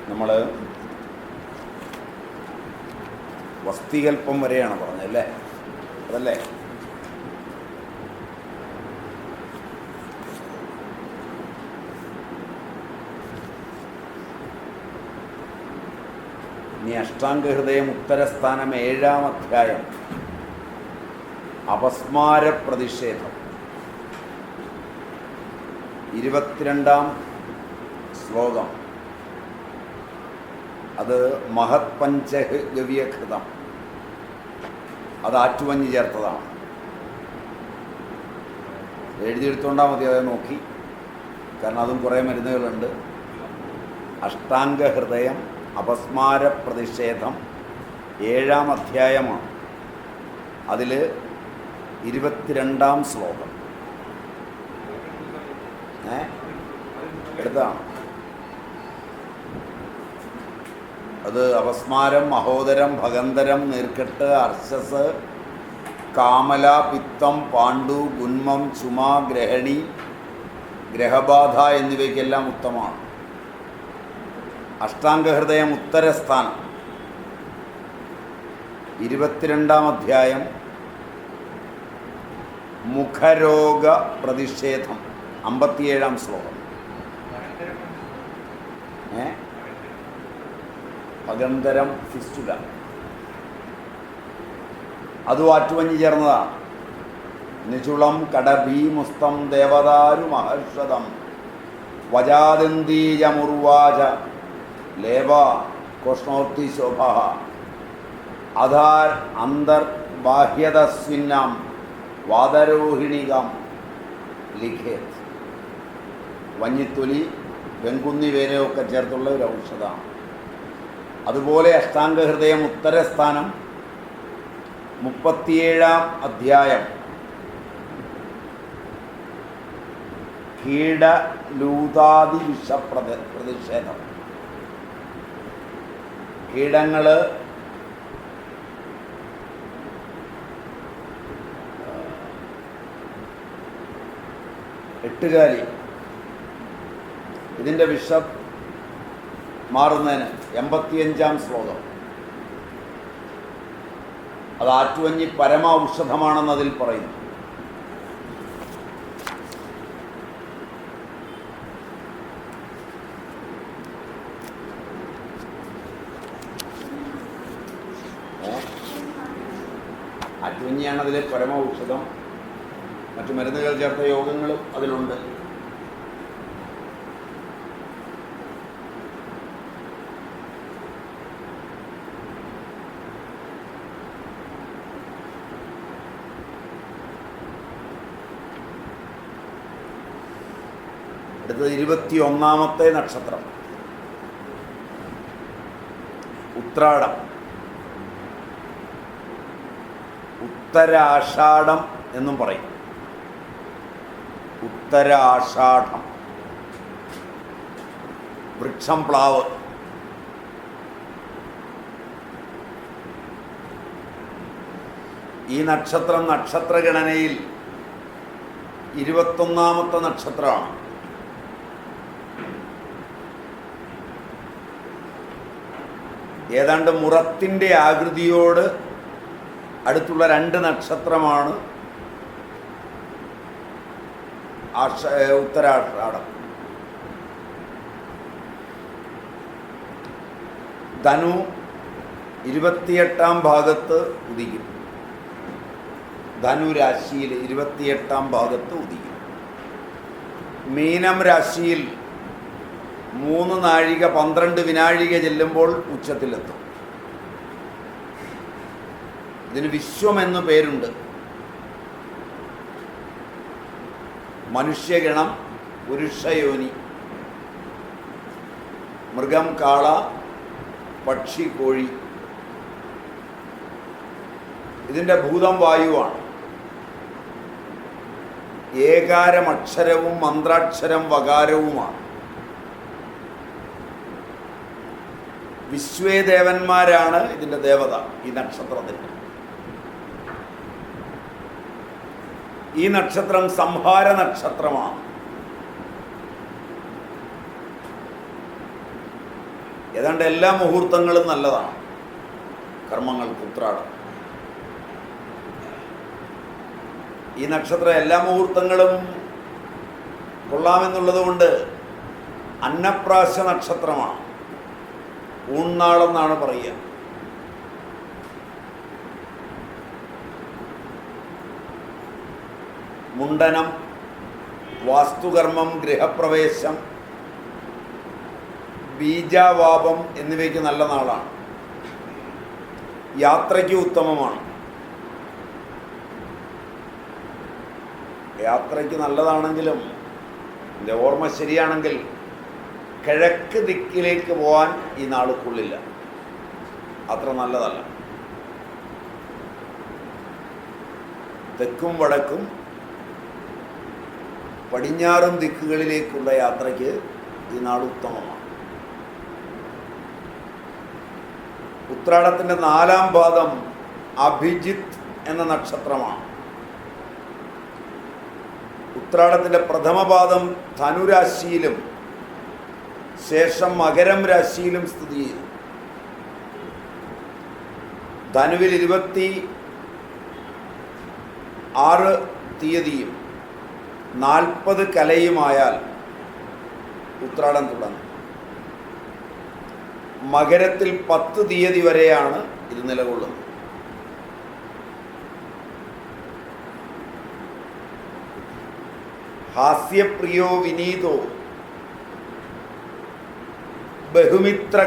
നമ്മൾ വസ്തികൽപ്പം വരെയാണ് പറഞ്ഞല്ലേ, അതല്ലേ? ഇനി അഷ്ടാംഗഹൃദയം ഉത്തരസ്ഥാനം 7-ാം അധ്യായം അപസ്മാര പ്രതിഷേധം 22-ാം ശ്ലോകം. അത് മഹത് പഞ്ചഗവ്യകൃതം, അത് ആറ്റുവഞ്ഞ് ചേർത്തതാണ്. എഴുതിയെടുത്തോണ്ടാൽ മതി, അത് നോക്കി, കാരണം അതും കുറേ മരുന്നുകളുണ്ട്. അഷ്ടാംഗഹൃദയം അപസ്മാര പ്രതിഷേധം 7-ാം അധ്യായമാണ്. അതിൽ 22-ാം ശ്ലോകം എടുത്താണ്. അത് അപസ്മാരം, മഹോദരം, ഭഗന്തരം, നീർക്കെട്ട്, അർശസ്, കാമല, പിത്തം, പാണ്ഡു, ഗുന്മം, ചുമ, ഗ്രഹണി, ഗ്രഹബാധ എന്നിവയ്ക്കെല്ലാം ഉത്തമമാണ്. അഷ്ടാംഗഹൃദയം ഉത്തരസ്ഥാനം 22-ാം അധ്യായം മുഖരോഗ പ്രതിഷേധം 57-ാം ശ്ലോകം. ഭഗന്തരം, ഫിസ്റ്റുല, അതും ആറ്റുവഞ്ഞി ചേർന്നതാണ്. നിചുളം, കടഭീ, മുസ്തം, ദേവദാരു, മഹർഷദം, വജാദന്തീജമുർവാച, ലേവ, കോഷ്ണോർത്തി ശോഭ, അധാർ, അന്തർ, ബാഹ്യതസ്വിന്നാം, വാദരോഹിണികം ലിഖേത്. വഞ്ഞിത്തൊലി, വെങ്കുന്നി വേലയൊക്കെ ചേർത്തുള്ള ഒരു ഔഷധമാണ്. അതുപോലെ അഷ്ടാംഗഹൃദയം ഉത്തരസ്ഥാനം 37-ാം അധ്യായം കീടലൂതാദി വിഷ പ്രതിഷേധം. കീടങ്ങൾ എട്ടുകാലി, ഇതിൻ്റെ വിഷം മാറുന്നതിന് 85-ാം ശ്ലോകം. അത് ആറ്റുവഞ്ഞി പരമ ഔഷധമാണെന്ന് അതിൽ പറയുന്നു. ആറ്റുവഞ്ഞിയാണ് അതിലെ പരമ ഔഷധം. മറ്റു മരുന്നുകൾ ചേർത്ത യോഗങ്ങളും അതിലുണ്ട്. അടുത്തത് 21-ാമത്തെ നക്ഷത്രം ഉത്രാടം. ഉത്തരാഷാഢം എന്നും പറയും. ഉത്തരാഷാഢം. വൃക്ഷം പ്ലാവ്. ഈ നക്ഷത്രം നക്ഷത്രഗണനയിൽ 21-ാമത്തെ നക്ഷത്രമാണ്. ഏതാണ്ട് മുറത്തിൻ്റെ ആകൃതിയോട് അടുത്തുള്ള 2 നക്ഷത്രമാണ് ഉത്തരാഷാഢം. ധനു 28-ാം ഭാഗത്ത് ഉദിക്കും. ധനുരാശിയിൽ 28-ാം ഭാഗത്ത് ഉദിക്കും. മീനം രാശിയിൽ 3 നാഴിക 12 വിനാഴിക ചെല്ലുമ്പോൾ ഉച്ചത്തിലെത്തും. ഇതിന് വിശ്വം എന്ന് പേരുണ്ട്. മനുഷ്യഗണം, പുരുഷയോനി, മൃഗം, കാള, പക്ഷി, കോഴി. ഇതിൻ്റെ ഭൂതം വായുവാണ്. ഏകാരമക്ഷരവും മന്ത്രാക്ഷരം വകാരവുമാണ്. വിശ്വേദേവന്മാരാണ് ഇതിൻ്റെ ദേവത. ഈ നക്ഷത്രത്തിന് ഈ നക്ഷത്രം സംഹാര നക്ഷത്രമാണ്. ഏതാണ്ട് എല്ലാ മുഹൂർത്തങ്ങളും നല്ലതാണ് കർമ്മങ്ങൾക്ക്. ഉത്രാടം ഈ നക്ഷത്രം എല്ലാ മുഹൂർത്തങ്ങളും കൊള്ളാമെന്നുള്ളത് കൊണ്ട് അന്നപ്രാശ നക്ഷത്രമാണ്. ഊൺനാളെന്നാണ് പറയുക. മുണ്ടനം, വാസ്തുകർമ്മം, ഗൃഹപ്രവേശം, ബീജാവാപം എന്നിവയ്ക്ക് നല്ല നാളാണ്. യാത്രയ്ക്ക് ഉത്തമമാണ്. യാത്രയ്ക്ക് നല്ലതാണെങ്കിലും എൻ്റെ ഓർമ്മ ശരിയാണെങ്കിൽ കിഴക്ക് ദിക്കിലേക്ക് പോകാൻ ഈ നാൾ കൊള്ളില്ല, അത്ര നല്ലതല്ല. തെക്കും വടക്കും പടിഞ്ഞാറും ദിക്കുകളിലേക്കുള്ള യാത്രയ്ക്ക് ഈ നാൾ ഉത്തമമാണ്. ഉത്രാടത്തിൻ്റെ 4-ാം പാദം അഭിജിത്ത് എന്ന നക്ഷത്രമാണ്. ഉത്രാടത്തിൻ്റെ പ്രഥമ പാദം ധനുരാശിയിലും ശേഷം മകരം രാശിയിലും സ്ഥിതി ചെയ്തു. ധനുവിൽ 26 തീയതിയും 40 കലയുമായാൽ ഉത്രാടം തുടങ്ങും. മകരത്തിൽ 10 തീയതി വരെയാണ് ഇത് നിലകൊള്ളുന്നത്. ഹാസ്യപ്രിയോ വിനീതോ ബഹുമിത്ര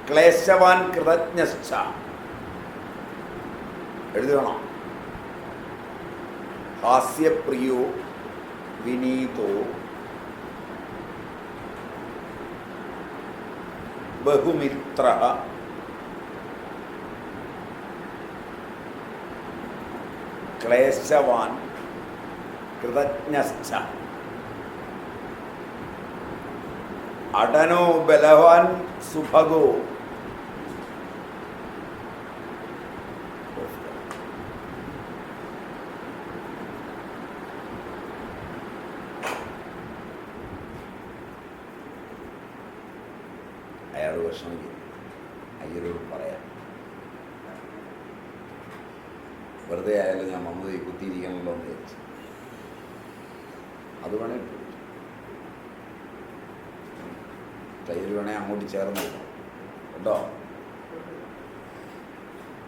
ക്ലേശവാൻ കൃതജ്ഞശ്ച. എഴുതണം. ഹാസ്യപ്രിയോ വിനീതോ ബഹുമിത്ര ക്ലേശവാൻ കൃതജ്ഞശ്ച. അടനോ ബലവാൻ സുഭഗോ അയാൾ വിഷമിക്കും. അയ്യരോട് പറയാം, വെറുതെ ആയാലും ഞാൻ മമ്മൂതി കുത്തിയിരിക്കണമല്ലോ എന്ന് വിചാരിച്ചു. അത് വേണേ തയ്യൽ വേണേ അങ്ങോട്ട് ചേർന്ന് കേട്ടോ.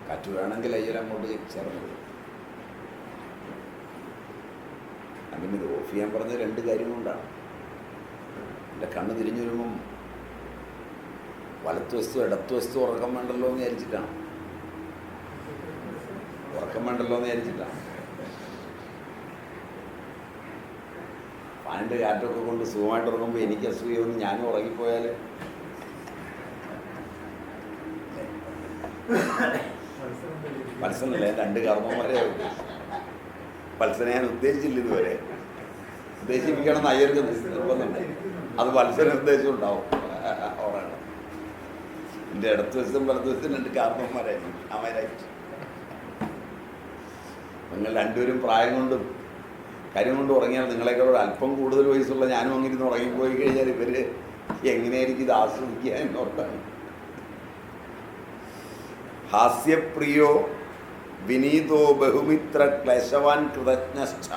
കാറ്റ് വേണമെങ്കിൽ അയ്യൽ അങ്ങോട്ട് ചേർന്ന്. അങ്ങനെ ഇത് ഓഫ് ചെയ്യാൻ പറഞ്ഞ 2 കാര്യം കൊണ്ടാണ്. എൻ്റെ കണ്ണ് തിരിഞ്ഞു വരുമ്പം വലത്തുവശത്തും ഇടത്തുവശത്തും ഉറക്കം വേണ്ടല്ലോ എന്ന് വിചാരിച്ചിട്ടാണ്. ഫാനിൻ്റെ കാറ്റൊക്കെ കൊണ്ട് സുഖമായിട്ട് ഉറങ്ങുമ്പോൾ എനിക്ക് അസൂയൊന്നും ഞാനും ഉറങ്ങിപ്പോയാൽ പത്സനല്ലേ 2 കർമ്മന്മാരെ പത്സനെ ഞാൻ ഉദ്ദേശിച്ചില്ല ഇതുവരെ. ഉദ്ദേശിപ്പിക്കണം എന്ന് അയ്യർക്ക് നിർബന്ധമുണ്ട്. അത് പത്സന ഉദ്ദേശം ഉണ്ടാവും. ഓർമ്മ എൻ്റെ ഇടത്തുവശത്തും വലത്തുവശത്തും 2 കർമ്മന്മാരായിരുന്നു. അവരായിട്ട് നിങ്ങൾ 2 പേരും പ്രായം കൊണ്ടും കാര്യം കൊണ്ട് ഉറങ്ങിയാൽ നിങ്ങളെക്കാളോട് അല്പം കൂടുതൽ വയസ്സുള്ള ഞാനും അങ്ങിരുന്ന് ഉറങ്ങിപ്പോയി കഴിഞ്ഞാൽ ഇവർ എങ്ങനെയായിരിക്കും ഇത് ആസ്വദിക്കുക എന്നോർത്താണ്. ഹാസ്യപ്രിയോ വിനീതോ ബഹുമിത്ര ക്ലേശവാൻ കൃതജ്ഞശ്ച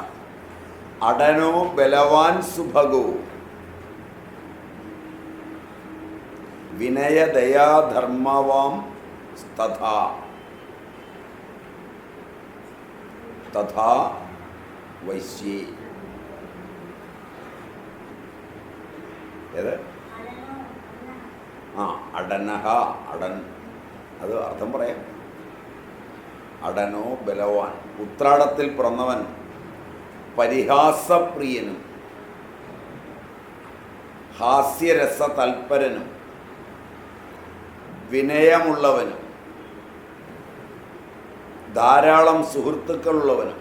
അടനോ ബലവാൻ സുഭഗോ വിനയദയാധർമ്മവാം തഥാ തഥാ വൈശ്യേ. ഏത് അടനഹ അടൻ, അത് അർത്ഥം പറയാം. അടനോ ബലവാൻ. ഉത്രാടത്തിൽ പിറന്നവൻ പരിഹാസപ്രിയനും ഹാസ്യരസ തൽപരനും വിനയമുള്ളവനും ധാരാളം സുഹൃത്തുക്കളുള്ളവനും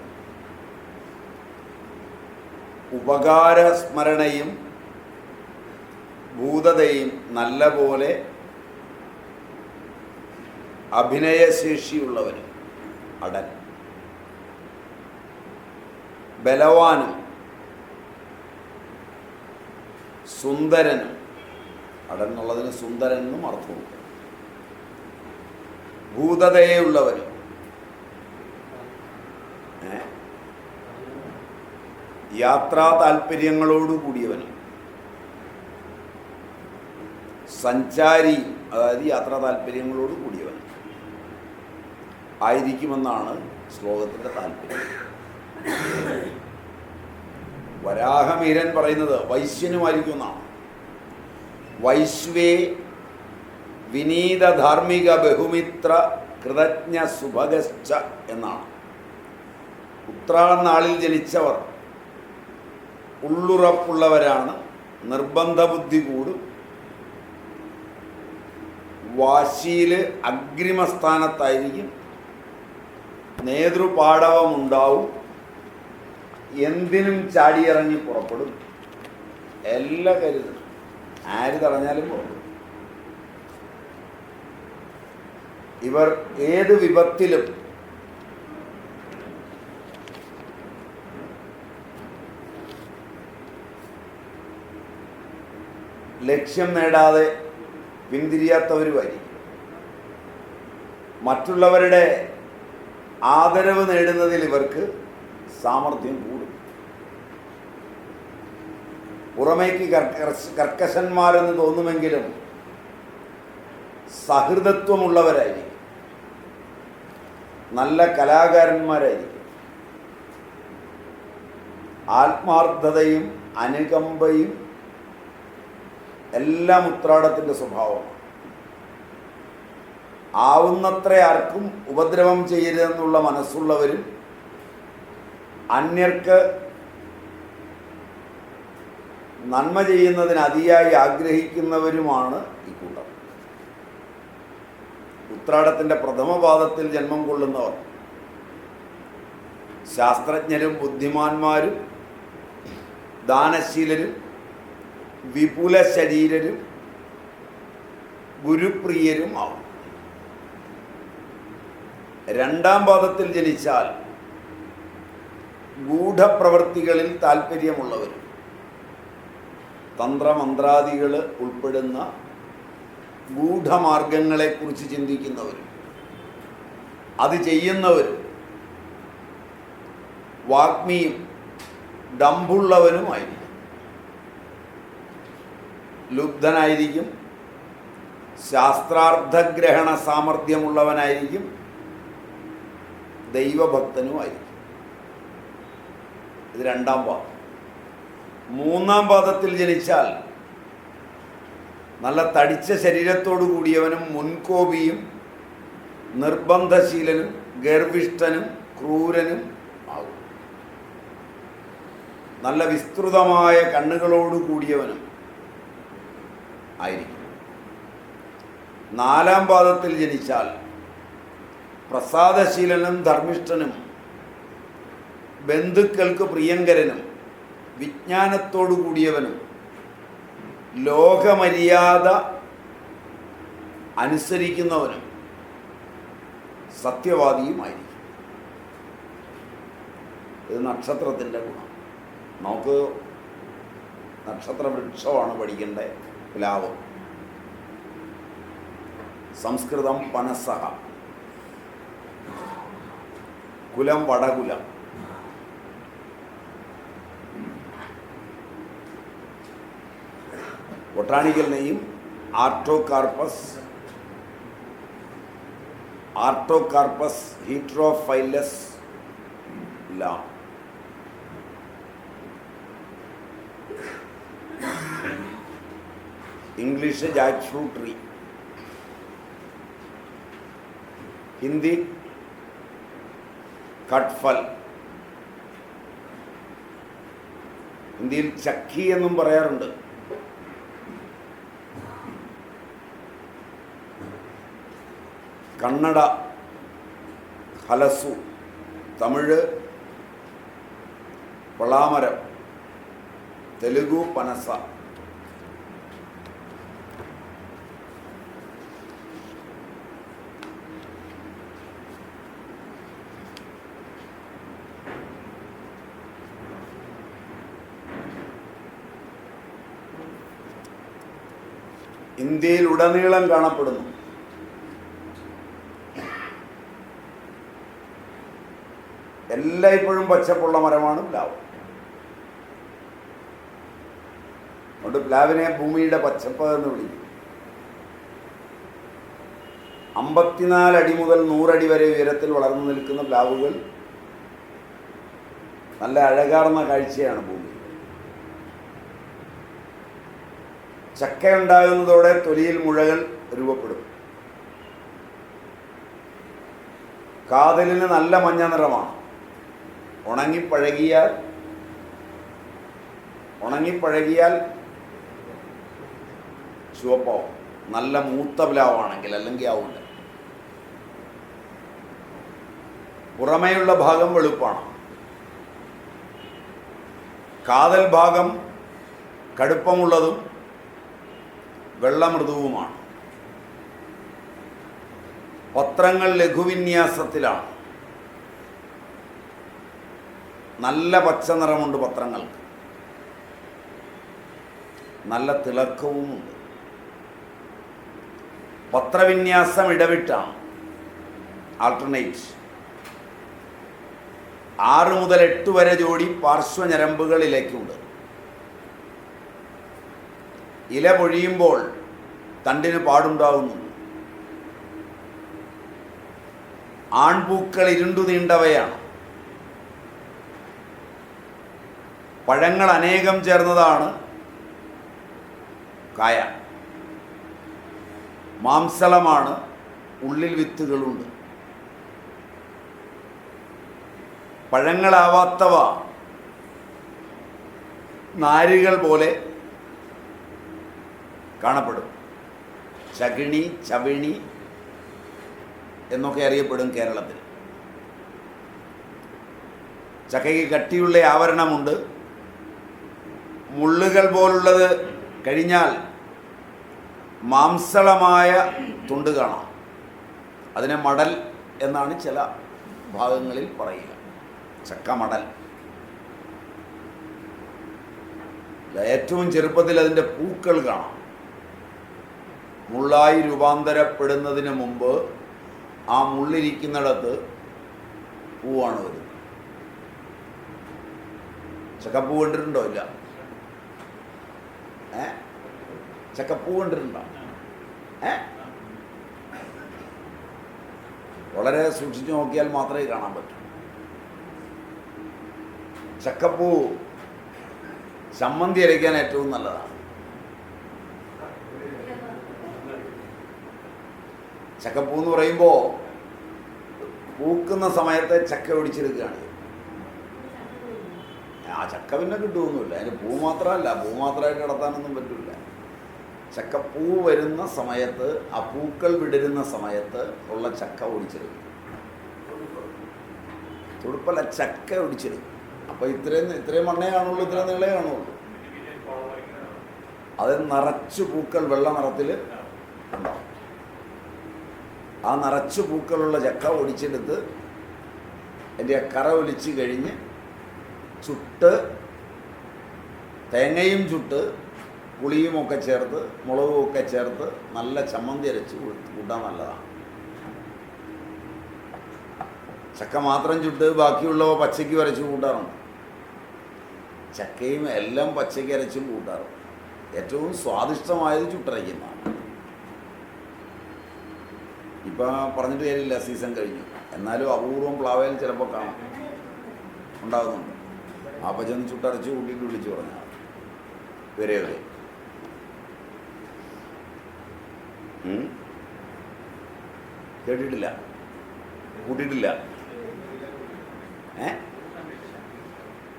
ഉപകാരസ്മരണയും ഭൂതതയും നല്ല പോലെ അഭിനയശേഷിയുള്ളവനും അടൻ, ബലവാനും സുന്ദരനും, അടൻ എന്നുള്ളതിന് സുന്ദരൻ എന്നും അർത്ഥമുണ്ട്, ഭൂതതയുള്ളവനും, യാത്രാ താല്പര്യങ്ങളോടു കൂടിയവനും, സഞ്ചാരി, അതായത് യാത്രാ താല്പര്യങ്ങളോട് കൂടിയവൻ ആയിരിക്കുമെന്നാണ് ശ്ലോകത്തിൻ്റെ താല്പര്യം. വരാഹമീരൻ പറയുന്നത് വൈശ്യനുമായിരിക്കും എന്നാണ്. വൈശ്വേ വിനീത ധാർമ്മിക ബഹുമിത്ര കൃതജ്ഞ സുഭഗശ്ച എന്നാണ്. ഉത്രാടം നാളിൽ ജനിച്ചവർ ഉള്ളുറപ്പുള്ളവരാണ്, നിർബന്ധ ബുദ്ധി കൂടും, വാശിയിൽ അഗ്രിമസ്ഥാനത്തായിരിക്കും, നേതൃപാടവമുണ്ടാവും, എന്തിനും ചാടിയിറങ്ങി പുറപ്പെടും, എല്ലാ കരുതും, ആര് തടഞ്ഞാലും പുറപ്പെടും. ഇവർ ഏത് വിപത്തിലും ലക്ഷ്യം നേടാതെ പിന്തിരിയാത്തവരുമായിരിക്കും. മറ്റുള്ളവരുടെ ആദരവ് നേടുന്നതിൽ ഇവർക്ക് സാമർഥ്യം കൂടും. പുറമേക്ക് കർക്കശന്മാരെന്ന് തോന്നുമെങ്കിലും സഹൃദത്വമുള്ളവരായിരിക്കും, നല്ല കലാകാരന്മാരായിരിക്കും. ആത്മാർത്ഥതയും അനുകമ്പയും എല്ലാം ഉത്രാടത്തിൻ്റെ സ്വഭാവമാണ്. ആവുന്നത്ര ആർക്കും ഉപദ്രവം ചെയ്യരുതെന്നുള്ള മനസ്സുള്ളവരും അന്യർക്ക് നന്മ ചെയ്യുന്നതിന് അതിയായി ആഗ്രഹിക്കുന്നവരുമാണ് ഈ കൂട്ടം. ഉത്രാടത്തിൻ്റെ പ്രഥമപാദത്തിൽ ജന്മം കൊള്ളുന്നവർ ശാസ്ത്രജ്ഞരും ബുദ്ധിമാന്മാരും ദാനശീലരും വിപുല ശരീരരും ഗുരുപ്രിയരും ആവും. രണ്ടാം പാദത്തിൽ ജനിച്ചാൽ ഗൂഢപ്രവൃത്തികളിൽ താല്പര്യമുള്ളവരും തന്ത്രമന്ത്രാദികൾ ഉൾപ്പെടുന്ന ഗൂഢമാർഗങ്ങളെക്കുറിച്ച് ചിന്തിക്കുന്നവരും അത് ചെയ്യുന്നവരും വാഗ്മിയും ഡംഭുള്ളവനുമായിരിക്കും. ലുബ്ധനായിരിക്കും, ശാസ്ത്രാർത്ഥഗ്രഹണ സാമർഥ്യമുള്ളവനായിരിക്കും, ദൈവഭക്തനുമായിരിക്കും. ഇത് രണ്ടാം പാദം. മൂന്നാം പാദത്തിൽ ജനിച്ചാൽ നല്ല തടിച്ച ശരീരത്തോടു കൂടിയവനും മുൻകോപിയും നിർബന്ധശീലനും ഗർവിഷ്ഠനും ക്രൂരനും ആകും. നല്ല വിസ്തൃതമായ കണ്ണുകളോട് കൂടിയവനും ആയിരിക്കും. നാലാം പാദത്തിൽ ജനിച്ചാൽ പ്രസാദശീലനും ധർമ്മിഷ്ഠനും ബന്ധുക്കൾക്ക് പ്രിയങ്കരനും വിജ്ഞാനത്തോടു കൂടിയവനും ലോകമര്യാദ അനുസരിക്കുന്നവനും സത്യവാദിയുമായിരിക്കും. ഇത് നക്ഷത്രത്തിൻ്റെ ഗുണം. നമുക്ക് നക്ഷത്രവൃക്ഷമാണ് പഠിക്കേണ്ടത്. പ്ലാവ്. സംസ്കൃതം പനസഹ, കുലം വടകുലം. ബൊട്ടാണിക്കൽ നെയ്യും Artocarpus heterophyllus Lam. English jack fruit tree. Hindi കട്ട്ഫൽ. ഹിന്ദിയിൽ ചക്കി എന്നും പറയാറുണ്ട്. കന്നഡ ഹലസു, തമിഴ് പളാമരം, തെലുഗു പനസ. ഇന്ത്യയിൽ ഉടനീളം കാണപ്പെടുന്നു. എല്ലായ്പ്പോഴും പച്ചപ്പുള്ള മരമാണ് പ്ലാവ്. അതുകൊണ്ട് പ്ലാവിനെ ഭൂമിയുടെ പച്ചപ്പ് എന്ന് വിളിക്കും. 54 അടി മുതൽ 100 അടി വരെ ഉയരത്തിൽ വളർന്നു നിൽക്കുന്ന പ്ലാവുകൾ നല്ല അഴകാർന്ന കാഴ്ചയാണ് ഭൂമി. ചക്കയുണ്ടാകുന്നതോടെ തൊലിയിൽ മുഴകൾ രൂപപ്പെടും. കാതലിന് നല്ല മഞ്ഞ നിറമാണ്. ഉണങ്ങിപ്പഴകിയാൽ ചുവപ്പാവും. നല്ല മൂത്ത പ്ലാവാണെങ്കിൽ, അല്ലെങ്കിൽ ആവില്ല. പുറമേയുള്ള ഭാഗം വെളുപ്പാണ്. കാതൽ ഭാഗം കടുപ്പമുള്ളതും വെള്ളമൃദുവുമാണ്. പത്രങ്ങൾ ലഘുവിന്യാസത്തിലാണ്. നല്ല പച്ച നിറമുണ്ട് പത്രങ്ങൾക്ക്. നല്ല തിളക്കവുമുണ്ട്. പത്രവിന്യാസം ഇടവിട്ടാണ്, ആൾട്ടർനേറ്റ്. 6 മുതൽ 8 വരെ ജോഡി പാർശ്വഞരമ്പുകൾ ഇലയ്ക്കുണ്ട്. ഇല പൊഴിയുമ്പോൾ തണ്ടിന് പാടുണ്ടാകുന്നു. ആൺപൂക്കൾ ഇരുണ്ടു നീണ്ടവയാണ്. പഴങ്ങൾ അനേകം ചേർന്നതാണ് കായ. മാംസളമാണ്, ഉള്ളിൽ വിത്തുകളുണ്ട്. പഴങ്ങളാവാത്തവ നാരുകൾ പോലെ കാണപ്പെടും. ചകിണി, ചവിണി എന്നൊക്കെ അറിയപ്പെടും കേരളത്തിൽ. ചക്കയ്ക്ക് കട്ടിയുള്ള ആവരണമുണ്ട്. മുള്ളുകൾ പോലുള്ളത് കഴിഞ്ഞാൽ മാംസളമായ തുണ്ട് കാണാം. അതിനെ മടൽ എന്നാണ് ചില ഭാഗങ്ങളിൽ പറയുക. ചക്ക മടൽ. ഏറ്റവും ചെറുപ്പത്തിൽ അതിൻ്റെ പൂക്കൾ കാണാം. മുള്ളായി രൂപാന്തരപ്പെടുന്നതിന് മുമ്പ് ആ മുള്ളിരിക്കുന്നിടത്ത് പൂവാണ് വരുന്നത്. ചക്കപ്പൂ കണ്ടിട്ടുണ്ടോ? ഇല്ല. ചക്കപ്പൂ കണ്ടിട്ടുണ്ടോ? വളരെ സൂക്ഷിച്ചു നോക്കിയാൽ മാത്രമേ കാണാൻ പറ്റൂ. ചക്കപ്പൂ ചമ്മന്തി അരയ്ക്കാൻ ഏറ്റവും നല്ലതാണ്. ചക്കപ്പൂ എന്ന് പറയുമ്പോൾ പൂക്കുന്ന സമയത്ത് ചക്ക ഒടിച്ചെടുക്കുകയാണ്. ആ ചക്ക പിന്നെ കിട്ടുമൊന്നുമില്ല. അതിന് പൂ മാത്രമല്ല, പൂ മാത്രമായിട്ട് കിടത്താനൊന്നും പറ്റില്ല. ചക്കപ്പൂ വരുന്ന സമയത്ത്, ആ പൂക്കൾ വിടരുന്ന സമയത്ത് ഉള്ള ചക്ക ഒടിച്ചെടുക്കും. തുടുപ്പല്ല, ചക്ക ഒടിച്ചെടുക്കും. അപ്പോൾ ഇത്രയും മണ്ണേ കാണുള്ളൂ, ഇത്രയും നീളേ കാണുള്ളൂ. അത് നിറച്ചു പൂക്കൾ വെള്ള നിറത്തിൽ ഉണ്ടാവും. ആ നിറച്ചു പൂക്കളുള്ള ചക്ക ഒടിച്ചെടുത്ത് അതിൻ്റെ കറ ഒലിച്ച് കഴിഞ്ഞ് ചുട്ട്, തേങ്ങയും ചുട്ട്, പുളിയുമൊക്കെ ചേർത്ത്, മുളകുമൊക്കെ ചേർത്ത് നല്ല ചമ്മന്തി അരച്ച് കൂട്ടാൻ നല്ലതാണ്. ചക്ക മാത്രം ചുട്ട് ബാക്കിയുള്ളവ പച്ചയ്ക്ക് വരച്ച് കൂട്ടാറുണ്ട്. ചക്കയും എല്ലാം പച്ചയ്ക്ക് അരച്ചും കൂട്ടാറുണ്ട്. ഏറ്റവും സ്വാദിഷ്ടമായത് ചുട്ടരയ്ക്കുന്നതാണ്. ഇപ്പം പറഞ്ഞിട്ട് കാര്യമില്ല, സീസൺ കഴിഞ്ഞു. എന്നാലും അപൂർവം പ്ലാവയിൽ ചിലപ്പോൾ കാണാം, ഉണ്ടാകുന്നുണ്ട്. ആ പച്ചന്ന് ചുട്ടരച്ച് കൂട്ടിയിട്ട് വിളിച്ചു പറഞ്ഞാൽ വരെ വരെ. കേട്ടിട്ടില്ല, കൂട്ടിയിട്ടില്ല.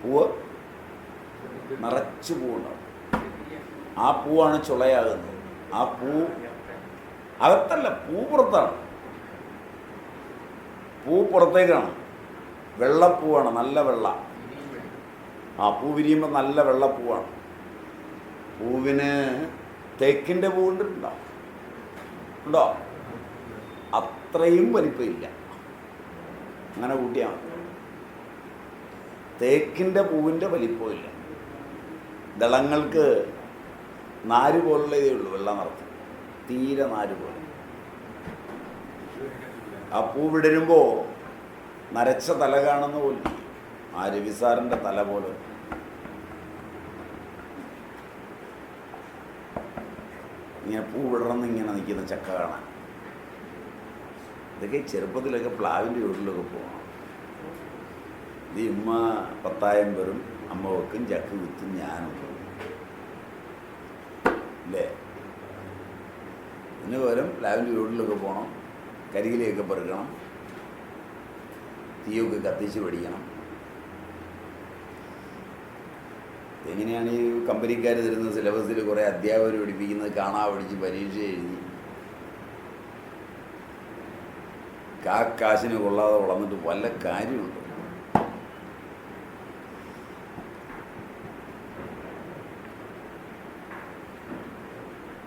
പൂവ് നിറച്ച് പൂവുണ്ടാവും. ആ പൂവാണ് ചുളയാകുന്നത്. ആ പൂ അകത്തല്ല, പൂ പുറത്താണ്. പൂ പുറത്തേക്കാണ്. വെള്ളപ്പൂവാണ്, നല്ല വെള്ള. ആ പൂ വിരിയുമ്പോൾ നല്ല വെള്ളപ്പൂവാണ്. പൂവിന് തേക്കിൻ്റെ പൂവുണ്ടോ? ഉണ്ടോ? അത്രയും വലിപ്പമില്ല. അങ്ങനെ കൂട്ടിയാണ്. തേക്കിൻ്റെ പൂവിൻ്റെ വലിപ്പമില്ല. ദളങ്ങൾക്ക് നാര് പോലുള്ളതേ ഉള്ളൂ, വെള്ള നിറത്തിൽ, തീരെ നാര് പോലെ. ആ പൂ വിടരുമ്പോൾ നരച്ച തല കാണുന്ന പോലെ, ആ രവിസാറിൻ്റെ തല പോലെ. ഇങ്ങനെ പൂ വിടർന്ന് ഇങ്ങനെ നിൽക്കുന്ന ചക്ക കാണാൻ. ഇതൊക്കെ ചെറുപ്പത്തിലൊക്കെ പ്ലാവിൻ്റെ വീട്ടിലൊക്കെ പോകണം. ഇത് ഉമ്മ 10,000 പേരും അമ്മ വെക്കും, ചക്ക കുത്തും, ഞാനും അല്ലേ. ഇതിന് പകരം പ്ലാവിൻ്റെ വീട്ടിലൊക്കെ പോകണം, കരിയിലൊക്കെ പെറുക്കണം, തീയൊക്കെ കത്തിച്ച് പഠിക്കണം. എങ്ങനെയാണ് ഈ കമ്പനിക്കാർ തരുന്ന സിലബസിൽ കുറേ അധ്യാപകർ പഠിപ്പിക്കുന്നത് കാണാ പഠിച്ച് പരീക്ഷ എഴുതി കാശിന് കൊള്ളാതെ വളർന്നിട്ട് വല്ല കാര്യമുണ്ട്?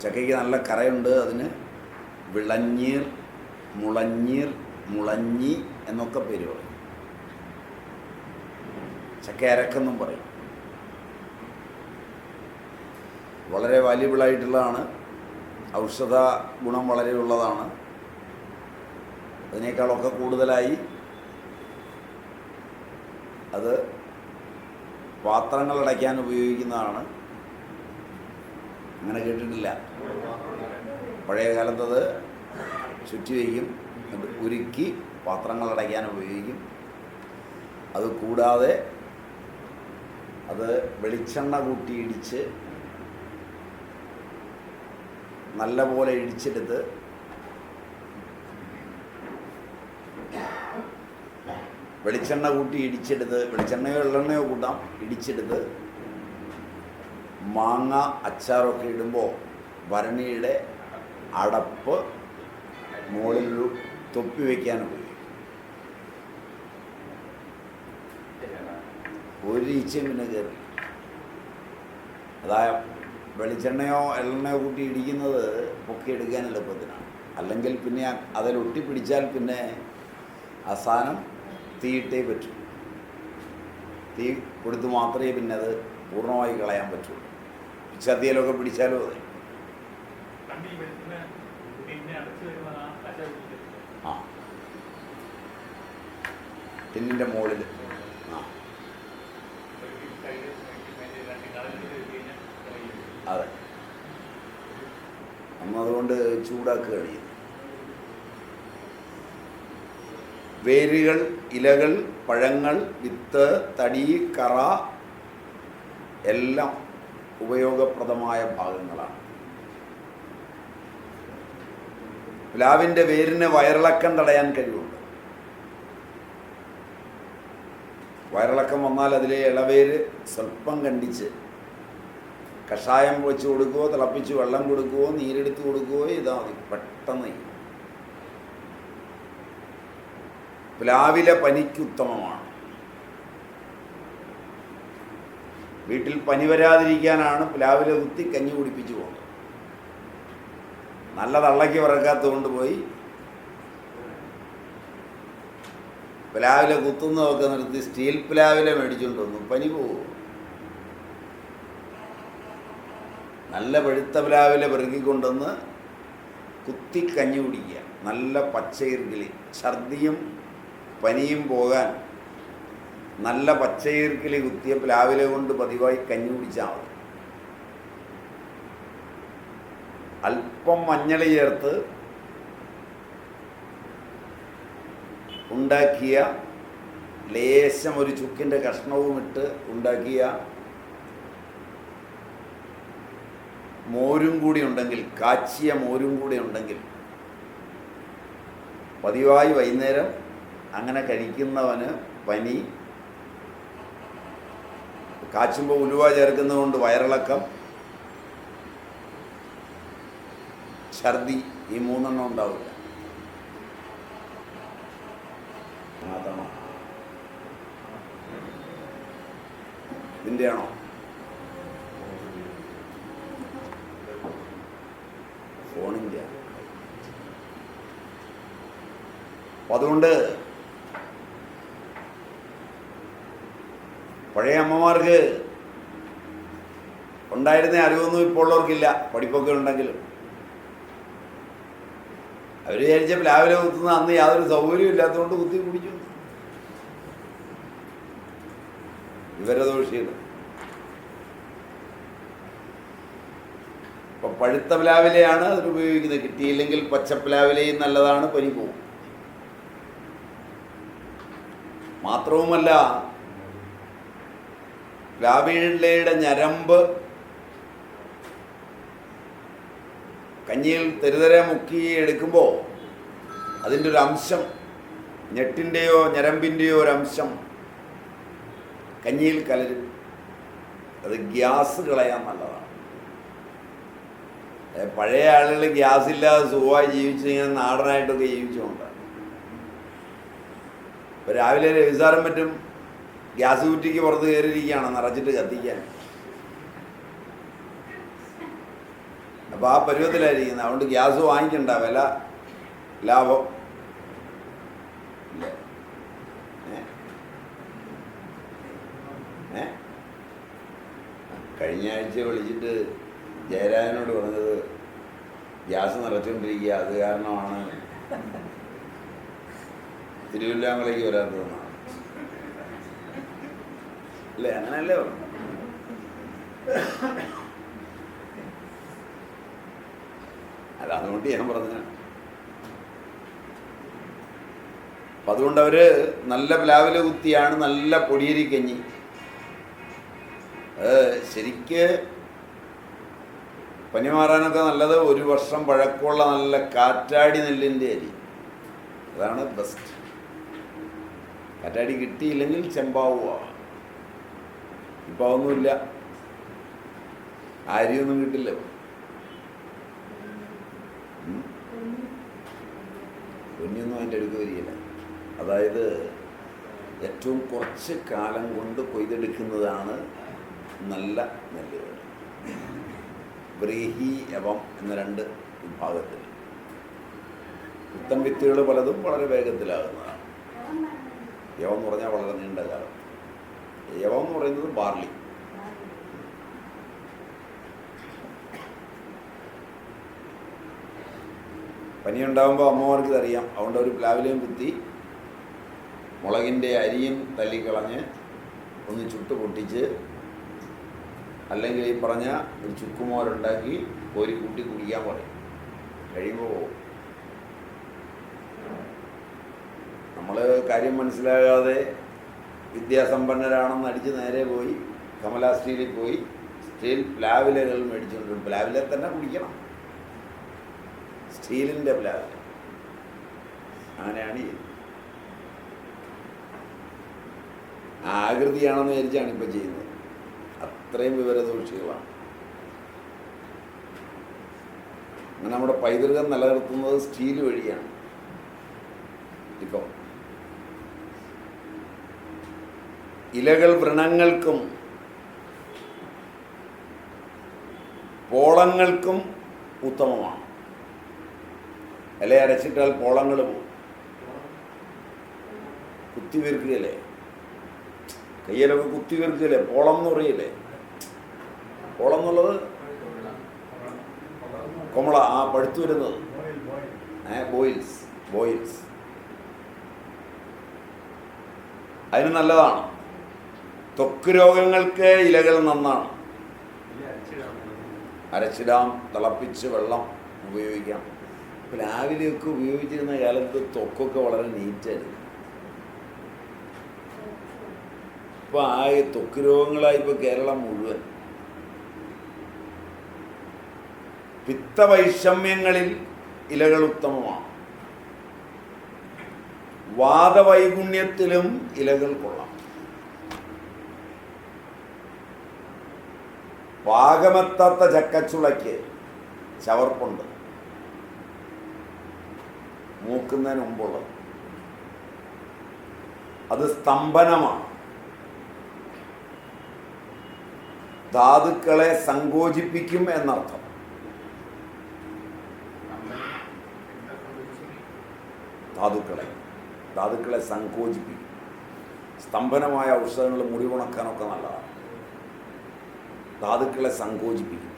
ചക്കയ്ക്ക് നല്ല കറയുണ്ട്. അതിന് വിളഞ്ഞീർ, മുളഞ്ഞീർ, മുളഞ്ഞി എന്നൊക്കെ പേര് പറയും. ചക്ക അരക്കെന്നും പറയും. വളരെ വാല്യബിളായിട്ടുള്ളതാണ്. ഔഷധ ഗുണം വളരെ ഉള്ളതാണ്. അതിനേക്കാളൊക്കെ കൂടുതലായി അത് പാത്രങ്ങൾ അടയ്ക്കാൻ ഉപയോഗിക്കുന്നതാണ്. അങ്ങനെ കേട്ടിട്ടില്ല. പഴയ കാലത്തത് ചുറ്റി വയ്ക്കും, ഉരുക്കി പാത്രങ്ങൾ അടയ്ക്കാൻ ഉപയോഗിക്കും. അത് കൂടാതെ അത് വെളിച്ചെണ്ണ കൂട്ടി ഇടിച്ച് നല്ല പോലെ ഇടിച്ചെടുത്ത് വെളിച്ചെണ്ണ കൂട്ടി ഇടിച്ചെടുത്ത്, വെളിച്ചെണ്ണയോ എള്ളെണ്ണയോ കൂട്ടാം, ഇടിച്ചെടുത്ത് മാങ്ങ അച്ചാറൊക്കെ ഇടുമ്പോൾ ഭരണിയുടെ അടപ്പ് മുകളിലൊരു തൊപ്പി വയ്ക്കാൻ ഉപയോഗിക്കും. ഒരു ഈച്ചയും പിന്നെ കയറി. അതായത് വെളിച്ചെണ്ണയോ എള്ളെണ്ണയോ കൂട്ടി ഇടിക്കുന്നത് പൊക്കിയെടുക്കാൻ എളുപ്പത്തിനാണ്. അല്ലെങ്കിൽ പിന്നെ അതിലൊട്ടിപ്പിടിച്ചാൽ പിന്നെ ആ സാധനം തീയിട്ടേ പറ്റൂ. തീ കൊടുത്ത് മാത്രമേ പിന്നെ അത് പൂർണ്ണമായി കളയാൻ പറ്റുള്ളൂ. പിച്ചാത്തിയിലൊക്കെ പിടിച്ചാലും അതെ. ആ ടിന്നിൻ്റെ മുകളിൽ അതെ, അതുകൊണ്ട് ചൂടാക്കുകയാണ് ചെയ്യുന്നത്. വേരുകൾ, ഇലകൾ, പഴങ്ങൾ, വിത്ത്, തടി, കറ എല്ലാം ഉപയോഗപ്രദമായ ഭാഗങ്ങളാണ്. പ്ലാവിൻ്റെ വേരിന് വയറിളക്കം തടയാൻ കഴിവുണ്ട്. വയറിളക്കം വന്നാൽ അതിലെ ഇളവേര് സ്വല്പം കണ്ടിച്ച് കഷായം വെച്ച് കൊടുക്കുകയോ തിളപ്പിച്ച് വെള്ളം കൊടുക്കുകയോ നീരെടുത്ത് കൊടുക്കുകയോ ചെയ്താൽ മതി, പെട്ടെന്ന്. പ്ലാവിലെ പനിക്കുത്തമമാണ്. വീട്ടിൽ പനി വരാതിരിക്കാനാണ് പ്ലാവിലെ കുത്തി കഞ്ഞി കുടിപ്പിച്ചു പോകുന്നത്. നല്ല തള്ളയ്ക്ക് വിറക്കാത്തതുകൊണ്ട് പോയി പ്ലാവിലെ കുത്തുന്നതൊക്കെ നിർത്തി സ്റ്റീൽ പ്ലാവിലെ മേടിച്ചുകൊണ്ട് വന്നു. പനി പോകും. നല്ല പഴുത്ത പ്ലാവിലെ പെറുക്കിക്കൊണ്ടുവന്ന് കുത്തി കഞ്ഞി കുടിക്കുക. നല്ല പച്ചയിർക്കിളി, ഛർദിയും പനിയും പോകാൻ നല്ല പച്ചയിർക്കിളി കുത്തിയ പ്ലാവിലെ കൊണ്ട് പതിവായി കഞ്ഞി കുടിച്ചാൽ മതി. അല്പം മഞ്ഞൾ ചേർത്ത് ഉണ്ടാക്കിയ ലേശം ഒരു ചുക്കിൻ്റെ കഷ്ണവും ഇട്ട് ഉണ്ടാക്കിയ മോരും കൂടി ഉണ്ടെങ്കിൽ, കാച്ചിയ മോരും കൂടി ഉണ്ടെങ്കിൽ, പതിവായി വൈകുന്നേരം അങ്ങനെ കഴിക്കുന്നവന് പനി, കാച്ചുമ്പോൾ ഉലുവ ചേർക്കുന്നതുകൊണ്ട് വയറിളക്കം, ഛർദി, ഈ 3 എണ്ണം ഉണ്ടാവില്ല. മാത്രമാണോ ഇതിൻ്റെ ആണോ? അപ്പം അതുകൊണ്ട് പഴയ അമ്മമാർക്ക് ഉണ്ടായിരുന്ന അറിവൊന്നും ഇപ്പോൾ ഉള്ളവർക്കില്ല, പഠിപ്പൊക്കെ ഉണ്ടെങ്കിലും. അവർ വിചാരിച്ച പ്ലാവിലെ കുത്തുന്ന അന്ന് യാതൊരു സൗകര്യവും ഇല്ലാത്തതുകൊണ്ട് കുത്തി കുടിച്ചു. വിവരദോഷികൾ. അപ്പം പഴുത്ത പ്ലാവിലെയാണ് അതിനുപയോഗിക്കുന്നത്. കിട്ടിയില്ലെങ്കിൽ പച്ചപ്ലാവിലെയും നല്ലതാണ്, പനി പോവും. മാത്രവുമല്ല, പ്ലാവിലയുടെ ഞരമ്പ് കഞ്ഞിയിൽ തെരുതരെ മുക്കി എടുക്കുമ്പോൾ അതിൻ്റെ ഒരു അംശം, ഞെട്ടിൻ്റെയോ ഞരമ്പിൻ്റെയോ ഒരംശം കഞ്ഞിയിൽ കലരും. അത് ഗ്യാസ് കളയാൻ നല്ലതാണ്. പഴയ ആളുകൾ ഗ്യാസ് ഇല്ലാതെ സുഖമായി ജീവിച്ചു, ഇങ്ങനെ നാടനായിട്ടൊക്കെ ജീവിച്ചുകൊണ്ട്. ഇപ്പോൾ രാവിലെ രവിസാരം പറ്റും ഗ്യാസ് കുറ്റിക്ക് പുറത്ത് കയറിയിരിക്കുകയാണ് നിറച്ചിട്ട് കത്തിക്കാൻ. അപ്പോൾ ആ പരുവത്തിലായിരിക്കുന്നത്. അതുകൊണ്ട് ഗ്യാസ് വാങ്ങിക്കണ്ട, വില ലാഭം. കഴിഞ്ഞ ആഴ്ച വിളിച്ചിട്ട് ജയരാജനോട് പറഞ്ഞത് ഗ്യാസ് നിറച്ചുകൊണ്ടിരിക്കുക, അത് കാരണമാണ് തിരുവല്ലാമലയ്ക്ക് വരാത്തതെന്നാണ്. അല്ലേ? അങ്ങനെയല്ലേ പറഞ്ഞു. അല്ല, അതുകൊണ്ട് ഞാൻ പറഞ്ഞു. അപ്പം അതുകൊണ്ട് അവർ നല്ല പ്ലാവില കുത്തിയാണ് നല്ല പൊടിയരിക്കഞ്ഞി. ശരിക്ക് പനി മാറാനൊക്കെ നല്ലത് 1 വർഷം പഴക്കമുള്ള നല്ല കാറ്റാടി നെല്ലിൻ്റെ അരി, അതാണ് ബെസ്റ്റ്. കാറ്റാടി കിട്ടിയില്ലെങ്കിൽ ചെമ്പാവുക. ഇപ്പം അതൊന്നുമില്ല, അരിയൊന്നും കിട്ടില്ല. പൊന്നിയൊന്നും അതിൻ്റെ അടുക്ക് വരികയില്ല. അതായത് ഏറ്റവും കുറച്ച് കാലം കൊണ്ട് കൊയ്തെടുക്കുന്നതാണ് നല്ല നെല്ലുകൾ. ബ്രീഹി, യവം എന്ന 2 വിഭാഗത്തിൽ. പുത്തൻ വിത്തുകൾ പലതും വളരെ വേഗത്തിലാകുന്നതാണ്. യവം എന്ന് പറഞ്ഞാൽ വളരെ നീണ്ട കാലം. യവം എന്ന് പറയുന്നത് ബാർലി. പനിയുണ്ടാകുമ്പോൾ അമ്മമാർക്ക് ഇതറിയാം. അതുകൊണ്ട് ഒരു പ്ലാവിലെയും കുത്തി മുളകിൻ്റെ അരിയും തല്ലിക്കളഞ്ഞ് ഒന്ന് ചുട്ട് പൊട്ടിച്ച്, അല്ലെങ്കിൽ ഈ പറഞ്ഞ ഒരു ചുക്കുമോരുണ്ടാക്കി കോരി കൂട്ടി കുടിക്കാൻ പറയും. കഴിയുമ്പോൾ പോകും. നമ്മൾ കാര്യം മനസ്സിലാകാതെ വിദ്യാസമ്പന്നരാണെന്ന് അടിച്ച് നേരെ പോയി കമലാ സ്റ്റീലിൽ പോയി സ്റ്റീൽ പ്ലാവിലകൾ മേടിച്ചുകൊണ്ടിരും. പ്ലാവിലെ തന്നെ കുടിക്കണം, സ്റ്റീലിൻ്റെ പ്ലാവില. അങ്ങനെയാണ് ചെയ്യുന്നത്. ആകൃതിയാണെന്ന് വിചാരിച്ചാണ് ഇപ്പം ചെയ്യുന്നത്. അത്രയും വിവരദോഷികളാണ്. അങ്ങനെ നമ്മുടെ പൈതൃകം നിലനിർത്തുന്നത് സ്റ്റീൽ വഴിയാണ്. ഇപ്പം ഇലകൾ വ്രണങ്ങൾക്കും പോളങ്ങൾക്കും ഉത്തമമാണ്. ഇല അരച്ചിട്ടാൽ പോളങ്ങൾ പോകും. കുത്തി വീർക്കുകയല്ലേ, കയ്യിലൊക്കെ കുത്തി വീർക്കുകയല്ലേ, പോളം എന്ന് പറയില്ലേ. പോളം എന്നുള്ളത് കൊമള, ആ പഴുത്തു വരുന്നത്, ബോയിൽസ്. അതിന് നല്ലതാണ്. ത്വക്ക് രോഗങ്ങൾക്ക് ഇലകൾ നന്നാണ്. അരച്ചിടാം, തിളപ്പിച്ച് വെള്ളം ഉപയോഗിക്കാം. പ്ലാവിലൊക്കെ ഉപയോഗിച്ചിരുന്ന കാലത്ത് ത്വക്കൊക്കെ വളരെ നീറ്റായിരുന്നു. ഇപ്പോൾ ആ ത്വക്ക് രോഗങ്ങളായി ഇപ്പോൾ കേരളം മുഴുവൻ. പിത്തവൈഷമ്യങ്ങളിൽ ഇലകൾ ഉത്തമമാണ്. വാതവൈഗുണ്യത്തിലും ഇലകൾ കൊള്ളാം. പാകമെത്താത്ത ചക്കച്ചുളയ്ക്ക് ചവർപ്പുണ്ട്, മൂക്കുന്നതിന് മുമ്പുള്ളത്. അത് സ്തംഭനമാണ്. ധാതുക്കളെ സങ്കോചിപ്പിക്കും എന്നർത്ഥം. ധാതുക്കളെ ധാതുക്കളെ സങ്കോചിപ്പിക്കും. സ്തംഭനമായ ഔഷധങ്ങൾ മുറിവുണക്കാനൊക്കെ നല്ലതാണ്. ധാതുക്കളെ സങ്കോചിപ്പിക്കും,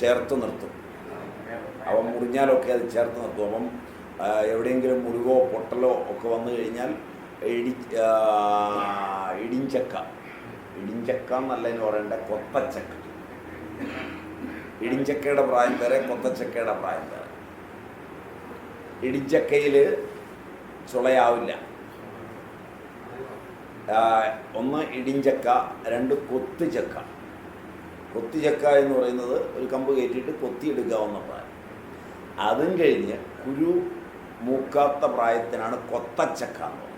ചേർത്ത് നിർത്തും. അവ മുറിഞ്ഞാലൊക്കെ അത് ചേർത്ത് നിർത്തും. അപ്പം എവിടെയെങ്കിലും മുറിവോ പൊട്ടലോ ഒക്കെ വന്നു കഴിഞ്ഞാൽ ഇടിഞ്ചക്ക എന്നല്ലതിന് പറയേണ്ട കൊത്തച്ചക്ക. ഇടിഞ്ചക്കയുടെ പ്രായം വേറെ, കൊത്തച്ചക്കയുടെ പ്രായം വേറെ. ഇടിഞ്ചക്കയിൽ ചുളയാവില്ല. ഒന്ന് ഇടിഞ്ചക്ക, രണ്ട് കൊത്തുചക്ക. കൊത്തിച്ചക്ക എന്ന് പറയുന്നത് ഒരു കമ്പ് കയറ്റിയിട്ട് കൊത്തിയെടുക്കാവുന്ന പ്രായം. അതും കഴിഞ്ഞ് കുരു മൂക്കാത്ത പ്രായത്തിനാണ് കൊത്തച്ചക്ക എന്ന് പറയുന്നത്.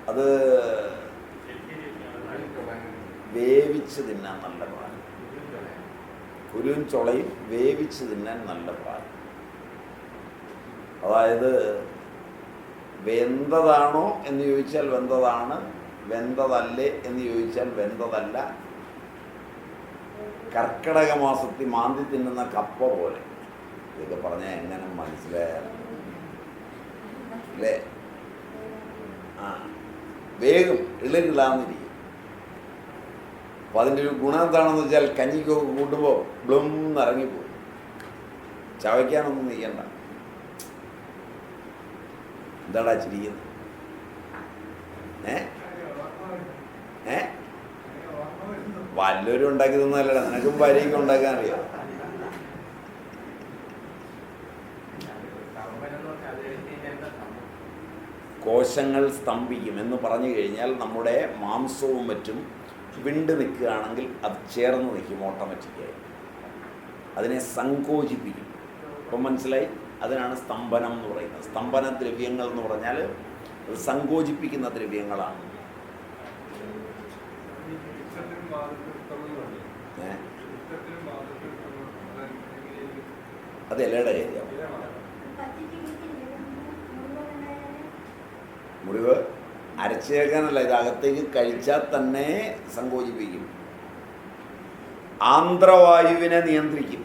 അത് വേവിച്ച് തിന്നാൻ നല്ല പ്രായം. കുരുവും ചുളയും വേവിച്ച് തിന്നാൻ നല്ല പ്രായം. അതായത് വെന്തതാണോ എന്ന് ചോദിച്ചാൽ വെന്തതാണ്, വെന്തതല്ലേ എന്ന് ചോദിച്ചാൽ വെന്തതല്ല. കർക്കിടക മാസത്തിൽ മാന്തി തിന്നുന്ന കപ്പ പോലെ. ഇതൊക്കെ പറഞ്ഞാൽ എങ്ങനെ മനസ്സിലായാലും അല്ലേ? വേഗം ഇളകിളാന്നിരിക്കും. അപ്പം അതിൻ്റെ ഒരു ഗുണം എന്താണെന്ന് വെച്ചാൽ കഞ്ഞിക്കൊക്കെ കൂട്ടുമ്പോൾ ബ്ലും ഇറങ്ങിപ്പോകും. ചവയ്ക്കാനൊന്നും നിൽക്കണ്ട. എന്താടാ ചിരിക്കുന്നത്? വല്ലവരും ഉണ്ടാക്കി തന്നല്ലടാ, നിനക്കും ഭാര്യയ്ക്കും ഉണ്ടാക്കാൻ അറിയാം. കോശങ്ങൾ സ്തംഭിക്കും എന്ന് പറഞ്ഞു കഴിഞ്ഞാൽ നമ്മുടെ മാംസവും മറ്റും വിണ്ട് നിൽക്കുകയാണെങ്കിൽ അത് ചേർന്ന് നിൽക്കും ഓട്ടോമാറ്റിക്കായി. അതിനെ സങ്കോചിപ്പിക്കും. ഇപ്പം മനസ്സിലായി? അതിനാണ് സ്തംഭനം എന്ന് പറയുന്നത്. സ്തംഭന ദ്രവ്യങ്ങൾ എന്ന് പറഞ്ഞാൽ അത് സങ്കോചിപ്പിക്കുന്ന ദ്രവ്യങ്ങളാണ്. അത് ഇലയുടെ കാര്യമാണ്. മുറിവ് അരച്ചു ചേർക്കാനല്ല, ഇത് അകത്തേക്ക് കഴിച്ചാൽ തന്നെ സങ്കോചിപ്പിക്കും. ആന്ത്രവായുവിനെ നിയന്ത്രിക്കും.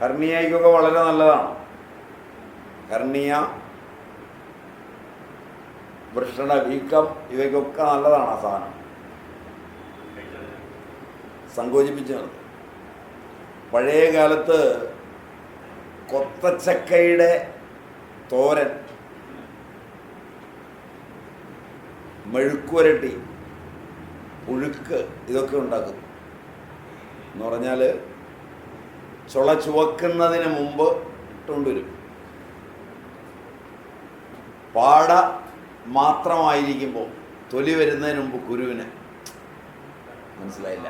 ഹെർണിയയ്ക്കൊക്കെ വളരെ നല്ലതാണ്. ഹെർണിയ, വൃഷണ വീക്കം, ഇവയ്ക്കൊക്കെ നല്ലതാണ് ആ സാധനം. സങ്കോചിപ്പിച്ച് നിർത്തും. പഴയ കാലത്ത് കൊത്തച്ചക്കയുടെ തോരൻ, മെഴുക്കുവരട്ടി, പുഴുക്ക് ഇതൊക്കെ ഉണ്ടാക്കും. എന്ന് പറഞ്ഞാൽ ചുള ചുവക്കുന്നതിന് മുമ്പ് ഇട്ടുകൊണ്ടുവരും. പാട മാത്രമായിരിക്കുമ്പോൾ തൊലി വരുന്നതിന് മുമ്പ് കുരുവിന്. മനസ്സിലായില്ല?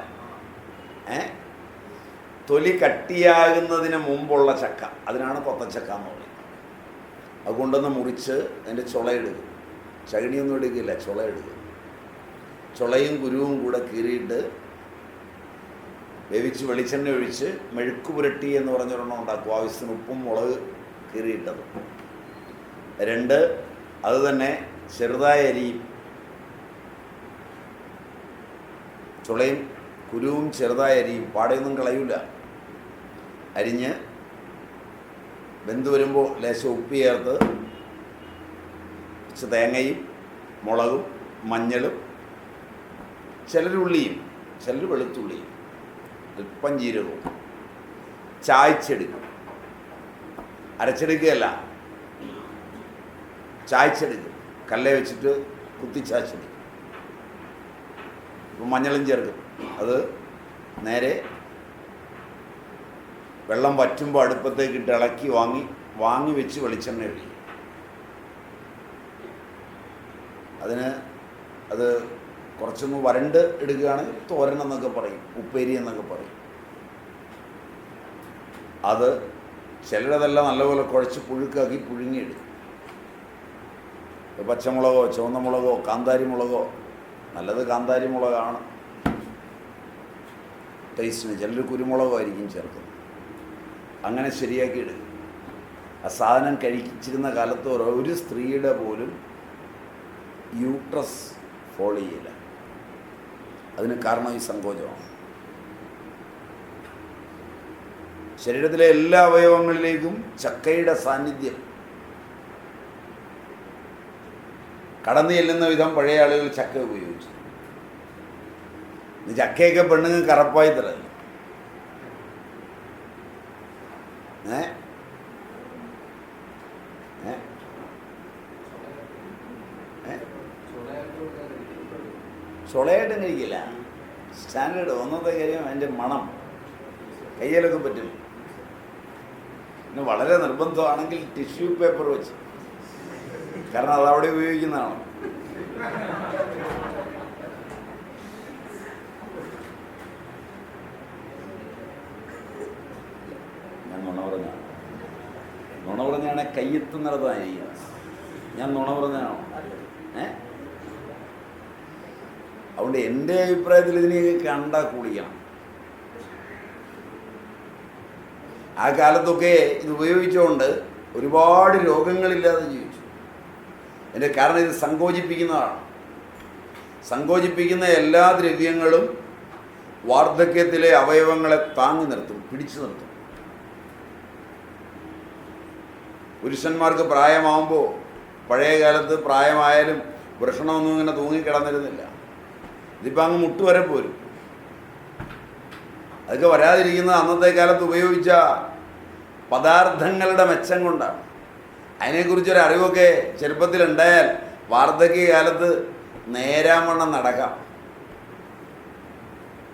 തൊലി കട്ടിയാകുന്നതിന് മുമ്പുള്ള ചക്ക, അതിനാണ് കൊത്തച്ചക്ക എന്ന് പറയുന്നത്. അതുകൊണ്ടൊന്ന് മുറിച്ച് അതിൻ്റെ ചുളയെടുക്കും. ചകിണിയൊന്നും എടുക്കില്ല, ചുളയെടുക്കും. ചുളയും കുരുവും കൂടെ കീറിയിട്ട് വേവിച്ച് വെളിച്ചെണ്ണ ഒഴിച്ച് മെഴുക്ക് പുരട്ടി എന്ന് പറഞ്ഞൊരെണ്ണം ഉണ്ടാക്കും. ആവശ്യത്തിന് ഉപ്പും മുളക് കീറിയിട്ടത്. രണ്ട്, അത് തന്നെ ചെറുതായ അരിയും, ചുളയും കുരുവും ചെറുതായ അരിയും, പാടയൊന്നും കളയില്ല. അരിഞ്ഞ് വെന്ത് വരുമ്പോൾ ലേശം ഉപ്പ് ചേർത്ത് കുറച്ച് തേങ്ങയും മുളകും മഞ്ഞളും ചിലരുള്ളിയും ചിലർ വെളുത്തുള്ളിയും അല്പം ജീരകവും ചായച്ചെടുക്കും. അരച്ചെടുക്കുകയല്ല, ചായച്ചെടുക്കും. കല്ലെ വെച്ചിട്ട് കുത്തിച്ചാച്ചെടുക്കും. ഇപ്പം മഞ്ഞളും ചേർക്കും. അത് നേരെ വെള്ളം വറ്റുമ്പോൾ അടുപ്പത്തേക്ക് ഇട്ട് ഇളക്കി വാങ്ങി വെച്ച് വെളിച്ചെണ്ണ ഒഴിക്കും. അത് കുറച്ചൊന്ന് വരണ്ട് എടുക്കുകയാണെങ്കിൽ തോരൻ എന്നൊക്കെ പറയും, ഉപ്പേരി എന്നൊക്കെ പറയും. അത് ചിലരതെല്ലാം നല്ലപോലെ കുഴച്ച് പുഴുക്കാക്കി പുഴുങ്ങിയെടുക്കും. പച്ചമുളകോ ചുവന്ന മുളകോ കാന്താരി മുളകോ, നല്ലത് കാന്താരി മുളകാണ് ടേസ്റ്റിന്. ചിലർ കുരുമുളകോ ആയിരിക്കും ചേർക്കുന്നത്. അങ്ങനെ ശരിയാക്കി എടുക്കും. ആ സാധനം കഴിച്ചിരുന്ന കാലത്ത് ഒരു സ്ത്രീയുടെ പോലും യൂട്രസ് ഫോളോ ചെയ്യില്ല. അതിന് കാരണം ഈ സങ്കോചമാണ്. ശരീരത്തിലെ എല്ലാ അവയവങ്ങളിലേക്കും ചക്കയുടെ സാന്നിധ്യം കടന്നു ചെല്ലുന്ന വിധം പഴയ ആളുകൾ ചക്ക ഉപയോഗിച്ചു. ചക്കയൊക്കെ പെണ്ണുങ്ങൾ കറപ്പായി തടഞ്ഞു. ചുളയായിട്ടും കഴിക്കില്ല. സ്റ്റാൻഡേർഡ്. ഒന്നത്തെ കാര്യം അതിൻ്റെ മണം കയ്യിലൊക്കെ പറ്റും. പിന്നെ വളരെ നിർബന്ധമാണെങ്കിൽ ടിഷ്യൂ പേപ്പർ വെച്ച്, കാരണം അതവിടെ ഉപയോഗിക്കുന്നതാണ്. ഞാൻ നുണ പറഞ്ഞാണ് കയ്യെത്തുന്നിടത്തായിരിക്കും. ഞാൻ നുണ പറഞ്ഞാണോ? അതുകൊണ്ട് എൻ്റെ അഭിപ്രായത്തിൽ ഇതിനെയൊക്കെ കണ്ടാൽ കുളിക്കണം. ആ കാലത്തൊക്കെ ഇത് ഉപയോഗിച്ചുകൊണ്ട് ഒരുപാട് രോഗങ്ങളില്ലാതെ ജീവിച്ചു. അതിൻ്റെ കാരണം ഇത് സങ്കോചിപ്പിക്കുന്നതാണ്. സങ്കോചിപ്പിക്കുന്ന എല്ലാ ദ്രവ്യങ്ങളും വാർദ്ധക്യത്തിലെ അവയവങ്ങളെ താങ്ങി നിർത്തും, പിടിച്ചു നിർത്തും. പുരുഷന്മാർക്ക് പ്രായമാകുമ്പോൾ, പഴയ കാലത്ത് പ്രായമായാലും വൃഷണമൊന്നും ഇങ്ങനെ തൂങ്ങിക്കിടന്നിരുന്നില്ല. ഇതിപ്പോൾ അങ്ങ് മുട്ടുവരെ പോരും. അതൊക്കെ വരാതിരിക്കുന്നത് അന്നത്തെ കാലത്ത് ഉപയോഗിച്ച പദാർത്ഥങ്ങളുടെ മെച്ചം കൊണ്ടാണ്. അതിനെക്കുറിച്ചൊരു അറിവൊക്കെ ചെറുപ്പത്തിലുണ്ടായാൽ വാർദ്ധക്യകാലത്ത് നേരാവണ്ണം നടക്കാം.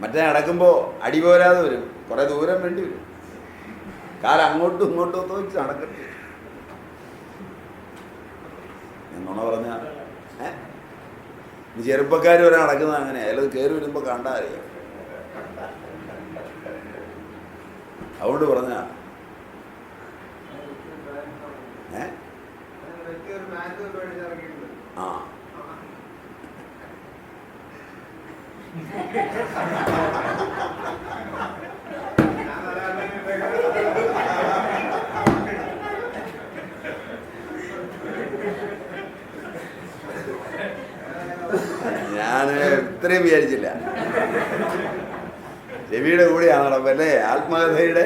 മറ്റേ നടക്കുമ്പോൾ അടി പോരാതെ വരും, കുറേ ദൂരം വേണ്ടി വരും. കാലം അങ്ങോട്ടും ഇങ്ങോട്ടും ഒന്ന് വെച്ച് നടക്കട്ടെ. എന്നോണ പറഞ്ഞ ചെറുപ്പക്കാർ വരെ നടക്കുന്നത് അങ്ങനെ. അയാളത് കയറി വരുമ്പോൾ കണ്ടാൽ അറിയാം. അതുകൊണ്ട് പറഞ്ഞ ആ ഞാൻ ഇത്രയും വിചാരിച്ചില്ല. രവിയുടെ കൂടെയാണ് നടപ്പല്ലേ ആത്മകഥയുടെ.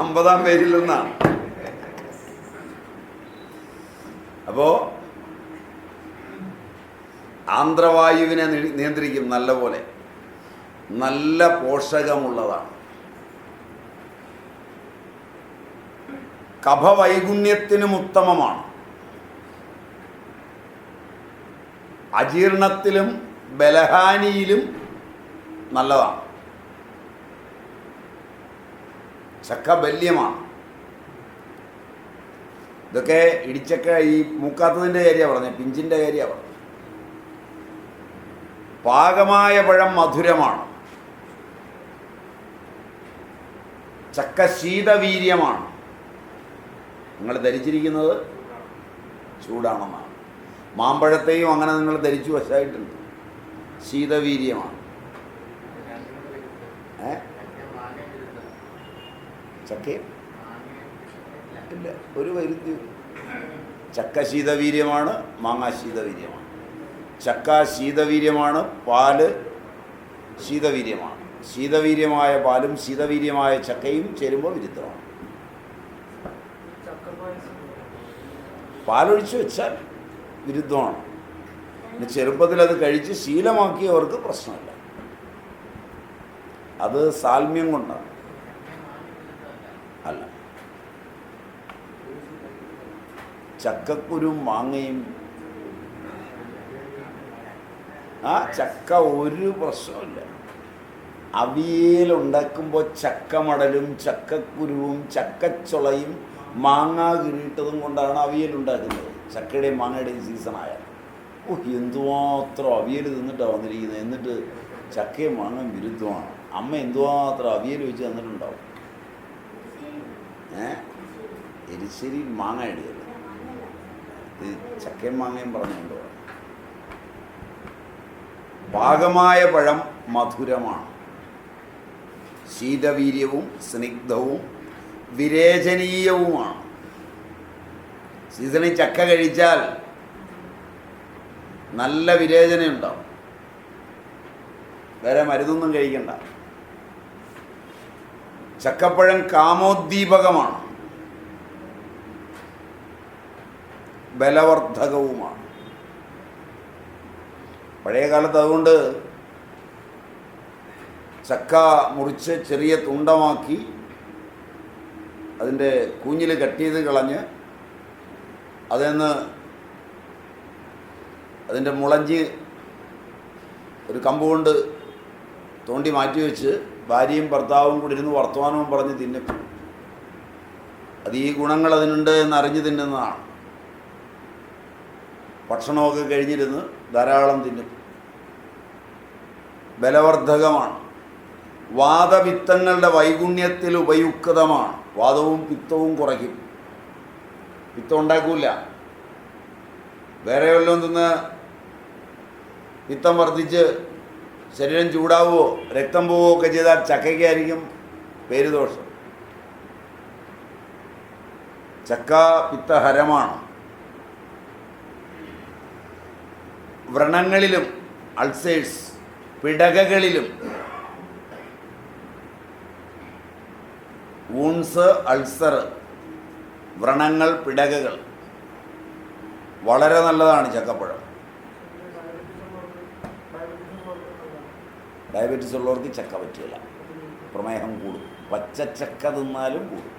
അമ്പതാം പേജിൽ നിന്നാണ്. അപ്പോ ആന്ധ്രവായുവിനെ നിയന്ത്രിക്കും. നല്ലപോലെ നല്ല പോഷകമുള്ളതാണ്. കഫവൈഗുണ്യത്തിനും ഉത്തമമാണ്. അജീർണത്തിലും ബലഹാനിയിലും നല്ലതാണ്. ചക്ക ബല്യമാണ്. ഇതൊക്കെ ഇടിച്ചക്ക ഈ മൂക്കാത്തതിൻ്റെ കാര്യമാണ് പറഞ്ഞത്, പിഞ്ചിൻ്റെ കാര്യമാണ് പറഞ്ഞത്. പാകമായ പഴം മധുരമാണ്. ചക്ക ശീതവീര്യമാണ്. നിങ്ങൾ ധരിച്ചിരിക്കുന്നത് ചൂടാണെന്നാണ്. മാമ്പഴത്തെയും അങ്ങനെ നിങ്ങൾ ധരിച്ചു വശമായിട്ടുണ്ട്. ശീതവീര്യമാണ്. ചക്കയും ഇല്ല, ഒരു വൈരുദ്ധ്യം. ചക്ക ശീതവീര്യമാണ്, മാങ്ങ ശീതവീര്യമാണ്. ചക്ക ശീതവീര്യമാണ്, പാല് ശീതവീര്യമാണ്. ശീതവീര്യമായ പാലും ശീതവീര്യമായ ചക്കയും ചേരുമ്പോൾ വിരുദ്ധമാണ്. പാലൊഴിച്ച് വെച്ചാൽ വിരുദ്ധമാണ്. പിന്നെ ചെറുപ്പത്തിൽ അത് കഴിച്ച് ശീലമാക്കിയവർക്ക് പ്രശ്നമില്ല. അത് സാൽമ്യം കൊണ്ടാണ്. അല്ല, ചക്കക്കുരും മാങ്ങയും ആ ചക്ക ഒരു പ്രശ്നമില്ല. അവിയലുണ്ടാക്കുമ്പോൾ ചക്കമടലും ചക്കക്കുരുവും ചക്കച്ചുളയും മാങ്ങ കിരീട്ടതും കൊണ്ടാണ് അവിയലുണ്ടാക്കുന്നത്. ചക്കയുടെയും മാങ്ങയുടെയും സീസണായ എന്തുമാത്രം അവിയൽ തിന്നിട്ടാണ് വന്നിരിക്കുന്നത്. എന്നിട്ട് ചക്കയും മാങ്ങയും വിരുദ്ധമാണ്. അമ്മ എന്തുമാത്രം അവിയൽ വെച്ച് തന്നിട്ടുണ്ടാവും. എരിശ്ശേരി മാങ്ങ ഇടുകയല്ല, ഇത് ചക്കയും മാങ്ങയും പറഞ്ഞുകൊണ്ട്. പാകമായ പഴം മധുരമാണ്. ശീതവീര്യവും സ്നിഗ്ധവും വിരേചനീയവുമാണ്. സീസണിൽ ചക്ക കഴിച്ചാൽ നല്ല വിരേചനയുണ്ടാവും. വേറെ മരുന്നൊന്നും കഴിക്കണ്ട. ചക്കപ്പഴം കാമോദ്ദീപകമാണ്, ബലവർദ്ധകവുമാണ്. പഴയ കാലത്ത് അതുകൊണ്ട് ചക്ക മുറിച്ച് ചെറിയ തുണ്ടമാക്കി അതിൻ്റെ കൂഞ്ഞിൽ കട്ട് ചെയ്ത് കളഞ്ഞ് അതിൽ നിന്ന് അതിൻ്റെ മുളഞ്ച് ഒരു കമ്പ് കൊണ്ട് തോണ്ടി മാറ്റി വെച്ച് ഭാര്യയും ഭർത്താവും കൂടി ഇരുന്ന് വർത്തമാനവും പറഞ്ഞ് തിന്നും. അത് ഈ ഗുണങ്ങൾ അതിനുണ്ട് എന്നറിഞ്ഞ് തിന്നുന്നതാണ്. ഭക്ഷണമൊക്കെ കഴിഞ്ഞിരുന്ന് ധാരാളം തിന്നും. ബലവർദ്ധകമാണ്, വാദപിത്തങ്ങളുടെ വൈഗുണ്യത്തിൽ ഉപയുക്തമാണ്. വാദവും പിത്തവും കുറയ്ക്കും. പിത്തം ഉണ്ടാക്കില്ല. വേറെ വല്ലതും തിന്ന് പിത്തം വർദ്ധിച്ച് ശരീരം ചൂടാവുകയോ രക്തം പോവുകയോ ഒക്കെ ചെയ്താൽ ചക്കയ്ക്കായിരിക്കും പേരുദോഷം. ചക്ക പിത്തഹരമാണ്. വ്രണങ്ങളിലും അൾസേഴ്സ്, പിടകകളിലും, വൂൺസ്, അൾസർ, വ്രണങ്ങൾ, പിടകകൾ വളരെ നല്ലതാണ് ചക്കപ്പഴം. ഡയബറ്റീസ് ഉള്ളവർക്ക് ചക്ക പറ്റില്ല, പ്രമേഹം കൂടും. പച്ചച്ചക്ക തിന്നാലും കൂടും.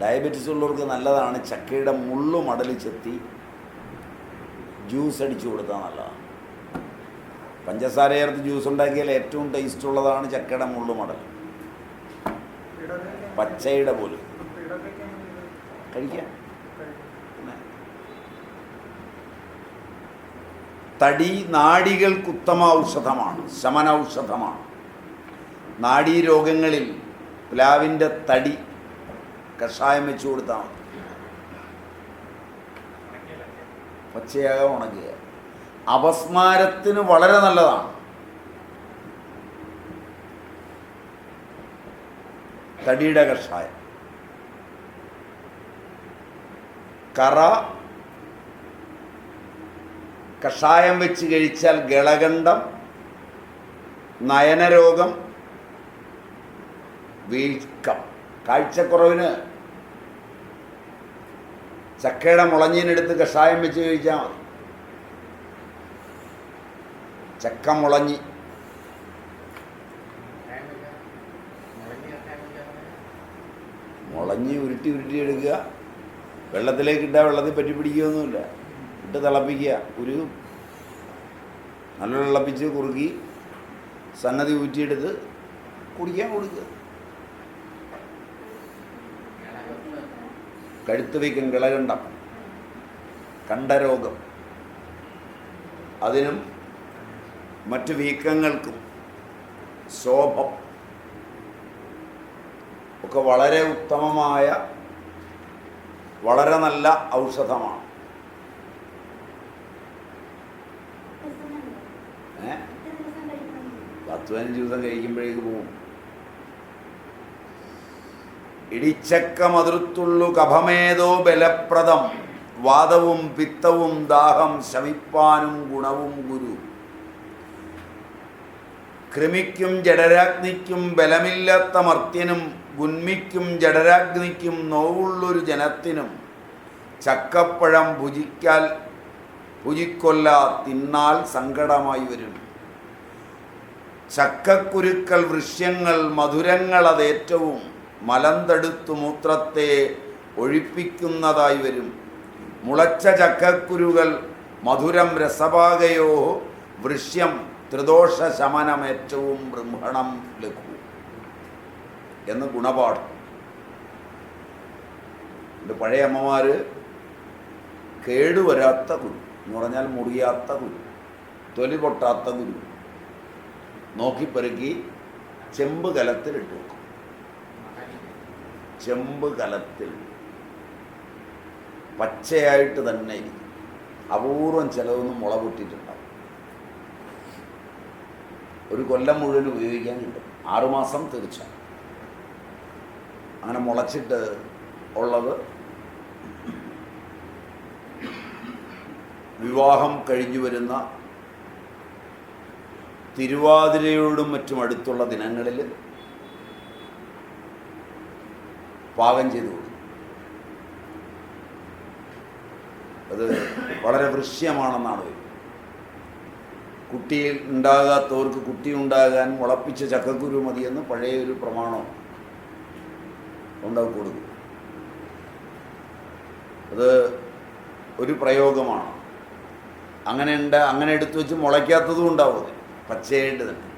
ഡയബറ്റീസ് ഉള്ളവർക്ക് നല്ലതാണ് ചക്കയുടെ മുള്ളു മടല് ചെത്തി ജ്യൂസ് അടിച്ചു കൊടുത്താൽ നല്ലതാണ്. പഞ്ചസാര ചേർത്ത് ജ്യൂസ് ഉണ്ടാക്കിയാൽ ഏറ്റവും ടേസ്റ്റ് ഉള്ളതാണ് ചക്കയുടെ മുള്ളു മടൽ. പച്ചയുടെ പോലും കഴിക്കാം. തടി നാഡികൾക്ക് ഉത്തമ ഔഷധമാണ്, ശമനൌഷധമാണ്. നാഡീരോഗങ്ങളിൽ പ്ലാവിൻ്റെ തടി കഷായം വെച്ച് കൊടുത്താൽ മതി. പച്ചയാകാൻ ഉണക്കുക. അപസ്മാരത്തിന് വളരെ നല്ലതാണ്. തടിയുടെ കഷായം. കറ കഷായം വെച്ച് കഴിച്ചാൽ ഗളകണ്ഠം, നയനരോഗം, വീക്കം, കാഴ്ചക്കുറവിന് ചക്കയുടെ മുളഞ്ഞിനെടുത്ത് കഷായം വെച്ച് കഴിച്ചാൽ മതി. ചക്ക മുളഞ്ഞി ഉരുട്ടി എടുക്കുക. വെള്ളത്തിലേക്ക് ഇട്ടാൽ വെള്ളത്തിൽ പറ്റി പിടിക്കുകയൊന്നുമില്ല. ഇട്ട് തിളപ്പിക്കുക, ഉരുകും. നല്ല തിളപ്പിച്ച് കുറുക്കി സംഗതി ഊറ്റിയെടുത്ത് കുടിക്കാൻ കൊടുക്കുക. കഴുത്ത് വയ്ക്കും കിളകണ്ഠം, കണ്ഠരോഗം, അതിനും മറ്റ് വീക്കങ്ങൾക്കും, ശോഭം ഒക്കെ വളരെ ഉത്തമമായ വളരെ നല്ല ഔഷധമാണ്. 10-15 ദിവസം കഴിക്കുമ്പോഴേക്ക് പോവും. ഇടിച്ചക്ക മധുരത്തുള്ളു കഫമേതോ ബലപ്രദം, വാദവും പിത്തവും ദാഹം ശമിപ്പാനും ഗുണവും ഗുരു. കൃമിക്കും ജഡരാഗ്നിക്കും ബലമില്ലാത്ത മർത്യനും, ഗുന്മിക്കും ജഡരാഗ്നിക്കും നോവുള്ളൊരു ജനത്തിനും ചക്കപ്പഴം ഭുജിക്കൊല്ല തിന്നാൽ സങ്കടമായി വരും. ചക്കക്കുരുക്കൾ വൃഷ്യങ്ങൾ മധുരങ്ങൾ അതേറ്റവും, മലം തടുത്തു മൂത്രത്തെ ഒഴിപ്പിക്കുന്നതായി വരും. മുളച്ച ചക്കക്കുരുകൾ മധുരം രസഭാഗയോ, വൃഷ്യം ത്രിദോഷ ശമനമേറ്റവും ബ്രഹ്മണം ലഘു എന്ന് ഗുണപാഠം. എൻ്റെ പഴയ അമ്മമാർ കേടുവരാത്ത കുരു എന്ന് പറഞ്ഞാൽ മുറിയാത്ത കുരു, തൊലി പൊട്ടാത്ത കുരു നോക്കിപ്പെറുക്കി ചെമ്പ് കലത്തിലിട്ട് വെക്കും. ചെമ്പ് കലത്തിൽ പച്ചയായിട്ട് തന്നെ ഇരിക്കും. അപൂർവം ചിലതൊന്നും മുള പൊട്ടിയിട്ടുണ്ടാവും. ഒരു കൊല്ലം മുഴുവൻ ഉപയോഗിക്കാൻ കിട്ടും. 6 മാസം തീർച്ച. അങ്ങനെ മുളച്ചിട്ട് ഉള്ളത് വിവാഹം കഴിഞ്ഞു വരുന്ന തിരുവാതിരയോടും മറ്റും അടുത്തുള്ള ദിനങ്ങളിൽ പാകം ചെയ്തു കൊടുക്കും. അത് വളരെ വൃശ്യമാണെന്നാണ്. കുട്ടിയിൽ ഉണ്ടാകാത്തവർക്ക് കുട്ടി ഉണ്ടാകാൻ മുളപ്പിച്ച ചക്കക്കുരു മതിയെന്ന് പഴയൊരു പ്രമാണം ഉണ്ടാക്കി കൊടുക്കും. അത് ഒരു പ്രയോഗമാണ്. അങ്ങനെ എടുത്തു വെച്ച് മുളയ്ക്കാത്തതും ഉണ്ടാവും, പച്ചയായിട്ട് തന്നെ.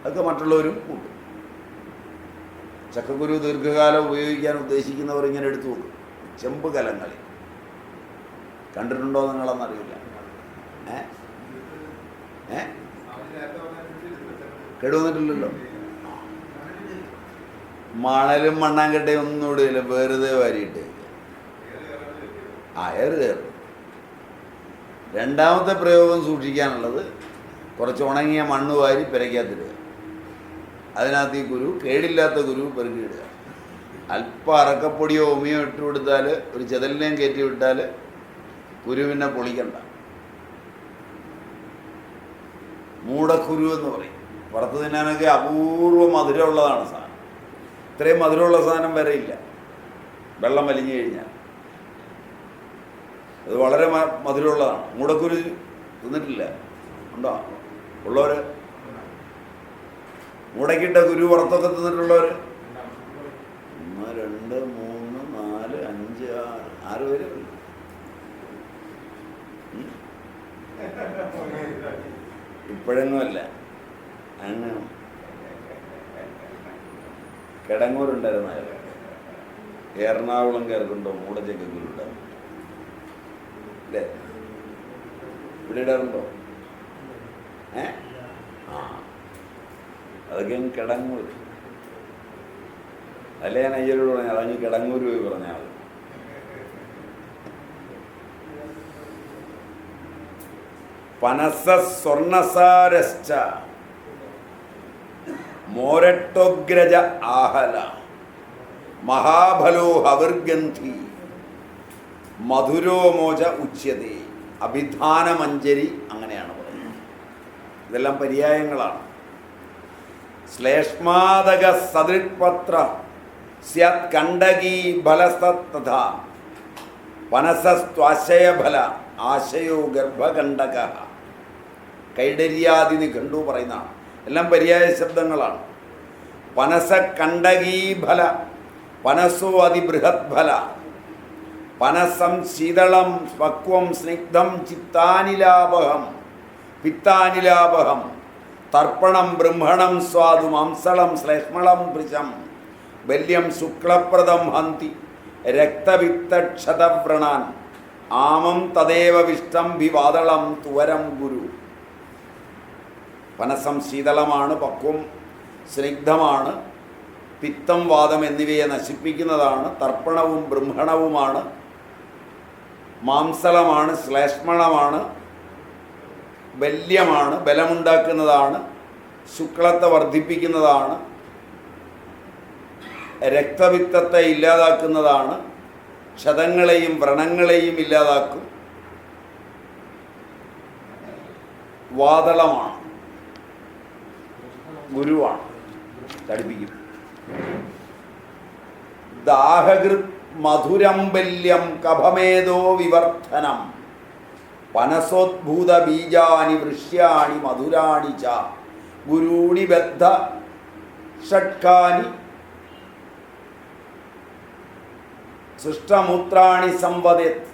അതൊക്കെ മറ്റുള്ളവരും ഉണ്ട്. ചക്കക്കുരു ദീർഘകാലം ഉപയോഗിക്കാൻ ഉദ്ദേശിക്കുന്നവർ ഇങ്ങനെ എടുത്തു വെക്കും. ചെമ്പ് കലങ്ങളിൽ കണ്ടിട്ടുണ്ടോ നിങ്ങളെന്നറിയില്ല. കേടുവന്നിട്ടില്ലല്ലോ. മണലും മണ്ണാങ്കട്ടയും ഒന്നും ഇടില്ല, വെറുതെ വാരിയിട്ട് എയർ കയറും. രണ്ടാമത്തെ പ്രയോഗം സൂക്ഷിക്കാനുള്ളത് കുറച്ച് ഉണങ്ങിയ മണ്ണ് വാരി പെരയ്ക്കകത്തിടുക. അതിനകത്ത് ഈ കുരു, കേടില്ലാത്ത കുരു പെറുക്കിയിടുക. അല്പം അറക്കപ്പൊടിയോ ഉമിയോ ഇട്ട് കൊടുത്താൽ, ഒരു ചെതലിനെയും കയറ്റി വിട്ടാൽ കുരുവിനെ പൊളിക്കണ്ട. മൂടക്കുരു എന്ന് പറയും. പുറത്ത് തിന്നാനൊക്കെ അപൂർവ മധുരമുള്ളതാണ് സാധനം. ഇത്രയും മധുരമുള്ള സാധനം വരെ ഇല്ല വെള്ളം വലിഞ്ഞു കഴിഞ്ഞാൽ. അത് വളരെ മധുരമുള്ളതാണ്. മൂടക്കുരു തിന്നിട്ടില്ല? ഉണ്ടോ? ഉള്ളവർ? മൂടക്കിട്ട കുരു പുറത്തൊക്കെ തിന്നിട്ടുള്ളവർ? 1 2 3 4 5 6 പേര്. ഇപ്പോഴൊന്നുമല്ല. അങ്ങ് കിടങ്ങൂരുണ്ടായിരുന്ന എറണാകുളം കേൾക്കുന്നുണ്ടോ മൂടച്ചക്കുരു ഉണ്ടാകും അല്ലേ? ഇവിടെ ഇടാറുണ്ടോ? അതൊക്കെ കിടങ്ങൂർ. അല്ലേ ഞാൻ അയ്യരോട് പറഞ്ഞാൽ അതങ്ങ് കിടങ്ങൂർ പോയി പറഞ്ഞാൽ മതി. പനസ സ്വർണസാരശ്ച മോരട്ടോഗ്രജ ആഹല മഹാഫലോ ഹവിർഗന്ധി മധുരോമോച ഉച്യതേ. അഭിധാനമഞ്ജരി അങ്ങനെയാണ് പറയുന്നത്. ഇതെല്ലാം പര്യായങ്ങളാണ്. ശ്ലേഷ്മാദക സദൃക്പത്ര സ്യാത് കണ്ടകീ ഫലസ്തഥ പനസസ്ത്വാശയഫല ആശയോ ഗർഭകണ്ഡക. കൈഡര്യാദി നിഘണ്ടു പറയുന്നതാണ്. എല്ലാം പര്യായ ശബ്ദങ്ങളാണ്. പനസ കണ്ടകീ ഫല, പനസോ അതിബൃഹത് ഫല, പനസം ശീതളം പക്വം സ്നിഗ്ധം ചിത്താനിലാപഹം പിത്താനിലാപഹം തർപ്പണം ബ്രഹ്മണം സ്വാദു മാംസളം ശ്ലേഷ്മളം ഭൃശം ബല്യം ശുക്ലപ്രദം ഹന്തി രക്തവിത്തക്ഷതവ്രണാൻ ആമം തദേവ വിഷ്ടം വിവാദളം തുവരം ഗുരു. പനസം ശീതളമാണ്, പക്വം സ്നിഗ്ധമാണ്, പിത്തം വാദം എന്നിവയെ നശിപ്പിക്കുന്നതാണ്, തർപ്പണവും ബ്രഹ്മണവുമാണ്, മാംസളമാണ്, ശ്ലേഷ്മളമാണ്, ബല്യമാണ്, ബലമുണ്ടാക്കുന്നതാണ്, ശുക്ലത്തെ വർദ്ധിപ്പിക്കുന്നതാണ്, രക്തവിത്തത്തെ ഇല്ലാതാക്കുന്നതാണ്, ക്ഷതങ്ങളെയും വ്രണങ്ങളെയും ഇല്ലാതാക്കും, വാതളമാണ്, ഗുരുവാണ്, തടിപ്പിക്കും. ദാഹകൃത് മധുരംബല്യം കഭമേതോ വിവർദ്ധനം പനസോദ്ഭൂത ബീജാനി വൃഷ്യാണി മധുരാണി ച ഗുരൂണി ബദ്ധ ഷട്കാനി സൃഷ്ടമൂത്രാണി സംവദേത്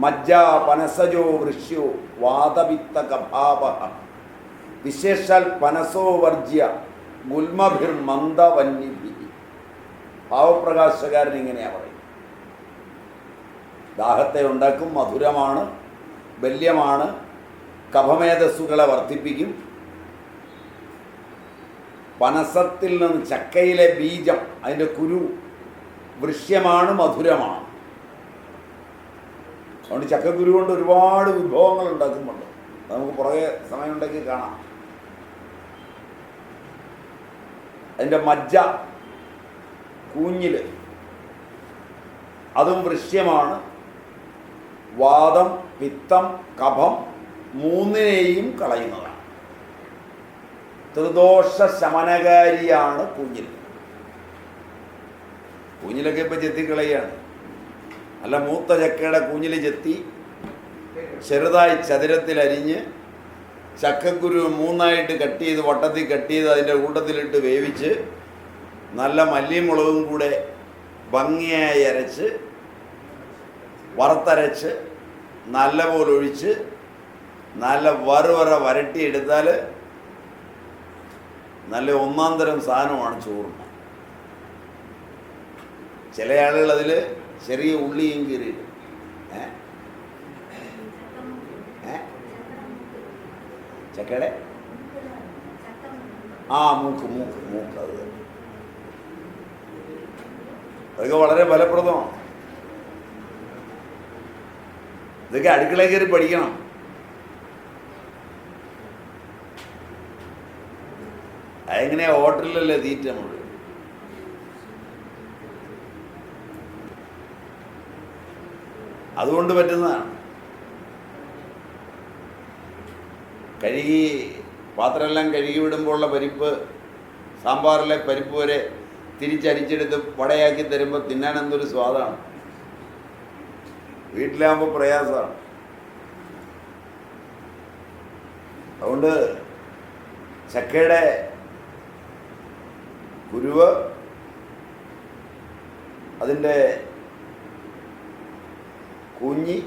മജ്ജ പനസജോ വൃഷ്യോ വാതവിത്ത കഭാവഃ വിശേഷാൽ പനസോ വർജ്യ ഗുൽമഭിർമന്ദവന്യഭി. ഭാവപ്രകാശകാരൻ ഇങ്ങനെയാണ് പറയും. ദാഹത്തെ ഉണ്ടാക്കും, മധുരമാണ്, ബല്യമാണ്, കഫമേധസ്സുകളെ വർദ്ധിപ്പിക്കും. പനസത്തിൽ നിന്ന് ചക്കയിലെ ബീജം, അതിൻ്റെ കുരു വൃശ്യമാണ്, മധുരമാണ്. അതുകൊണ്ട് ചക്കക്കുരു കൊണ്ട് ഒരുപാട് വിഭവങ്ങൾ ഉണ്ടാക്കുന്നുണ്ട്. നമുക്ക് പുറകെ സമയമുണ്ടെങ്കിൽ കാണാം. അതിൻ്റെ മജ്ജ, കൂഞ്ഞില്, അതും വൃശ്യമാണ്. വാദം, പിത്തം, കഫം മൂന്നിനെയും കളയുന്നതാണ്. ത്രിദോഷ ശമനകാരിയാണ് കൂഞ്ഞിൽ. കൂഞ്ഞിലൊക്കെ ഇപ്പം ചെത്തിക്കളയാണ്. അല്ല, മൂത്ത ചക്കയുടെ കൂഞ്ഞിൽ ചെത്തി ചെറുതായി ചതുരത്തിലരിഞ്ഞ് ചക്കക്കുരു 3ആയിട്ട് കട്ട് ചെയ്ത് വട്ടത്തിൽ കട്ട് ചെയ്ത് അതിൻ്റെ കൂട്ടത്തിലിട്ട് വേവിച്ച് നല്ല മല്ലിയും മുളകും കൂടെ ഭംഗിയായി അരച്ച് വറുത്തരച്ച് നല്ല പോലെ ഒഴിച്ച് നല്ല വറുവറ വരട്ടിയെടുത്താൽ നല്ല ഒന്നാം തരം സാധനമാണ് ചോറുണ്ണ. ചില ആളുകൾ അതിൽ ചെറിയ ഉള്ളിയും കീറിയിടും. ചക്കയുടെ മൂക്ക് മൂക്ക് മൂക്ക് അത് അതൊക്കെ വളരെ ഫലപ്രദമാണ്. ഇതൊക്കെ അടുക്കളയിൽ കയറി പഠിക്കണം. അതെങ്ങനെയാ ഹോട്ടലിലല്ലേ തീറ്റ നമ്മൾ. അതുകൊണ്ട് പറ്റുന്നതാണ്. കഴുകി പാത്രമെല്ലാം കഴുകി വിടുമ്പോഴുള്ള പരിപ്പ്, സാമ്പാറിലെ പരിപ്പ് വരെ തിരിച്ചരിച്ചെടുത്ത് വടയാക്കി തരുമ്പോൾ തിന്നാൻ എന്തൊരു സ്വാദാണ്. വീട്ടിലാകുമ്പോൾ പ്രയാസമാണ്. അതുകൊണ്ട് ചക്കയുടെ കുരുവ്, അതിൻ്റെ കുഞ്ഞി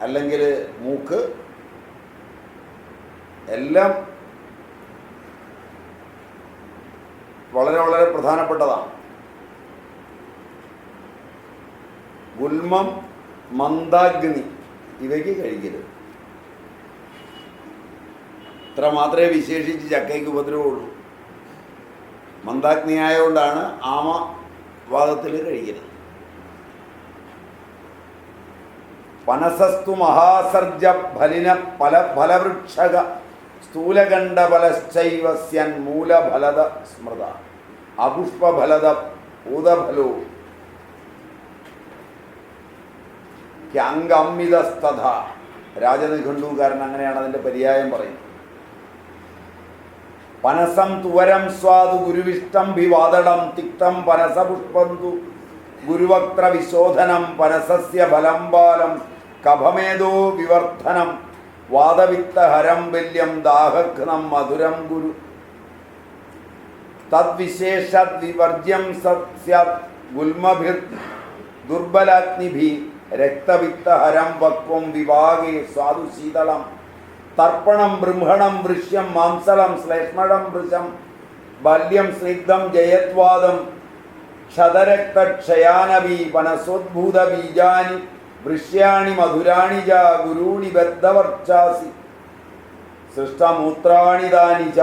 അല്ലെങ്കിൽ മൂക്ക് എല്ലാം വളരെ വളരെ പ്രധാനപ്പെട്ടതാണ്. ഗുൽമം, മന്ദാഗ്നി ഇവയ്ക്ക് കഴിക്കരുത്. ഇത്ര മാത്രമേ വിശേഷിച്ച് ചക്കയ്ക്ക് ഉപദ്രവമുള്ളൂ. മന്ദാഗ്നി ആയതുകൊണ്ടാണ് ആമവാദത്തിൽ കഴിക്കരുത്. പനസസ്തു മഹാസർജ ഫലിന ഫലവൃക്ഷക സ്ഥൂലകണ്ഡഫലശ്ചൈവസ്യൻ മൂലഫലത സ്മൃത അപുഷ്പഫലത ഭൂതഫലോ ക്യംഗമ്മിതസ്തഥ. രാജനിഘണ്ടുകാരൻ അങ്ങനെയാണ് അതിൻ്റെ പര്യായം പറയുന്നത്. പനസം തുവരം സ്വാദു ഗുരുവിഷ്ടം ഭിവാദളം തിക്തം പനസപുഷ്പന്തു ഗുരുവക്ത്ര വിശോധനം പനസസ്യ ഫലം ബാലം കഫമേതോ വിവർദ്ധനം വാദവിത്തഹരം വല്യം ദാഹഘ്നം മധുരം ഗുരു തദ്വിശേഷാത് വിവർജ്യം സത്സ്യാത് ഗുൽമഭിർ ദുർബലാഗ്നിഭി രക്തവിത്തഹരം വക്വം വിവാഹേ സ്വാദു ശീതളം തർപ്പണം ബൃംഹണം വൃഷ്യം മാംസളം ശ്ലേഷ്മണം വൃശം ബാല്യം സ്നിഗ്ധം ജയത്വാദം ക്ഷതരക്തക്ഷയാനവി പനസോദ്ഭൂത ബീജാനി വൃഷ്യാണി മധുരാണി ച ഗുരൂണി ബദ്ധവർച്ചാസി സൃഷ്ടമൂത്രാണി താനി ച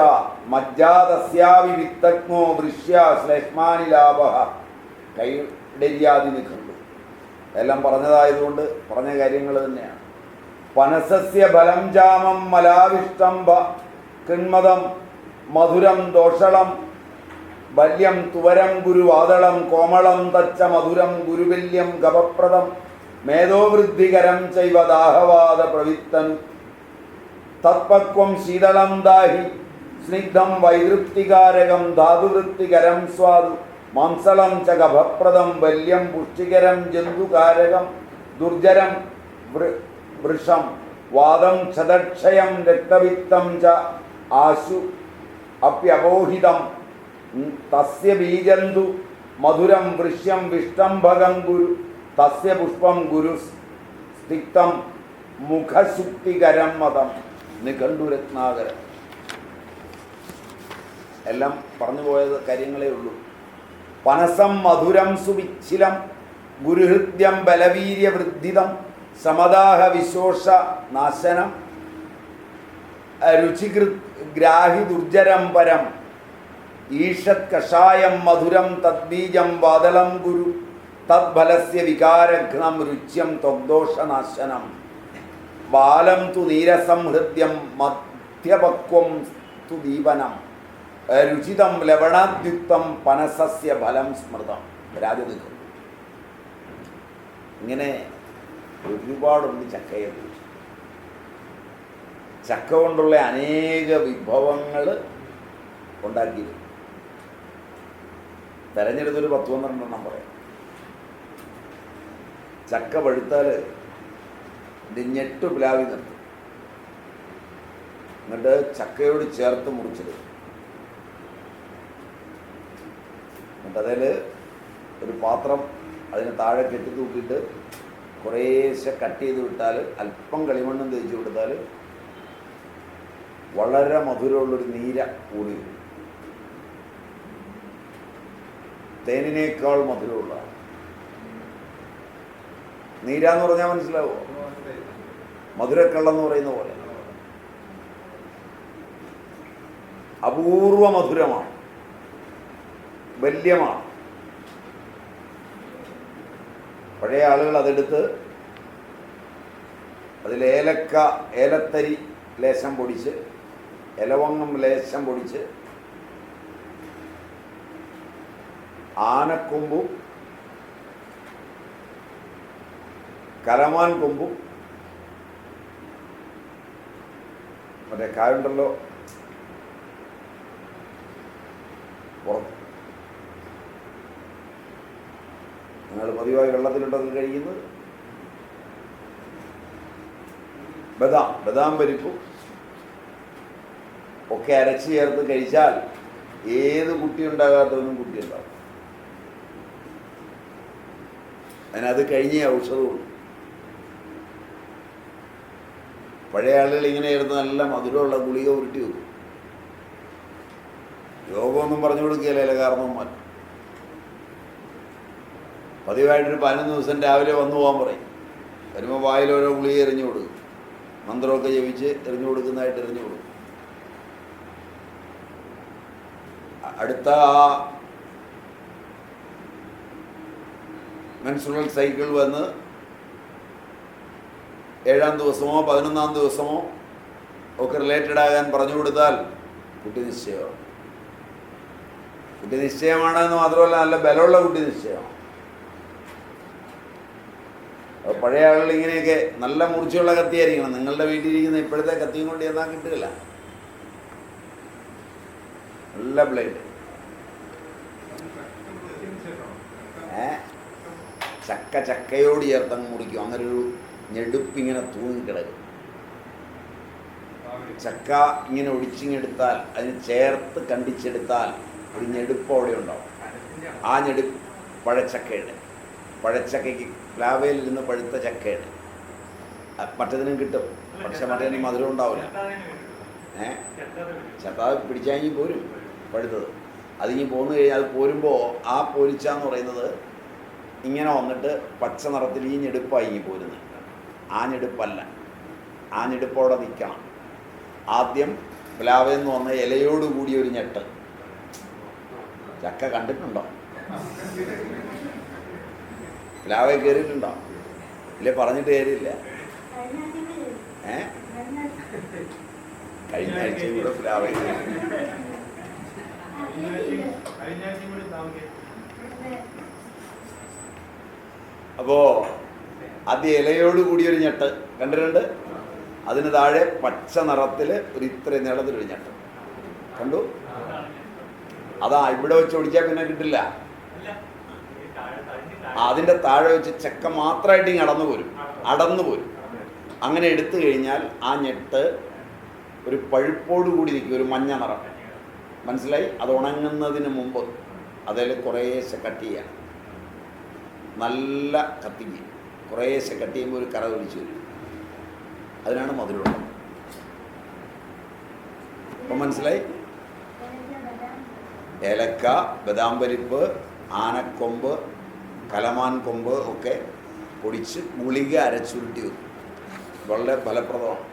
മജ്ജാതസ്യാവി വിത്തഗ്നോ വൃഷ്യ ശ്ലേഷ്മാനി ലാഭ. കൈഡര്യാദി നിഘണ്ടു എല്ലാം പറഞ്ഞതായതുകൊണ്ട് പറഞ്ഞ കാര്യങ്ങൾ തന്നെയാണ്. പനസസ്യ ഫലം ജാമം മലാവിഷ്ടംഭ കൃന്മദം മധുരം ദോഷളം ബല്യം തുവരം ഗുരുവാദളം കോമളം തച്ച മധുരം ഗുരുവല്യം ഗവപ്രദം മേധോവൃദ്ധികരം ചൈവ ദാഹവാദ പ്രവിത്തനു തത്പക്വം ശീതളം ദാഹി സ്നിഗ്ധം വൈതൃപ്തികാരകം ധാതുവൃത്തികരം സ്വാദു മാംസളം ച ഗഭപ്രദം ബല്യം പുഷ്ടികരം ജന്തുകാരകം ദുർജരം വൃഷം വാദം ക്ഷതക്ഷയം രക്തവിത്തം ച ആശു അപ്യപോഹിതം തസ്യ ബീജന്തു മധുരം വൃഷ്യം വിഷ്ടംഭകം ഗുരു തസ്യ പുഷ്പം ഗുരു സ്തിക്തം മുഖശുക്തികരം മതം നിഘണ്ടുരത്നാകരം. എല്ലാം പറഞ്ഞു പോയത് കാര്യങ്ങളേ ഉള്ളൂ. പനസം മധുരം സുവിച്ഛിലം ഗുരുഹൃദ്യം ബലവീര്യവൃദ്ധിതം സമദാഹ വിശോഷ നാശനം രുചികൃത് ഗ്രാഹി ദുർജരം പരം ഈഷത് കഷായം മധുരം തദ്ബീജം വാദളം ഗുരു തദ്ഫലസ്യ വികാരഘ്നം രുച്യം ത്വഗ്ദോഷനാശനം ബാലം തു നീരസം ഹൃദ്യം മധ്യപക്വം തു ദീപനം രുചിതം ലവണാദ്യുക്തം പനസസ്യ ഫലം സ്മൃതം. രാജനിഘണ്ടു. ഇങ്ങനെ ഒരുപാടുണ്ട് ചക്കയെക്കുറിച്ച്. ചക്ക കൊണ്ടുള്ള അനേക വിഭവങ്ങൾ ഉണ്ടാക്കിയിരുന്നു. തെരഞ്ഞെടുത്തൊരു 10-12 പറയാം. ചക്ക പഴുത്താൽ ഞെട്ട് പ്ലാവി നിർത്തും. എന്നിട്ട് ചക്കയോട് ചേർത്ത് മുറിച്ചെടുക്കും. എന്നിട്ട് അതിൽ ഒരു പാത്രം അതിന് താഴെ കെട്ടി തൂക്കിയിട്ട് കുറേശ്ശെ കട്ട് ചെയ്ത് വിട്ടാൽ, അല്പം കളിമണ്ണും തേച്ച് കൊടുത്താൽ വളരെ മധുരമുള്ളൊരു നീര കൂടി വരും. തേനിനേക്കാൾ മധുരമുള്ള നീരാന്ന് പറഞ്ഞാൽ മനസ്സിലാവോ? മധുരക്കള്ളെന്ന് പറയുന്ന പോലെ അപൂർവ മധുരമാണ്, വല്യമാണ്. പഴയ ആളുകൾ അതെടുത്ത് അതിൽ ഏലത്തരി ലേശം പൊടിച്ച്, ഇലവങ്ങം ലേശം പൊടിച്ച്, ആനക്കൊമ്പും കലമാൻ കൊമ്പും മറ്റേ കായുണ്ടല്ലോ പുറത്ത്, നിങ്ങൾ പതിവായി വെള്ളത്തിലുണ്ടത് കഴിയുന്നത് ബദാം പരിപ്പും ഒക്കെ അരച്ച് ചേർത്ത് കഴിച്ചാൽ ഏത് കുട്ടി ഉണ്ടാകാത്തവനും കുട്ടി ഉണ്ടാകും. അതിനത് കഴിഞ്ഞേ ഔഷധമുള്ളൂ. പഴയ ആളുകൾ ഇങ്ങനെയായിരുന്നു, നല്ല മധുരമുള്ള ഗുളിക ഉരുട്ടി വെക്കും. യോഗമൊന്നും പറഞ്ഞു കൊടുക്കുകയല്ലേ കാരണവന്മാർ. പതിവായിട്ടൊരു 11 ദിവസം രാവിലെ വന്നു പോകാൻ പറയും. വരുമ്പോൾ വായിൽ ഓരോ ഗുളിക എറിഞ്ഞു കൊടുക്കും. മന്ത്രമൊക്കെ ജപിച്ച് എറിഞ്ഞു കൊടുക്കുന്നതായിട്ട് എറിഞ്ഞു കൊടുക്കും. അടുത്ത മെൻസ്ട്രുവൽ സൈക്കിൾ വന്ന് 7-ാം ദിവസമോ 11-ാം ദിവസമോ ഒക്കെ റിലേറ്റഡ് ആകാൻ പറഞ്ഞു കൊടുത്താൽ കുട്ടി നിശ്ചയമാണ്. കുട്ടി നിശ്ചയമാണെന്ന് മാത്രമല്ല, നല്ല ബലമുള്ള കുട്ടി നിശ്ചയമാണ്. പഴയ ആളുകൾ ഇങ്ങനെയൊക്കെ നല്ല മൂർച്ചയുള്ള കത്തിയായിരിക്കണം. നിങ്ങളുടെ വീട്ടിലിരിക്കുന്ന ഇപ്പോഴത്തെ കത്തിയും കൊണ്ട് എന്നാൽ കിട്ടുകയില്ല. നല്ല ബ്ലേഡ്. ചക്കയോട് ചേർത്തങ്ങ് മുറിക്കും. അങ്ങനെ ഒരു ഞെടുപ്പിങ്ങനെ തൂങ്ങിക്കിടക്കും. ചക്ക ഇങ്ങനെ ഒടിച്ചിങ്ങെടുത്താൽ, അതിന് ചേർത്ത് കണ്ടിച്ചെടുത്താൽ ഒരു ഞെടുപ്പ് അവിടെ ഉണ്ടാവും. ആ ഞെടുപ്പ് പഴച്ചക്കയ്ക്ക് പ്ലാവയിലിരുന്ന് പഴുത്ത ചക്കയുടെ മറ്റതിനും കിട്ടും. പക്ഷെ മറ്റേതിന് മധുരം ഉണ്ടാവില്ല. ചക്ക പിടിച്ചാങ്ങി പോരും പഴുത്തത്. അതിങ്ങി പോന്നു കഴിഞ്ഞാൽ അത് പോരുമ്പോൾ ആ പോരിച്ചാന്ന് പറയുന്നത് ഇങ്ങനെ വന്നിട്ട് പച്ച നിറത്തിൽ ഈ ഞെടുപ്പായി പോരുന്നത്. ആ ഞെടുപ്പല്ല, ആ ഞെടുപ്പോടെ നിൽക്കണം. ആദ്യം പ്ലാവെന്ന് വന്ന ഇലയോടുകൂടി ഒരു ഞെട്ട്. ചക്ക കണ്ടിട്ടുണ്ടോ? പ്ലാവെ കയറിയിട്ടുണ്ടോ? ഇല്ലേ, പറഞ്ഞിട്ട് കയറിയില്ല. കഴിഞ്ഞ ആഴ്ചയും കൂടെ പ്ലാവെ കയറി. അപ്പോൾ ആദ്യം ഇലയോട് കൂടിയൊരു ഞെട്ട് കണ്ടിട്ടുണ്ട്. അതിന് താഴെ പച്ച നിറത്തിൽ ഒരു ഇത്ര നീളത്തിലൊരു ഞെട്ട് കണ്ടു. അതാ ഇവിടെ വെച്ച് ഒടിച്ചാൽ പിന്നെ കിട്ടില്ല. അതിൻ്റെ താഴെ വെച്ച് ചക്ക മാത്രമായിട്ട് ഇങ്ങനെ അടന്നു പോരും. അങ്ങനെ എടുത്തു കഴിഞ്ഞാൽ ആ ഞെട്ട് ഒരു പഴുപ്പോട് കൂടി നിൽക്കും, ഒരു മഞ്ഞ നിറം. മനസ്സിലായി? അത് ഉണങ്ങുന്നതിന് മുമ്പ് അതിൽ കുറേശ്ശെ കട്ട് ചെയ്യാം. നല്ല കത്തിക്ക് കുറേശ്ശെ കട്ട് ചെയ്യുമ്പോൾ ഒരു കറ ഒലിച്ചു വരും. അതിനാണ് മധുരമുള്ളത്. അപ്പം മനസ്സിലായി? ഏലക്ക, ബദാം പരിപ്പ്, ആനക്കൊമ്പ്, കലമാൻ കൊമ്പ് ഒക്കെ പൊടിച്ച് ഗുളിക അരച്ചുരുട്ടി വെക്കും. വളരെ ഫലപ്രദമാണ്.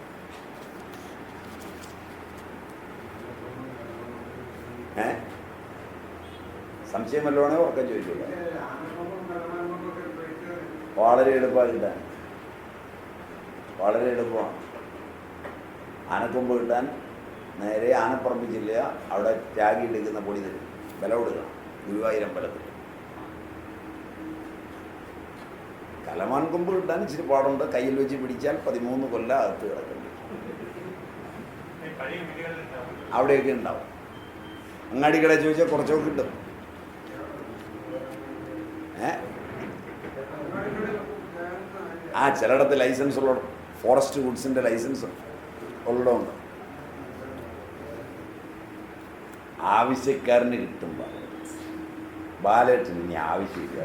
സംശയം വല്ലതുവാണെ ഉറക്കം ചോദിച്ചോളൂ. വളരെ എളുപ്പമാണ് കിട്ടാൻ, വളരെ എളുപ്പമാണ്. ആനക്കൊമ്പ് കിട്ടാൻ നേരെ ആനപ്പറമ്പ് ജില്ല, അവിടെ ത്യാഗി എടുക്കുന്ന പൊടി തരും. വില കൊടുക്കണം, ഗുരുവായൂരം ബലത്തിൽ. കലമാൻ കൊമ്പ് കിട്ടാൻ ഇച്ചിരി പാടുണ്ട്. കയ്യിൽ വെച്ച് പിടിച്ചാൽ 13 കൊല്ലം അകത്ത് കിടക്കേണ്ടി. അവിടെയൊക്കെ ഉണ്ടാവും. അങ്ങാടി കടയിൽ ചോദിച്ചാൽ കുറച്ചൊക്കെ കിട്ടും. ചിലയിടത്ത് ലൈസൻസ് ഉള്ള ഫോറസ്റ്റ് ഗുഡ്സിൻ്റെ ലൈസൻസ് ഉള്ളതുകൊണ്ട് ആവശ്യക്കാരന് കിട്ടും. ബാലേട്ടന് ഇനി ആവശ്യമില്ല.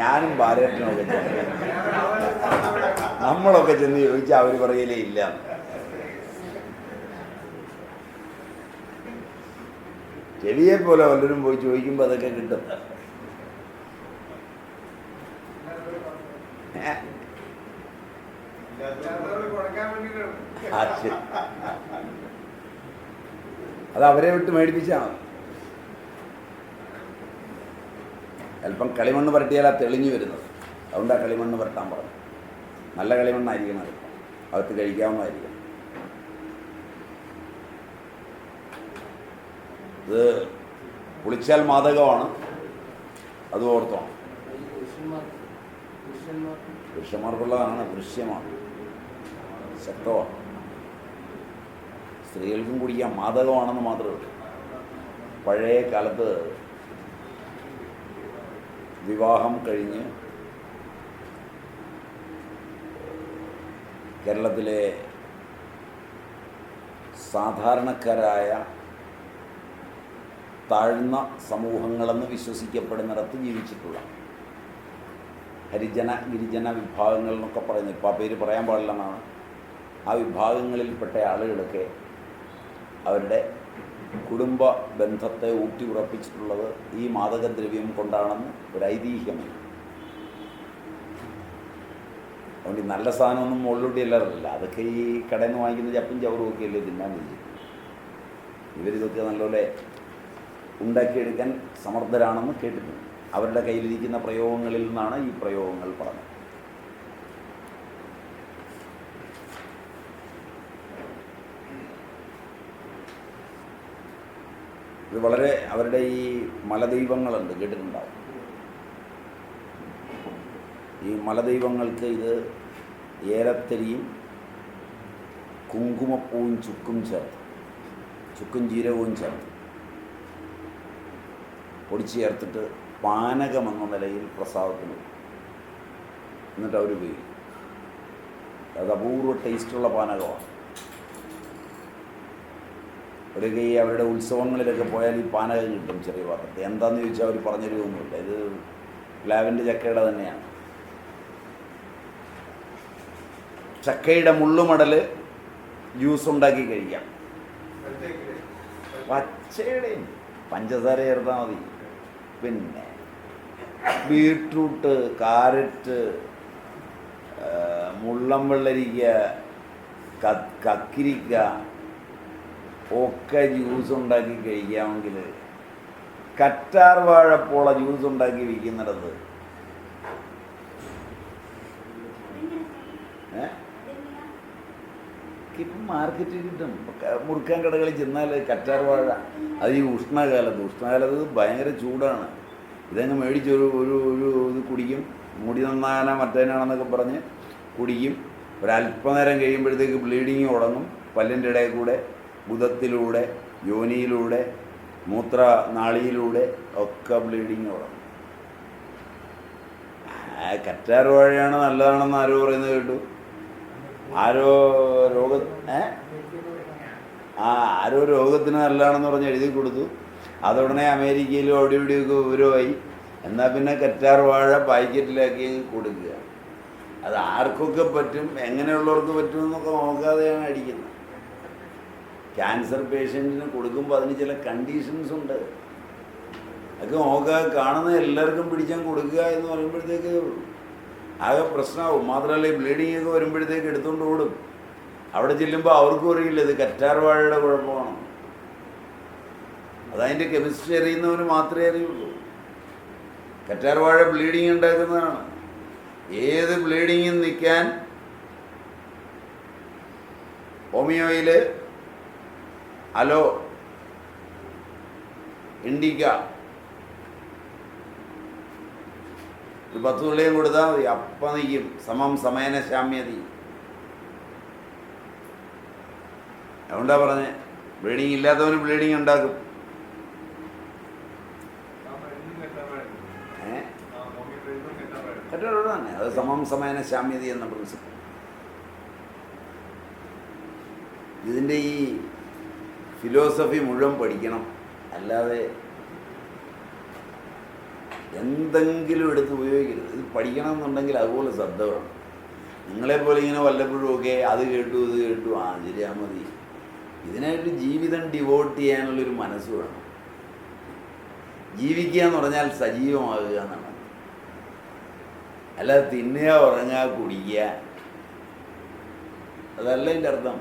ഞാനും ബാലേട്ടനൊക്കെ ചെന്ന് നമ്മളൊക്കെ ചെന്ന് ചോദിച്ചാൽ അവർ പറയലേ ഇല്ല. ചെവിയെ പോലെ വല്ലവരും പോയി ചോദിക്കുമ്പോൾ അതൊക്കെ കിട്ടും. അത് അവരെ വിട്ട് മേടിപ്പിച്ചാണ്. അല്പം കളിമണ്ണ് പുരട്ടിയാൽ തെളിഞ്ഞു വരുന്നത്. അതുകൊണ്ടാണ് കളിമണ്ണ് പുരട്ടാൻ പറഞ്ഞു. നല്ല കളിമണ്ണായിരിക്കണം. അത് അകത്ത് കഴിക്കാവുന്നതായിരിക്കണം. ഇത് കുളിച്ചാൽ മാദകമാണ്, അത് ഓർത്തോണം. പുരുഷന്മാർക്കുള്ളതാണ്, ദൃശ്യമാണ്, ശക്തമാണ്. സ്ത്രീകൾക്കും കുടിക്കാം, മാദകമാണെന്ന് മാത്രമേ ഉള്ളൂ. പഴയ കാലത്ത് വിവാഹം കഴിഞ്ഞ് കേരളത്തിലെ സാധാരണക്കാരായ താഴ്ന്ന സമൂഹങ്ങളെന്ന് വിശ്വസിക്കപ്പെടുന്നിടത്ത് ജീവിച്ചിട്ടുള്ള ഹരിജന ഗിരിജന വിഭാഗങ്ങൾ എന്നൊക്കെ പറയുന്നത്, ഇപ്പോൾ ആ പേര് പറയാൻ പാടില്ലെന്നാണ്. ആ വിഭാഗങ്ങളിൽപ്പെട്ട ആളുകളൊക്കെ അവരുടെ കുടുംബ ബന്ധത്തെ ഊട്ടി ഉറപ്പിച്ചിട്ടുള്ളത് ഈ മാദകദ്രവ്യം കൊണ്ടാണെന്ന് ഒരു ഐതിഹ്യമാണ്. അതുകൊണ്ട് ഈ നല്ല സാധനമൊന്നും മുകളിലൂട്ടി എല്ലാവരല്ല. അതൊക്കെ ഈ കടയിൽ നിന്ന് വാങ്ങിക്കുന്ന ചപ്പും ചവറും ഒക്കെ അല്ലേ തിന്നാൻ കഴിയും. ഇവരിതൊക്കെ നല്ലപോലെ ഉണ്ടാക്കിയെടുക്കാൻ സമർത്ഥരാണെന്ന് കേട്ടിട്ടുണ്ട്. അവരുടെ കയ്യിലിരിക്കുന്ന പ്രയോഗങ്ങളിൽ നിന്നാണ് ഈ പ്രയോഗങ്ങൾ പറഞ്ഞത്. ഇത് വളരെ അവരുടെ ഈ മലദൈവങ്ങളുണ്ട്, കേട്ടിട്ടുണ്ടാവും. ഈ മലദൈവങ്ങൾക്ക് ഇത് ഏലത്തരിയും കുങ്കുമപ്പൂവും ചുക്കും ചേർത്ത്, ചുക്കും ജീരകവും ചേർത്ത് പൊടിച്ച് ചേർത്തിട്ട് പാനകമെന്ന നിലയിൽ പ്രസാദത്തിന് എന്നിട്ട് അവർ ഉപയോഗിക്കും. അത് അപൂർവ ടേസ്റ്റുള്ള പാനകമാണ്. അവരൊക്കെ ഈ അവരുടെ ഉത്സവങ്ങളിലൊക്കെ പോയാൽ ഈ പാനകം കിട്ടും ചെറിയ പാത്രത്തിൽ. എന്താണെന്ന് ചോദിച്ചാൽ അവർ പറഞ്ഞിരുമൊന്നുമില്ല. ഇത് പ്ലാവിൻ്റെ ചക്കയുടെ തന്നെയാണ്. ചക്കയുടെ മുള്ളുമടൽ ജ്യൂസ് ഉണ്ടാക്കി കഴിക്കാം. പച്ചയുടെയും പഞ്ചസാര ചേർത്താൽ മതി. പിന്നെ ബീട്രൂട്ട്, കാരറ്റ്, മുള്ളം വെള്ളരിക്ക, കക്കിരിക്ക ഒക്കെ ജ്യൂസ് ഉണ്ടാക്കി കഴിക്കാമെങ്കിൽ കറ്റാർ വാഴപ്പോള ജ്യൂസ് ഉണ്ടാക്കി വിൽക്കുന്നിടത്ത് ഇപ്പം മാർക്കറ്റിൽ കിട്ടും. മുറുക്കാൻ കടകളിൽ ചെന്നാൽ കറ്റാർ വാഴ, അത് ഈ ഉഷ്ണകാലത്ത് ഭയങ്കര ചൂടാണ്. ഇതങ്ങ് മേടിച്ചൊരു ഒരു ഒരു ഇത് കുടിക്കും. മുടി നന്നാകാനാ മറ്റേനാണെന്നൊക്കെ പറഞ്ഞ് കുടിക്കും. ഒരല്പനേരം കഴിയുമ്പോഴത്തേക്ക് ബ്ലീഡിങ് തുടങ്ങും. പല്ലിൻ്റെ ഇടയിൽ കൂടെ, ബുധത്തിലൂടെ, യോനിയിലൂടെ, മൂത്രനാളിയിലൂടെ ഒക്കെ ബ്ലീഡിങ് തുടങ്ങും. കറ്റാർ വാഴയാണ് നല്ലതാണെന്ന് ആരോ പറയുന്നത് കേട്ടു. ആരോ രോഗത്തിന് നല്ലതാണെന്ന് പറഞ്ഞ് എഴുതി കൊടുത്തു. അതുടനെ അമേരിക്കയിലും അവിടെ ഇവിടെയൊക്കെ വിവരമായി. എന്നാൽ പിന്നെ കറ്റാർ വാഴ പാക്കറ്റിലാക്കി കൊടുക്കുക. അത് ആർക്കൊക്കെ പറ്റും, എങ്ങനെയുള്ളവർക്ക് പറ്റുമെന്നൊക്കെ നോക്കാതെയാണ് അടിക്കുന്നത്. ക്യാൻസർ പേഷ്യൻറ്റിന് കൊടുക്കുമ്പോൾ അതിന് ചില കണ്ടീഷൻസ് ഉണ്ട്. അതൊക്കെ നോക്കാതെ കാണുന്ന എല്ലാവർക്കും പിടിച്ചാൽ കൊടുക്കുക എന്ന് പറയുമ്പോഴത്തേക്ക് ആകെ പ്രശ്നമാവും. മാത്രമല്ല ബ്ലീഡിങ് ഒക്കെ വരുമ്പോഴത്തേക്ക് എടുത്തുകൊണ്ട് ഓടും. അവിടെ ചെല്ലുമ്പോൾ അവർക്കും അറിയില്ല ഇത് കറ്റാർ വാഴയുടെ കുഴപ്പമാണ്. അതതിൻ്റെ കെമിസ്ട്രി അറിയുന്നവന് മാത്രമേ അറിയുള്ളൂ. കറ്റാർ വാഴ ബ്ലീഡിങ് ഉണ്ടാക്കുന്നതാണ്. ഏത് ബ്ലീഡിങ്ങും നിൽക്കാൻ ഹോമിയോയിൽ അലോ, ഇൻഡിക്ക ഒരു 10 തുള്ളിയും കൊടുത്താൽ മതി, അപ്പം നിൽക്കും. സമേന ശാമ്യതി. അതുകൊണ്ടാണ് പറഞ്ഞത് ബ്ലീഡിങ് ഇല്ലാത്തവന് ബ്ലീഡിങ് ഉണ്ടാക്കും. മറ്റൊരു തന്നെ. അത് സമം സമേന ശാമ്യതി എന്ന പ്രിൻസിപ്പിൾ. ഇതിൻ്റെ ഈ ഫിലോസഫി മുഴുവൻ പഠിക്കണം. അല്ലാതെ എന്തെങ്കിലും എടുത്ത് ഉപയോഗിക്കരുത്. ഇത് പഠിക്കണം എന്നുണ്ടെങ്കിൽ അതുപോലെ ശ്രദ്ധ വേണം. നിങ്ങളെപ്പോലെ ഇങ്ങനെ വല്ലപ്പോഴും ഒക്കെ അത് കേട്ടു ഇത് കേട്ടു ശരിയാ മതി. ഇതിനായിട്ട് ജീവിതം ഡിവോട്ട് ചെയ്യാനുള്ളൊരു മനസ്സ് വേണം. ജീവിക്കുക എന്ന് പറഞ്ഞാൽ സജീവമാകുക എന്നാണ്. അല്ലാതെ തിന്നുക, ഉറങ്ങുക, കുടിക്കുക അതല്ല ഇതിൻ്റെ അർത്ഥം.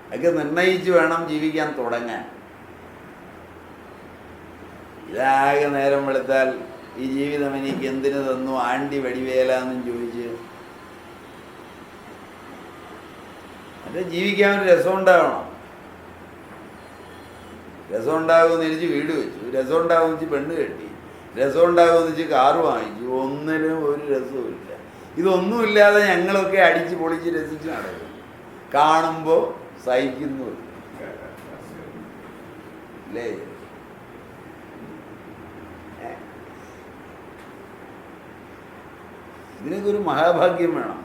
അതൊക്കെ നിർണയിച്ച് വേണം ജീവിക്കാൻ തുടങ്ങാൻ. ഇതാകെ നേരം വെളുത്താൽ ഈ ജീവിതം എനിക്ക് എന്തിനു തന്നു ആണ്ടി വടിവേല എന്നും ചോദിച്ച് മറ്റേ ജീവിക്കാൻ ഒരു രസം ഉണ്ടാവണം. രസം ഉണ്ടാകുമെന്ന് എനിക്ക് വീട് വെച്ചു, രസം ഉണ്ടാകുമെന്ന് വെച്ച് പെണ്ണ് കെട്ടി, രസം ഉണ്ടാകുമെന്ന് വെച്ച് കാറ് വാങ്ങിച്ചു. ഒന്നിനും ഒരു രസവുമില്ല. ഇതൊന്നുമില്ലാതെ ഞങ്ങളൊക്കെ അടിച്ച് പൊളിച്ച് രസിച്ച് നടക്കും. കാണുമ്പോൾ സഹിക്കുന്നു അല്ലേ? ഇതിനൊക്കെ ഒരു മഹാഭാഗ്യം വേണം.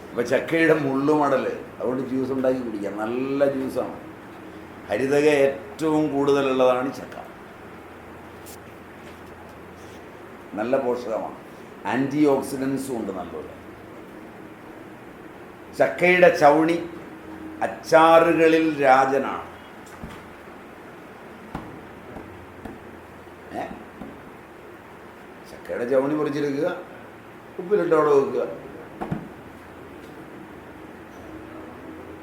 അപ്പം ചക്കയുടെ മുള്ളുമടല് അതുകൊണ്ട് ജ്യൂസ് ഉണ്ടാക്കി കുടിക്കാം. നല്ല ജ്യൂസാണ്. ഹരിതക ഏറ്റവും കൂടുതലുള്ളതാണ് ചക്ക. നല്ല പോഷകമാണ്. ആൻറ്റി ഓക്സിഡൻസും ഉണ്ട് നല്ലപോലെ. ചക്കയുടെ ചവണി അച്ചാറുകളിൽ രാജനാണ്. ചക്കയുടെ ചവണി പൊറിച്ചെടുക്കുക, ഉപ്പിലിട്ടോടെ വെക്കുക.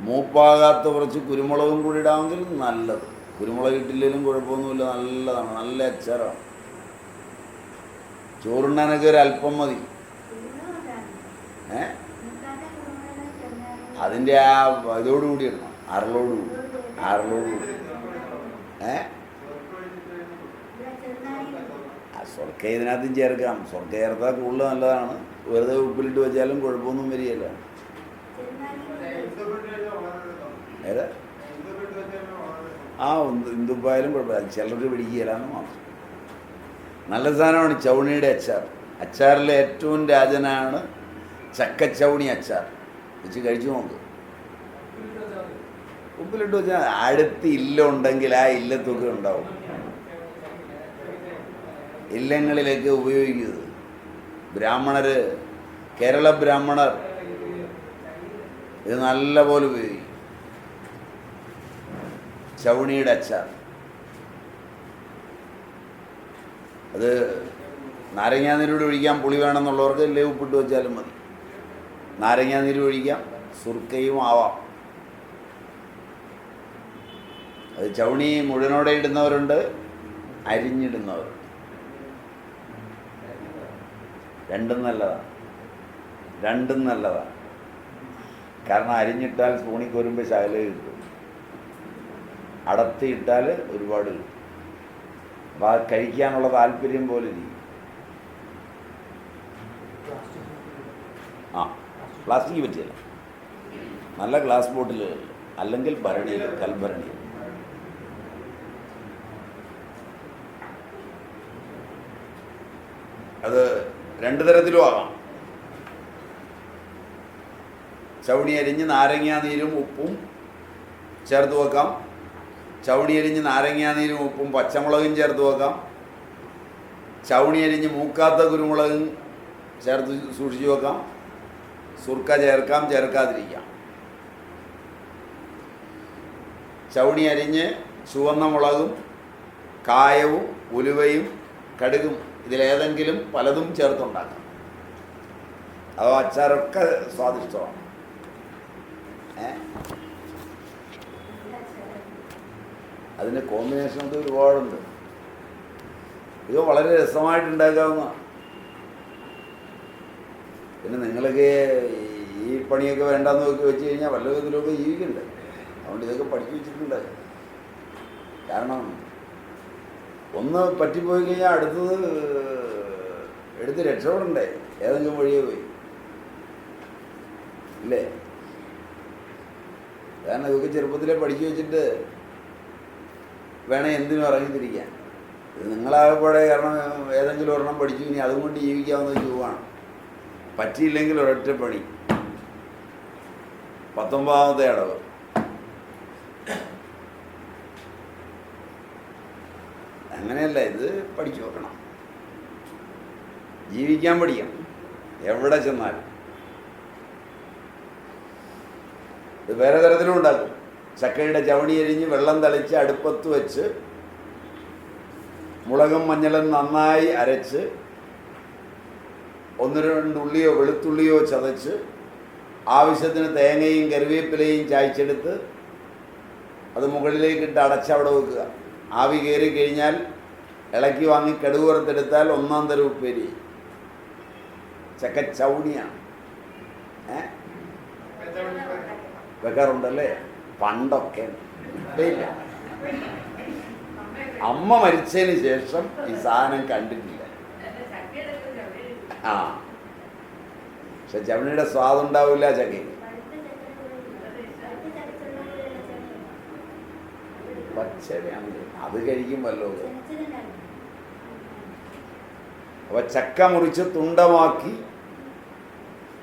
മൂപ്പാകാത്ത കുറച്ച് കുരുമുളകും കൂടി ഇടാമെങ്കിൽ നല്ലത്. കുരുമുളക് ഇട്ടില്ലെങ്കിലും കുഴപ്പമൊന്നുമില്ല, നല്ലതാണ്. നല്ല അച്ചാറാണ്. ചോറുണ്ണാനൊക്കെ ഒരു അല്പം മതി. അതിൻ്റെ ആ ഇതോടുകൂടി ഇടണം, അരലോടുകൂടി. സ്വർക്ക ഇതിനകത്തും ചേർക്കാം. സ്വർക്ക ചേർത്താൽ കൂടുതൽ നല്ലതാണ്. വെറുതെ ഉപ്പിലിട്ട് വെച്ചാലും കുഴപ്പമൊന്നും വരികയില്ല. ഏതാ ഇന്ദുപ്പായാലും കുഴപ്പമില്ല. ചിലർക്ക് പിടിക്കുകയില്ലാന്ന് മാത്രം. നല്ല സാധനമാണ് ചവണിയുടെ അച്ചാർ. അച്ചാറിലെ ഏറ്റവും രാജനാണ് ചക്കച്ചവണി അച്ചാർ. വെച്ച് കഴിച്ചു നോക്ക്. ഉപ്പിലിട്ട് വെച്ചാൽ അടുത്ത് ഇല്ല ഉണ്ടെങ്കിൽ ആ ഇല്ലത്തൊക്കെ ഉണ്ടാവും. ഇല്ലങ്ങളിലേക്ക് ഉപയോഗിക്കുന്നത് ബ്രാഹ്മണർ, കേരള ബ്രാഹ്മണർ ഇത് നല്ല പോലെ ഉപയോഗിക്കും. ചവണിയുടെ അച്ചാർ അത് നാരങ്ങാനീരൂടെ ഒഴിക്കാൻ പുളി വേണമെന്നുള്ളവർക്ക് ഇല്ലേ ഉപ്പിട്ട് വെച്ചാലും മതി. നാരങ്ങാനീര് ഒഴിക്കാം, സുർക്കയും ആവാം. അത് ചവണി മുഴുവനോടെ ഇടുന്നവരുണ്ട്, അരിഞ്ഞിടുന്നവരുണ്ട്. രണ്ടും നല്ലതാണ്. കാരണം അരിഞ്ഞിട്ടാൽ സ്പൂണിൽ കോരുമ്പോൾ ശകല കിട്ടും, അടത്തിയിട്ടാൽ ഒരുപാട് കിട്ടും. അപ്പോൾ അത് കഴിക്കാനുള്ള താല്പര്യം പോലെ ഇരിക്കും. പ്ലാസ്റ്റിക് പറ്റിയല്ല, നല്ല ഗ്ലാസ് ബോട്ടിലുകൾ, അല്ലെങ്കിൽ ഭരണിയിൽ, കൽഭരണിയിൽ. അത് രണ്ട് തരത്തിലും ആകാം. ചവണി അരിഞ്ഞ് നാരങ്ങാനീരും ഉപ്പും ചേർത്ത് വെക്കാം. ചവണി അരിഞ്ഞ് നാരങ്ങാനീരും ഉപ്പും പച്ചമുളകും ചേർത്ത് വെക്കാം. ചവണി അരിഞ്ഞ് മൂക്കാത്ത കുരുമുളകും ചേർത്ത് സൂക്ഷിച്ച് വെക്കാം. സുർക്ക ചേർക്കാം, ചേർക്കാതിരിക്കാം. ചവണി അരിഞ്ഞ് ചുവന്ന മുളകും കായവും ഉലുവയും കടുകും ഇതിലേതെങ്കിലും പലതും ചേർത്തുണ്ടാക്കാം. അതോ അച്ചാറൊക്കെ സ്വാദിഷ്ടമാണ്. അതിൻ്റെ കോമ്പിനേഷനൊക്കെ ഒരുപാടുണ്ട്. ഇത് വളരെ രസമായിട്ടുണ്ടാക്കാവുന്നതാണ്. പിന്നെ നിങ്ങളൊക്കെ ഈ പണിയൊക്കെ വേണ്ടാന്ന് നോക്കി വെച്ച് കഴിഞ്ഞാൽ വല്ല വിധത്തിലൊക്കെ ജീവിക്കണ്ടേ. അതുകൊണ്ട് ഇതൊക്കെ പഠിച്ചു വെച്ചിട്ടുണ്ട്. കാരണം ഒന്ന് പറ്റിപ്പോയി കഴിഞ്ഞാൽ അടുത്തത് എടുത്ത് രക്ഷപ്പെടണ്ടേ. ഏതെങ്കിലും വഴിയെ പോയി ഇല്ലേ. കാരണം ഇതൊക്കെ ചെറുപ്പത്തിലെ പഠിച്ചു വെച്ചിട്ട് വേണേൽ എന്തിനും ഇറങ്ങിത്തിരിക്കാൻ. ഇത് നിങ്ങളാകെപ്പാടെ കാരണം ഏതെങ്കിലും ഒരെണ്ണം പഠിച്ചു ഇനി അതുകൊണ്ട് ജീവിക്കാവുന്ന ചൂവാണ്. പറ്റിയില്ലെങ്കിൽ ഒരൊറ്റ പണി. 19ാമത്തെ അടവ്. അങ്ങനെയല്ല, ഇത് പഠിച്ചു വെക്കണം. ജീവിക്കാൻ പഠിക്കണം എവിടെ ചെന്നാലും. ഇത് വേറെ തരത്തിലും ഉണ്ടാക്കും. ചക്കയുടെ ചവണി എരിഞ്ഞ് വെള്ളം തളിച്ച് അടുപ്പത്ത് വെച്ച് മുളകും മഞ്ഞളും നന്നായി അരച്ച് 1-2 ഉള്ളിയോ വെളുത്തുള്ളിയോ ചതച്ച് ആവശ്യത്തിന് തേങ്ങയും കറിവേപ്പിലയും ചായച്ചെടുത്ത് അത് മുകളിലേക്കിട്ട് അടച്ചവിടെ വെക്കുക. ആവി കയറി കഴിഞ്ഞാൽ ഇളക്കി വാങ്ങി കടുക് വറുത്തെടുത്താൽ 1-ാം തരം ഉപ്പേരി. ചക്ക ചൗണിയാണ്. വെക്കാറുണ്ടല്ലേ പണ്ടൊക്കെ. ഇല്ല, അമ്മ മരിച്ചതിന് ശേഷം ഈ സാധനം കണ്ടിട്ടില്ല. ആ, പക്ഷെ ചവണിയുടെ സ്വാദുണ്ടാവില്ല ചക്കയ്ക്ക്. പച്ചടിയാണ്, അത് കഴിക്കുമല്ലോ. അപ്പൊ ചക്ക മുറിച്ച് തുണ്ടമാക്കി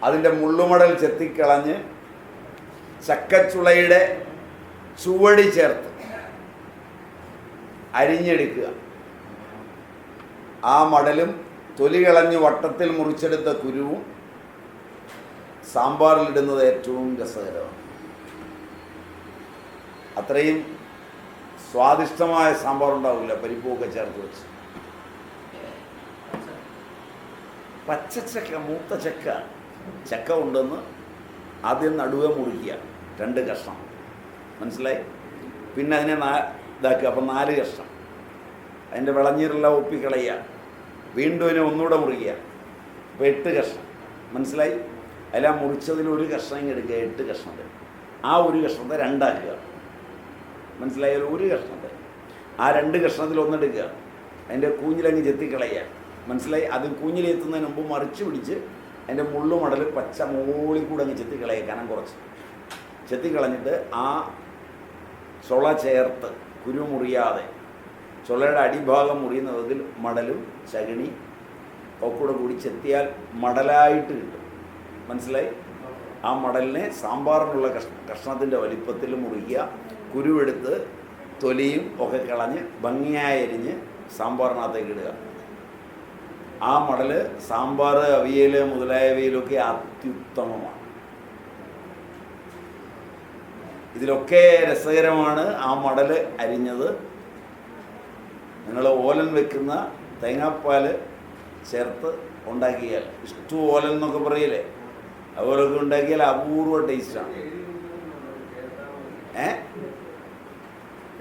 അതിൻ്റെ മുള്ളുമടൽ ചെത്തിക്കളഞ്ഞ് ചക്കച്ചുളയുടെ ചുവടി ചേർത്ത് അരിഞ്ഞെടുക്കുക. ആ മടലും തൊലി കളഞ്ഞ് വട്ടത്തിൽ മുറിച്ചെടുത്ത കുരുവും സാമ്പാറിലിടുന്നത് ഏറ്റവും രസകരമാണ്. അത്രയും സ്വാദിഷ്ടമായ സാമ്പാർ ഉണ്ടാവില്ല പരിപ്പൊക്കെ ചേർത്ത് വെച്ച്. പച്ചച്ചക്ക, മൂത്ത ചക്ക, ചക്ക ഉണ്ടെന്ന് ആദ്യം നടുവെ മുറിക്കുക, 2 കഷ്ണം, മനസ്സിലായി? പിന്നെ അതിനെ ഇതാക്കുക. അപ്പം 4 കഷ്ണം. അതിൻ്റെ വിളഞ്ഞീരെല്ലാം ഒപ്പിക്കളയുക. വീണ്ടും അതിനെ ഒന്നുകൂടെ മുറിക്കുക. അപ്പോൾ 8 കഷ്ണം, മനസ്സിലായി? അതിലാ മുറിച്ചതിൽ 1 കഷ്ണം ഇങ്ങനെ എടുക്കുക, 8 കഷ്ണത്തെ. ആ 1 കഷ്ണത്തെ 2 ആക്കുക, മനസ്സിലായാലും 1 കഷ്ണത്തെ ആ 2 കഷ്ണത്തിൽ ഒന്നെടുക്കുക. അതിൻ്റെ കൂഞ്ഞിലങ്ങ് ചെത്തിക്കളയുക, മനസ്സിലായി? അത് കൂഞ്ഞിലെത്തുന്നതിന് മുമ്പ് മറിച്ച് പിടിച്ച് അതിൻ്റെ മുള്ളു മടൽ പച്ച മോളിൽ കൂടെ അങ്ങ് ചെത്തിക്കളയുക, കനം കുറച്ച് ചെത്തിക്കളഞ്ഞിട്ട് ആ ചുള ചേർത്ത് കുരു മുറിയാതെ ചുളയുടെ അടിഭാഗം മുറിയുന്ന വിധത്തിൽ മടലും ചകിണി ഒക്കെ കൂടി ചെത്തിയാൽ മടലായിട്ട് കിട്ടും, മനസ്സിലായി? ആ മടലിനെ സാമ്പാറിനുള്ള കഷ്ണത്തിൻ്റെ വലിപ്പത്തിൽ മുറിക്കുക. കുരുവെടുത്ത് തൊലിയും ഒക്കെ കളഞ്ഞ് ഭംഗിയായി അരിഞ്ഞ് സാമ്പാറിനകത്തേക്ക് ഇടുക. ആ മടൽ സാമ്പാർ, അവിയൽ മുതലായവയിലൊക്കെ അത്യുത്തമമാണ്. ഇതിലൊക്കെ രസകരമാണ് ആ മടൽ അരിഞ്ഞത്. നിങ്ങൾ ഓലൻ വെക്കുന്ന തേങ്ങാപ്പാൽ ചേർത്ത് ഉണ്ടാക്കിയാൽ, ഇഷ്ടു ഓലൻ എന്നൊക്കെ പറയില്ലേ, അതുപോലൊക്കെ ഉണ്ടാക്കിയാൽ അപൂർവ ടേസ്റ്റാണ്.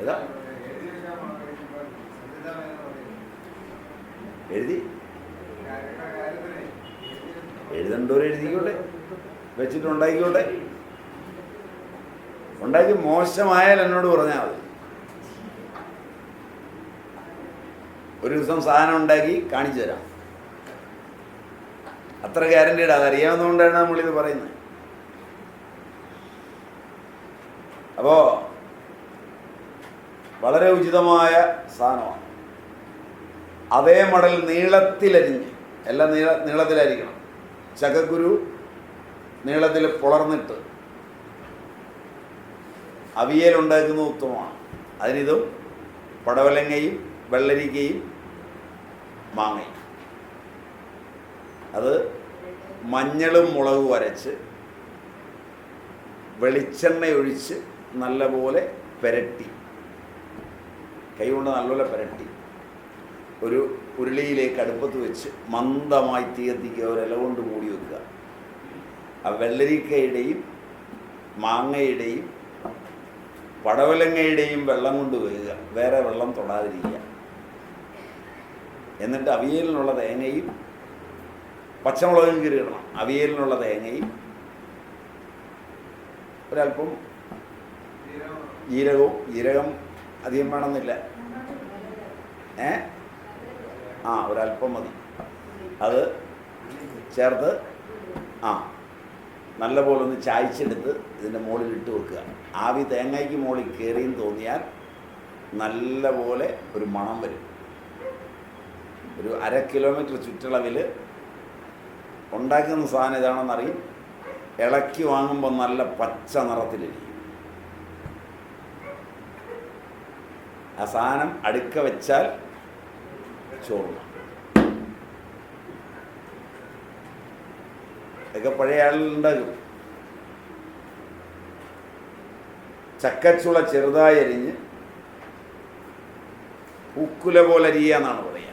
ഏതാ എഴുതണ്ടോര് എഴുതിക്കോട്ടെ, വെച്ചിട്ട് ഉണ്ടാക്കിക്കോട്ടെ. ഉണ്ടാക്കി മോശമായാൽ എന്നോട് പറഞ്ഞാൽ മതി. ഒരു ദിവസം സാധനം ഉണ്ടാക്കി കാണിച്ചു തരാം. അത്ര ഗ്യാരണ്ടീഡ്, അതറിയാവുന്നതുകൊണ്ടാണ് നമ്മളിത് പറയുന്നത്. അപ്പോൾ വളരെ ഉചിതമായ സാധനമാണ്. അതേ മടൽ നീളത്തിലരിഞ്ഞ്, എല്ലാം നീളത്തിലായിരിക്കണം. ചക്കക്കുരു നീളത്തിൽ പുളർന്നിട്ട് അവിയലുണ്ടാക്കുന്നത് ഉത്തമമാണ്. അതിനിതും പടവലങ്ങയും വെള്ളരിക്കയും മാങ്ങയും, അത് മഞ്ഞളും മുളകും അരച്ച് വെളിച്ചെണ്ണ ഒഴിച്ച് നല്ലപോലെ പുരട്ടി, കൈകൊണ്ട് നല്ലപോലെ പുരട്ടി ഒരു ഉരുളിയിലേക്ക് അടുപ്പത്ത് വെച്ച് മന്ദമായി തീ കത്തിക്കുക, ഒരില കൊണ്ട് മൂടി വെക്കുക. ആ വെള്ളരിക്കയുടെയും മാങ്ങയുടെയും പടവലങ്ങയുടെയും വെള്ളം കൊണ്ട് വേകുക, വേറെ വെള്ളം തൊടാതിരിക്കുക. എന്നിട്ട് അവിയലിനുള്ള തേങ്ങയും പച്ചമുളകും കീറിയിടണം. അവിയലിനുള്ള തേങ്ങയും ഒരല്പം ജീരകം അധികം വേണമെന്നില്ല, ഒരല്പം മതി. അത് ചേർത്ത് നല്ലപോലെ ഒന്ന് ചായച്ചെടുത്ത് ഇതിൻ്റെ മുകളിൽ ഇട്ട് വെക്കുക. ആവി തേങ്ങയ്ക്ക് മുകളിൽ കയറിയെന്ന് തോന്നിയാൽ നല്ലപോലെ ഒരു മണം വരും. ഒരു 1/2 കിലോമീറ്റർ ചുറ്റളവിൽ ഉണ്ടാക്കുന്ന സാധനം ഇതാണെന്നറിയും. ഇളക്കി വാങ്ങുമ്പോൾ നല്ല പച്ച നിറത്തിലിരിക്കും. ആ സാധനം അടുക്ക വെച്ചാൽ ചോറുണ്ണ. ഇതൊക്കെ പഴയ ആളുകളുണ്ടാകും. ചക്കച്ചുള ചെറുതായി അരിഞ്ഞ് പൂക്കുല പോലെ അരിയുക എന്നാണ് പറയുക.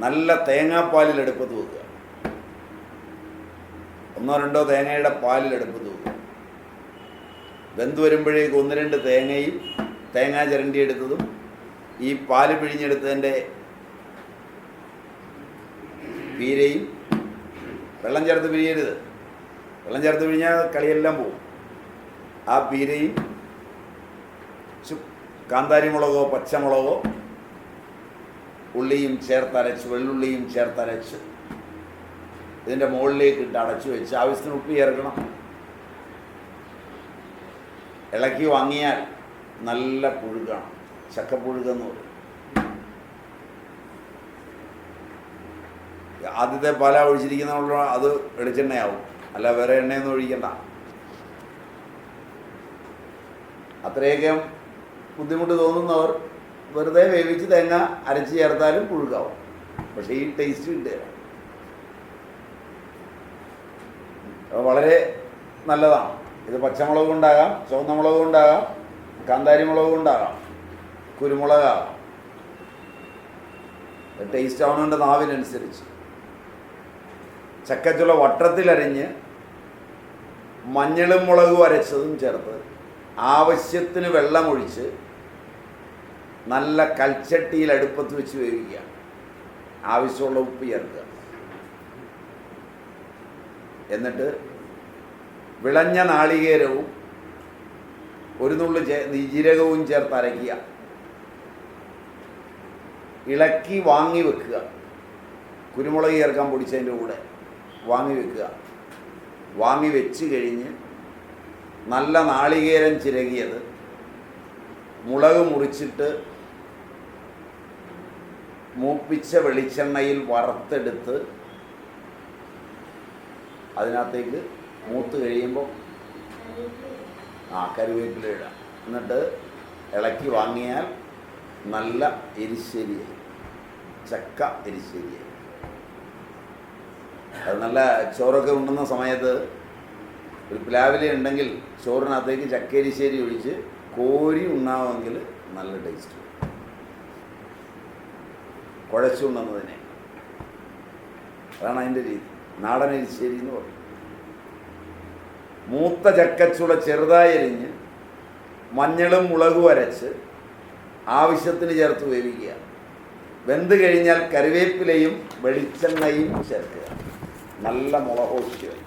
നല്ല തേങ്ങാപ്പാലിൽ അടുപ്പത്ത് വെക്കുക. 1-2 തേങ്ങയുടെ പാലിൽ അടുപ്പത്ത് വെക്കുക. വെന്ത് വരുമ്പോഴേക്ക് 1-2 തേങ്ങയും തേങ്ങാ ചിരണ്ടി എടുത്തതും ഈ പാല് പിഴിഞ്ഞെടുത്തതിൻ്റെ പീരയും, വെള്ളം ചേർത്ത് പിഴിയരുത്, വെള്ളം ചേർത്ത് പിഴിഞ്ഞാൽ കളിയെല്ലാം പോകും. ആ പീരയും കാന്താരി മുളകോ പച്ചമുളകോ ഉള്ളിയും ചേർത്തരച്ച്, വെള്ളുള്ളിയും ചേർത്തരച്ച് ഇതിൻ്റെ മുകളിലേക്ക് ഇട്ട് അടച്ചു വെച്ച് ആവശ്യത്തിന് ഉപ്പ് ചേർക്കണം. ഇളക്കി വാങ്ങിയാൽ നല്ല പുഴുകാണ്. ചക്കപ്പുഴുകെന്ന് പറയും. ആദ്യത്തെ പാല ഒഴിച്ചിരിക്കുന്ന അത് വെളിച്ചെണ്ണയാവും, അല്ല വേറെ എണ്ണയൊന്നും ഒഴിക്കണ്ട. അത്രയൊക്കെ ബുദ്ധിമുട്ട് തോന്നുന്നവർ വെറുതെ വേവിച്ച് തേങ്ങ അരച്ച് ചേർത്താലും പുഴുകാവും. പക്ഷേ ഈ ടേസ്റ്റ് കിട്ടുക വളരെ നല്ലതാണ്. ഇത് പച്ചമുളക് കൊണ്ടാകാം, ചുവന്ന മുളക് കൊണ്ടാകാം, കാന്താരി മുളക് കൊണ്ടാകാം, കുരുമുളകാകാം. ടേസ്റ്റ് ആവുന്നതിൻ്റെ നാവിനനുസരിച്ച്. ചക്കച്ചുള വട്ടത്തിലരിഞ്ഞ് മഞ്ഞളും മുളകും അരച്ചതും ചേർത്ത് ആവശ്യത്തിന് വെള്ളമൊഴിച്ച് നല്ല കൽച്ചട്ടിയിൽ അടുപ്പത്ത് വെച്ച് വേവിക്കുക. ആവശ്യമുള്ള ഉപ്പ് ചേർക്കുക. എന്നിട്ട് വിളഞ്ഞ നാളികേരവും 1 നുള്ളു ജീരകവും ചേർത്ത് അരയ്ക്കുക. ഇളക്കി വാങ്ങി വെക്കുക. കുരുമുളക് ചേർക്കാൻ പൊടിച്ചതിൻ്റെ കൂടെ വാങ്ങി വെക്കുക. വാങ്ങി വെച്ച് കഴിഞ്ഞ് നല്ല നാളികേരം ചിരകിയത് മുളക് മുറിച്ചിട്ട് മൂപ്പിച്ച വെളിച്ചെണ്ണയിൽ വറുത്തെടുത്ത് അതിനകത്തേക്ക് മൂത്ത് കഴിയുമ്പോൾ കറിവേപ്പില ഇടാം. എന്നിട്ട് ഇളക്കി വാങ്ങിയാൽ നല്ല എരിശ്ശേരിയായി, ചക്ക എരിശ്ശേരിയായി. അത് നല്ല ചോറൊക്കെ ഉണ്ടുന്ന സമയത്ത് ഒരു പ്ലാവില ഉണ്ടെങ്കിൽ ചോറിനകത്തേക്ക് ചക്ക എരിശ്ശേരി ഒഴിച്ച് കോരി ഉണ്ണാമെങ്കിൽ നല്ല ടേസ്റ്റ്. കുഴച്ചുണ്ടെന്നതിനെ അതാണ് അതിൻ്റെ രീതി. നാടൻ എരിശ്ശേരി എന്ന് പറയും. മൂത്ത ചക്കച്ചുള ചെറുതായി അരിഞ്ഞ് മഞ്ഞളും മുളകും അരച്ച് ആവശ്യത്തിന് ചേർത്ത് വേവിക്കുക. വെന്ത് കഴിഞ്ഞാൽ കറിവേപ്പിലയും വെളിച്ചെണ്ണയും ചേർക്കുക. നല്ല മുളകോശ്യം,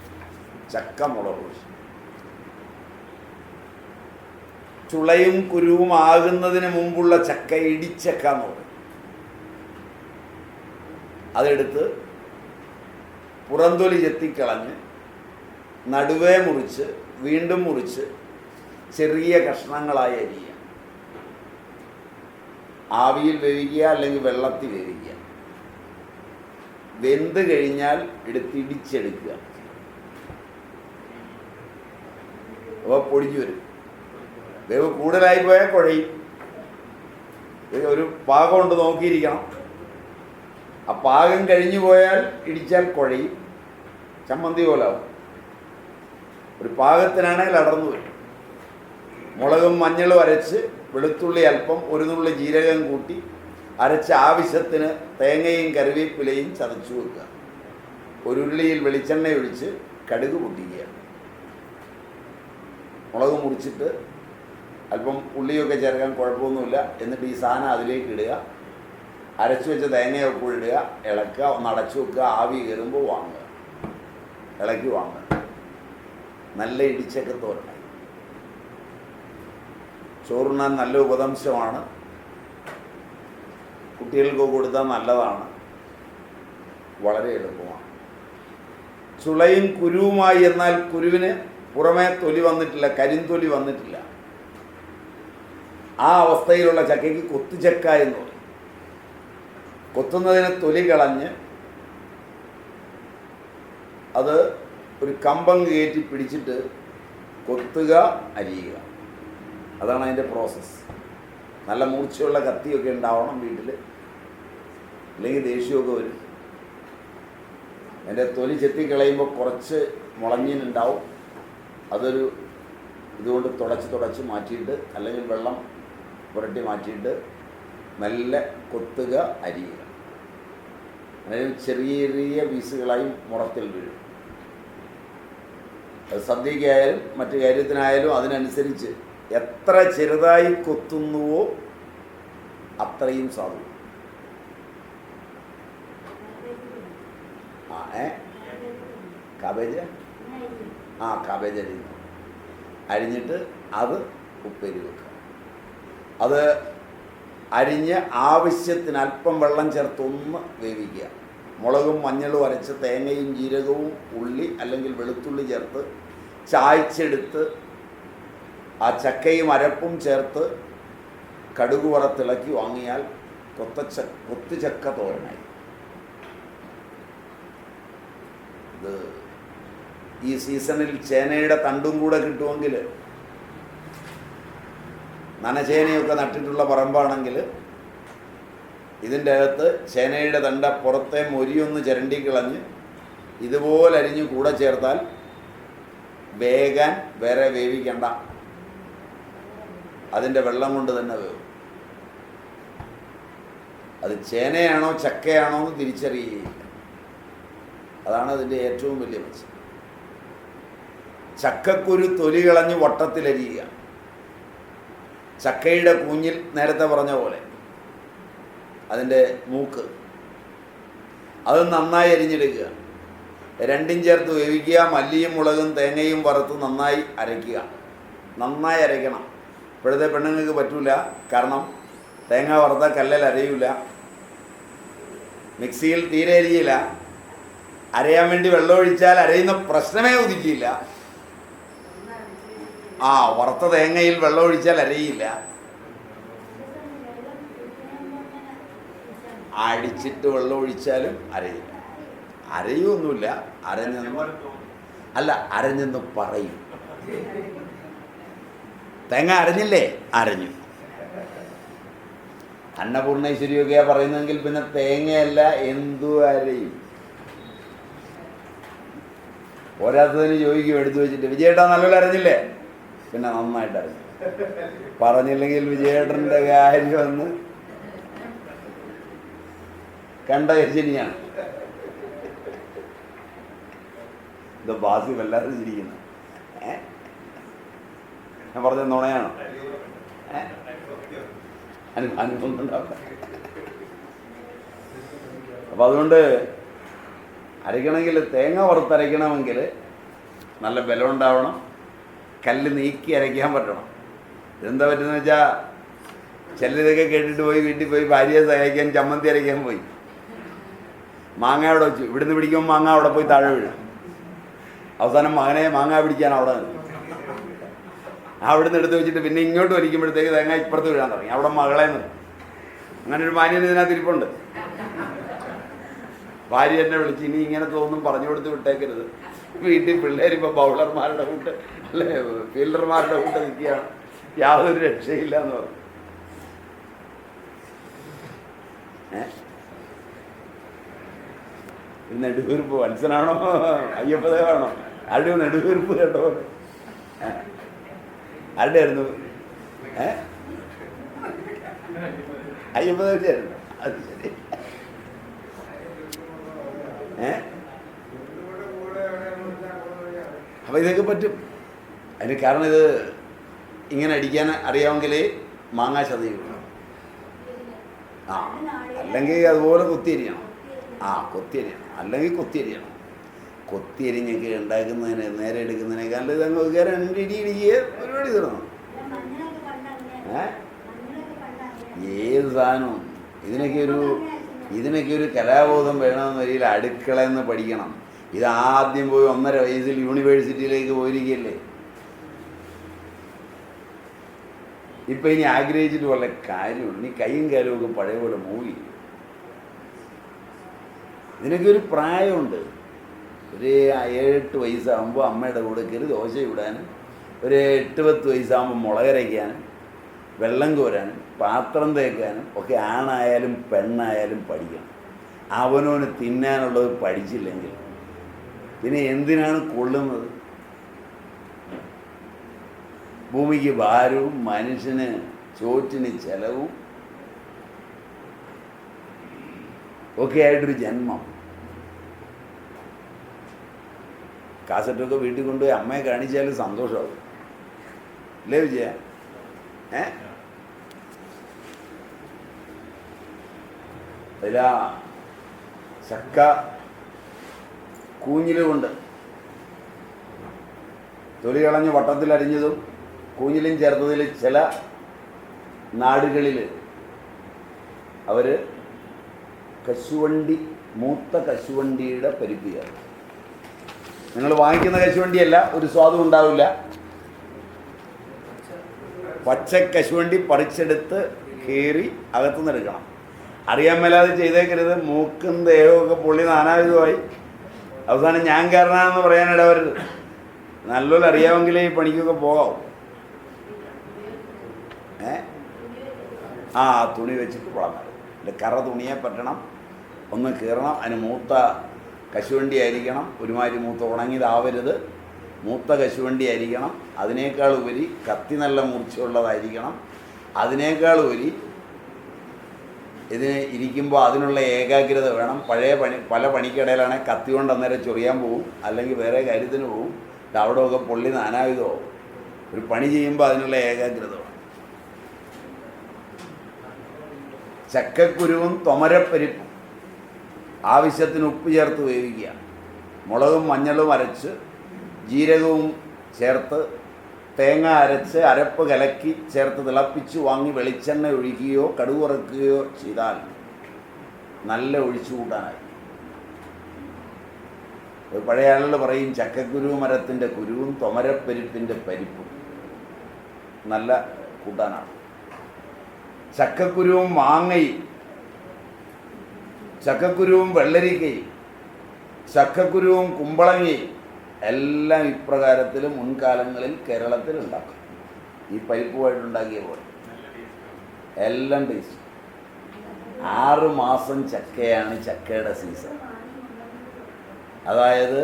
ചക്ക മുളകോശ്യം. ചുളയും കുരുവും ആകുന്നതിന് മുമ്പുള്ള ചക്ക ഇടിച്ചക്ക എന്ന് പറയും. അതെടുത്ത് പുറന്തൊലി ചെത്തിക്കളഞ്ഞ് നടുവേ മുറിച്ച് വീണ്ടും മുറിച്ച് ചെറിയ കഷ്ണങ്ങളായി അരിയുക. ആവിയിൽ വേവിക്കുക അല്ലെങ്കിൽ വെള്ളത്തിൽ വേവിക്കുക. വെന്ത് കഴിഞ്ഞാൽ ഇടിച്ചെടുക്കുക. അപ്പോൾ പൊടിഞ്ഞു വരും. വേവ് കൂടുതലായി പോയാൽ കുഴയും. ഒരു പാകം കൊണ്ട് നോക്കിയിരിക്കണം. ആ പാകം കഴിഞ്ഞു പോയാൽ ഇടിച്ചാൽ കുഴയും, ചമ്മന്തി പോലാവും. ഒരു പാകത്തിനാണെങ്കിൽ അടർന്നു വരും. മുളകും മഞ്ഞളും അരച്ച് വെളുത്തുള്ളി അല്പം 1 നുള്ളി ജീരകം കൂട്ടി അരച്ച ആവശ്യത്തിന് തേങ്ങയും കറിവേപ്പിലയും ചതച്ചു വെക്കുക. 1 ഉരുളിയിൽ വെളിച്ചെണ്ണ ഒഴിച്ച് കടുക് പൊട്ടിക്കുക. മുളക് മുറിച്ചിട്ട് അല്പം ഉള്ളിയൊക്കെ ചേർക്കാൻ കുഴപ്പമൊന്നുമില്ല. എന്നിട്ട് ഈ സാധനം അതിലേക്ക് ഇടുക. അരച്ചു വെച്ച തേങ്ങയൊക്കെ ഇടുക. ഇളക്കുക, ഒന്ന് അടച്ചു വെക്കുക. ആവി കയറുമ്പോൾ വാങ്ങുക. ഇളക്കി വാങ്ങുക. നല്ല ഇടിച്ചക്ക തോരനായി. ചോറുണ്ണാൻ നല്ല ഉപദംശമാണ്. കുട്ടികൾക്ക് കൊടുത്താൽ നല്ലതാണ്. വളരെ എളുപ്പമാണ്. ചുളയും കുരുവുമായി. എന്നാൽ കുരുവിന് പുറമേ തൊലി വന്നിട്ടില്ല, കരിന്തൊലി വന്നിട്ടില്ല. ആ അവസ്ഥയിലുള്ള ചക്കയ്ക്ക് കൊത്തുചക്ക എന്ന് പറയും. കൊത്തുന്നതിന് തൊലി കളഞ്ഞ് അത് ഒരു കമ്പം കയറ്റി പിടിച്ചിട്ട് കൊത്തുക, അരിയുക. അതാണ് അതിൻ്റെ പ്രോസസ്സ്. നല്ല മൂർച്ചയുള്ള കത്തിയൊക്കെ ഉണ്ടാവണം വീട്ടിൽ, അല്ലെങ്കിൽ ദേഷ്യമൊക്കെ വരും. അതിൻ്റെ തൊലി ചെത്തിക്കളയുമ്പോൾ കുറച്ച് മുളഞ്ഞിനുണ്ടാവും. അതൊരു ഇതുകൊണ്ട് തുടച്ച് മാറ്റിയിട്ട്, അല്ലെങ്കിൽ വെള്ളം പുരട്ടി മാറ്റിയിട്ട് മെല്ലെ കൊത്തുക, അരിയുക. അതായത് ചെറിയ ചെറിയ പീസുകളായി മുറത്തിൽ വീഴും. അത് സദ്യക്കായാലും മറ്റു കാര്യത്തിനായാലും അതിനനുസരിച്ച് എത്ര ചെറുതായി കൊത്തുന്നുവോ അത്രയും സാധു. കാബേജ് കാബേജ് അരിഞ്ഞിട്ട് അത് ഉപ്പേരി വെക്കുക. അത് അരിഞ്ഞ് ആവശ്യത്തിന് അല്പം വെള്ളം ചേർത്ത് ഒന്ന് വേവിക്കുക. മുളകും മഞ്ഞളും അരച്ച് തേങ്ങയും ജീരകവും ഉള്ളി അല്ലെങ്കിൽ വെളുത്തുള്ളി ചേർത്ത് ചായ്ച്ചെടുത്ത് ആ ചക്കയും അരപ്പും ചേർത്ത് കടുക് വറുത്തിളക്കി വാങ്ങിയാൽ കൊത്തുചക്ക തോരനായി. ഇത് ഈ സീസണിൽ ചേനയുടെ തണ്ടും കൂടെ കിട്ടുമെങ്കിൽ, നനചേനയൊക്കെ നട്ടിട്ടുള്ള പറമ്പാണെങ്കിൽ ഇതിൻ്റെ അകത്ത് ചേനയുടെ തണ്ട പുറത്തെ മൊരിയൊന്ന് ചിരണ്ടി കളഞ്ഞ് ഇതുപോലെ അരിഞ്ഞ് കൂടെ ചേർത്താൽ വേഗം വേറെ വേവിക്കണ്ട, അതിൻ്റെ വെള്ളം കൊണ്ട് തന്നെ വേവും. അത് ചേനയാണോ ചക്കയാണോ എന്ന് തിരിച്ചറിയുകയില്ല. അതാണ് അതിൻ്റെ ഏറ്റവും വലിയ മെച്ചം. ചക്കക്കുരു തൊലി കളഞ്ഞ് വട്ടത്തിലരിയുക. ചക്കയുടെ കൂഞ്ഞിൽ നേരത്തെ പറഞ്ഞ പോലെ അതിൻ്റെ മൂക്ക് അത് നന്നായി അരിഞ്ഞെടുക്കുക. രണ്ടും ചേർത്ത് വേവിക്കുക. മല്ലിയും മുളകും തേങ്ങയും വറുത്ത് നന്നായി അരയ്ക്കുക. നന്നായി അരയ്ക്കണം. ഇപ്പോഴത്തെ പെണ്ണുങ്ങൾക്ക് പറ്റൂല, കാരണം തേങ്ങ വറുത്ത കല്ലിൽ അരയില്ല, മിക്സിയിൽ തീരെ അരിയില്ല. അരയാൻ വേണ്ടി വെള്ളമൊഴിച്ചാൽ അരയുന്ന പ്രശ്നമേ ഉദിക്കില്ല. വറുത്ത തേങ്ങയിൽ വെള്ളമൊഴിച്ചാൽ അരയില്ല. അടിച്ചിട്ട് വെള്ളമൊഴിച്ചാലും അരയില്ല. അരയൊന്നുമില്ല, അരഞ്ഞെന്ന് പറയും. തേങ്ങ അരഞ്ഞില്ലേ? അരഞ്ഞു. അന്നപൂർണേശ്വരിയൊക്കെയാ പറയുന്നതെങ്കിൽ പിന്നെ തേങ്ങയല്ല എന്തു അരയും. പോരാത്തതിന് ചോദിക്കും എടുത്തു വെച്ചിട്ട്, വിജയേട്ടാ നല്ലപോലെ അരഞ്ഞില്ലേ? പിന്നെ നന്നായിട്ട് അരഞ്ഞു. പറഞ്ഞില്ലെങ്കിൽ വിജയേട്ടൻ്റെ കാര്യം ഒന്ന് കണ്ട രചനയാണ്. ഇത് ബാസി വല്ലാതെ ചിരിക്കുന്നു. ഞാൻ പറഞ്ഞ നുണയാണോ? അനുഭവം ഉണ്ടാവും. അപ്പം അതുകൊണ്ട് അരയ്ക്കണമെങ്കിൽ, തേങ്ങ വറുത്തരയ്ക്കണമെങ്കിൽ നല്ല ബലം ഉണ്ടാവണം. കല്ല് നീക്കി അരയ്ക്കാൻ പറ്റണം. ഇതെന്താ പറ്റുന്നത് വെച്ചാൽ, ചിലരിതൊക്കെ കേട്ടിട്ട് പോയി വീട്ടിൽ പോയി ഭാര്യയെ സഹായിക്കാൻ ചമ്മന്തി അരയ്ക്കാൻ പോയി. മാങ്ങ അവിടെ വെച്ചു. ഇവിടുന്ന് പിടിക്കുമ്പോൾ മാങ്ങ അവിടെ പോയി താഴെ വീഴും. അവസാനം മകനെ മാങ്ങ പിടിക്കാൻ അവിടെ നിന്ന് അവിടുന്ന് എടുത്ത് വെച്ചിട്ട് പിന്നെ ഇങ്ങോട്ട് വലിക്കുമ്പോഴത്തേക്ക് തേങ്ങ ഇപ്പുറത്ത് വീഴാൻ തുടങ്ങി. അവിടെ മകളെ നിന്ന്. അങ്ങനെ ഒരു മാന്യൻ ഇതിനകത്ത് ഇരിപ്പുണ്ട്. ഭാര്യ എന്നെ വിളിച്ച്, ഇനി ഇങ്ങനത്തെ ഒന്നും പറഞ്ഞു കൊടുത്ത് വിട്ടേക്കരുത്, വീട്ടിൽ പിള്ളേരിപ്പോൾ ബൗളർമാരുടെ കൂട്ട് അല്ലെ ഫീൽഡർമാരുടെ കൂട്ട് നിൽക്കുകയാണ്, യാതൊരു രക്ഷയില്ല എന്ന് പറഞ്ഞു. നെടുവീർപ്പ് വത്സനാണോ അയ്യപ്പദേവാണോ? ആരുടെ നെടുവീർപ്പ് കേട്ടോ? ആരുടെ ആയിരുന്നു? അയ്യപ്പദേവിയായിരുന്നു. അത് ശരി. അപ്പം ഇതൊക്കെ പറ്റും. അതിന് കാരണം ഇത് ഇങ്ങനെ അടിക്കാൻ അറിയാമെങ്കിലേ മാങ്ങാ ചതയുള്ളൂ. അല്ലെങ്കിൽ അതുപോലെ കൊത്തിയരിയണം. കൊത്തിയരിയണം, അല്ലെങ്കിൽ കൊത്തിയരിയണം. കൊത്തിയരിഞ്ഞൊക്കെ ഉണ്ടാക്കുന്നതിന് നേരെ എടുക്കുന്നതിനേക്കാൾ ഇതങ്ങ് കയറി ഇടിക്കുക പരിപാടി തീർന്നു. ഏത് സാധനവും ഇതിനൊക്കെ ഒരു കലാബോധം വേണമെന്ന് വരില്ല. അടുക്കളയെന്ന് പഠിക്കണം. ഇതാദ്യം പോയി 1.5 വയസ്സിൽ യൂണിവേഴ്സിറ്റിയിലേക്ക് പോയിരിക്കുകയല്ലേ. ഇപ്പം ഇനി ആഗ്രഹിച്ചിട്ട് വല്ല കാര്യമുള്ളൂ. നീ കൈയും കാലും ഒക്കെ പഴയ പോലെ മൂവി. ഇതിനൊക്കെ ഒരു പ്രായമുണ്ട്. ഒരു 7-8 വയസ്സാകുമ്പോൾ അമ്മയുടെ കൂടെ കയറി ദോശ ഇടാനും, ഒരു 8-10 വയസ്സാകുമ്പോൾ മുളകരയ്ക്കാനും, വെള്ളം കോരാനും, പാത്രം തേക്കാനും ഒക്കെ ആണായാലും പെണ്ണായാലും പഠിക്കണം. അവനവന് തിന്നാനുള്ളത് പഠിച്ചില്ലെങ്കിൽ പിന്നെ എന്തിനാണ് കൊള്ളുന്നത്? ഭൂമിക്ക് ഭാരവും മനുഷ്യന് ചോറ്റിന് ചെലവും ഒക്കെ ആയിട്ടൊരു ജന്മം. കാസറ്റൊക്കെ വീട്ടിൽ കൊണ്ടുപോയി അമ്മയെ കാണിച്ചാലും സന്തോഷമാവും, അല്ലേ വിജയ? അതിലാ ചക്ക കൂഞ്ഞിലുകൊണ്ട് തൊലി കളഞ്ഞ് വട്ടത്തിലരിഞ്ഞതും കൂഞ്ഞിലും ചേർത്തതിൽ ചില നാടുകളിൽ അവർ കശുവണ്ടി, മൂത്ത കശുവണ്ടിയുടെ പരിപ്പ് ചേർക്കും. നിങ്ങൾ വാങ്ങിക്കുന്ന കശുവണ്ടിയല്ല, ഒരു സ്വാദും ഉണ്ടാവില്ല. പച്ച കശുവണ്ടി പറിച്ചെടുത്ത് കയറി അകത്തുനിന്ന് എടുക്കണം. അറിയാൻ മേലാതെ ചെയ്തേക്കരുത്. മൂക്കും ദേഹമൊക്കെ പൊള്ളി നാനാവിധമായി അവസാനം ഞാൻ കാരണമാണെന്ന് പറയാനിടവരുത്. നല്ലപോലെ അറിയാമെങ്കിലേ ഈ പണിക്കൊക്കെ പോകാവൂ. തുണി വെച്ചിട്ട് വളർന്നത് കറ തുണിയെ പറ്റണം, ഒന്ന് കീറണം. അതിന് മൂത്ത കശുവണ്ടി ആയിരിക്കണം, ഒരുമാതിരി മൂത്ത ഉണങ്ങിയതാവരുത്. മൂത്ത കശുവണ്ടി ആയിരിക്കണം. അതിനേക്കാൾ ഉപരി കത്തി നല്ല മൂർച്ചയുള്ളതായിരിക്കണം. അതിനേക്കാൾ ഉപരി ഇതിന് ഇരിക്കുമ്പോൾ അതിനുള്ള ഏകാഗ്രത വേണം. പല പണിക്കിടയിലാണെങ്കിൽ കത്തി കൊണ്ട് അന്നേരം ചൊറിയാൻ പോവും, അല്ലെങ്കിൽ വേറെ കാര്യത്തിന് പോവും. അവിടെയൊക്കെ പൊള്ളി നാനാവിധമാവും. ഒരു പണി ചെയ്യുമ്പോൾ അതിനുള്ള ഏകാഗ്രത വേണം. ചക്കക്കുരുവും തൊമരപ്പരിപ്പും ആവശ്യത്തിന് ഉപ്പ് ചേർത്ത് വേവിക്കുക. മുളകും മഞ്ഞളും അരച്ച് ജീരകവും ചേർത്ത് തേങ്ങ അരച്ച് അരപ്പ് കലക്കി ചേർത്ത് തിളപ്പിച്ച് വാങ്ങി വെളിച്ചെണ്ണ ഒഴിക്കുകയോ കടുക് വറുക്കുകയോ ചെയ്താൽ നല്ല ഒഴിച്ചു കൂട്ടാനായി. പഴയ ആളുകൾ പറയും ചക്കക്കുരു മരത്തിൻ്റെ കുരുവും തൊമരപ്പരിപ്പിൻ്റെ പരിപ്പും നല്ല കൂട്ടാനാണ്. ചക്കക്കുരുവും മാങ്ങയും, ചക്കക്കുരുവും വെള്ളരിക്കയും, ചക്കക്കുരുവും കുമ്പളങ്ങയും എല്ലാം ഇപ്രകാരത്തിൽ മുൻകാലങ്ങളിൽ കേരളത്തിൽ ഉണ്ടാക്കും. ഈ പരിപ്പുമായിട്ടുണ്ടാക്കിയ പോലെ എല്ലാം ടേസ്റ്റ്. 6 മാസം ചക്കയാണ് ചക്കയുടെ സീസൺ. അതായത്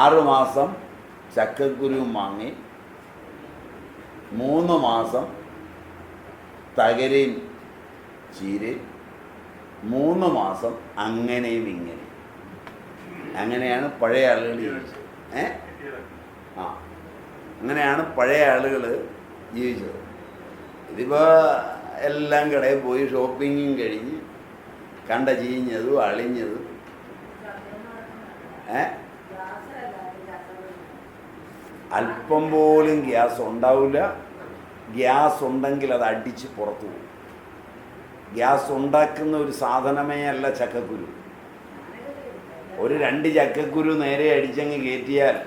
6 മാസം ചക്കക്കുരുവും മാങ്ങി, 3 മാസം തകരയും ചീരയും, 3 മാസം അങ്ങനെയും ഇങ്ങനെയും. അങ്ങനെയാണ് പഴയ ആളുകൾ ജീവിച്ചത്. അങ്ങനെയാണ് പഴയ ആളുകൾ ജീവിച്ചത്. ഇതിപ്പോൾ എല്ലാം കടയിൽ പോയി ഷോപ്പിങ്ങും കഴിഞ്ഞ് കണ്ട ചീഞ്ഞതും അളിഞ്ഞതും അല്പം പോലും ഗ്യാസ് ഉണ്ടാവില്ല. ഗ്യാസ് ഉണ്ടെങ്കിൽ അത് അടിച്ച് പുറത്തു പോകും. ഗ്യാസ് ഉണ്ടാക്കുന്ന ഒരു സാധനമേ അല്ല ചക്കക്കുരു. ഒരു 2 ചക്കക്കുരു നേരെ അടിച്ചങ്ങ് കയറ്റിയാൽ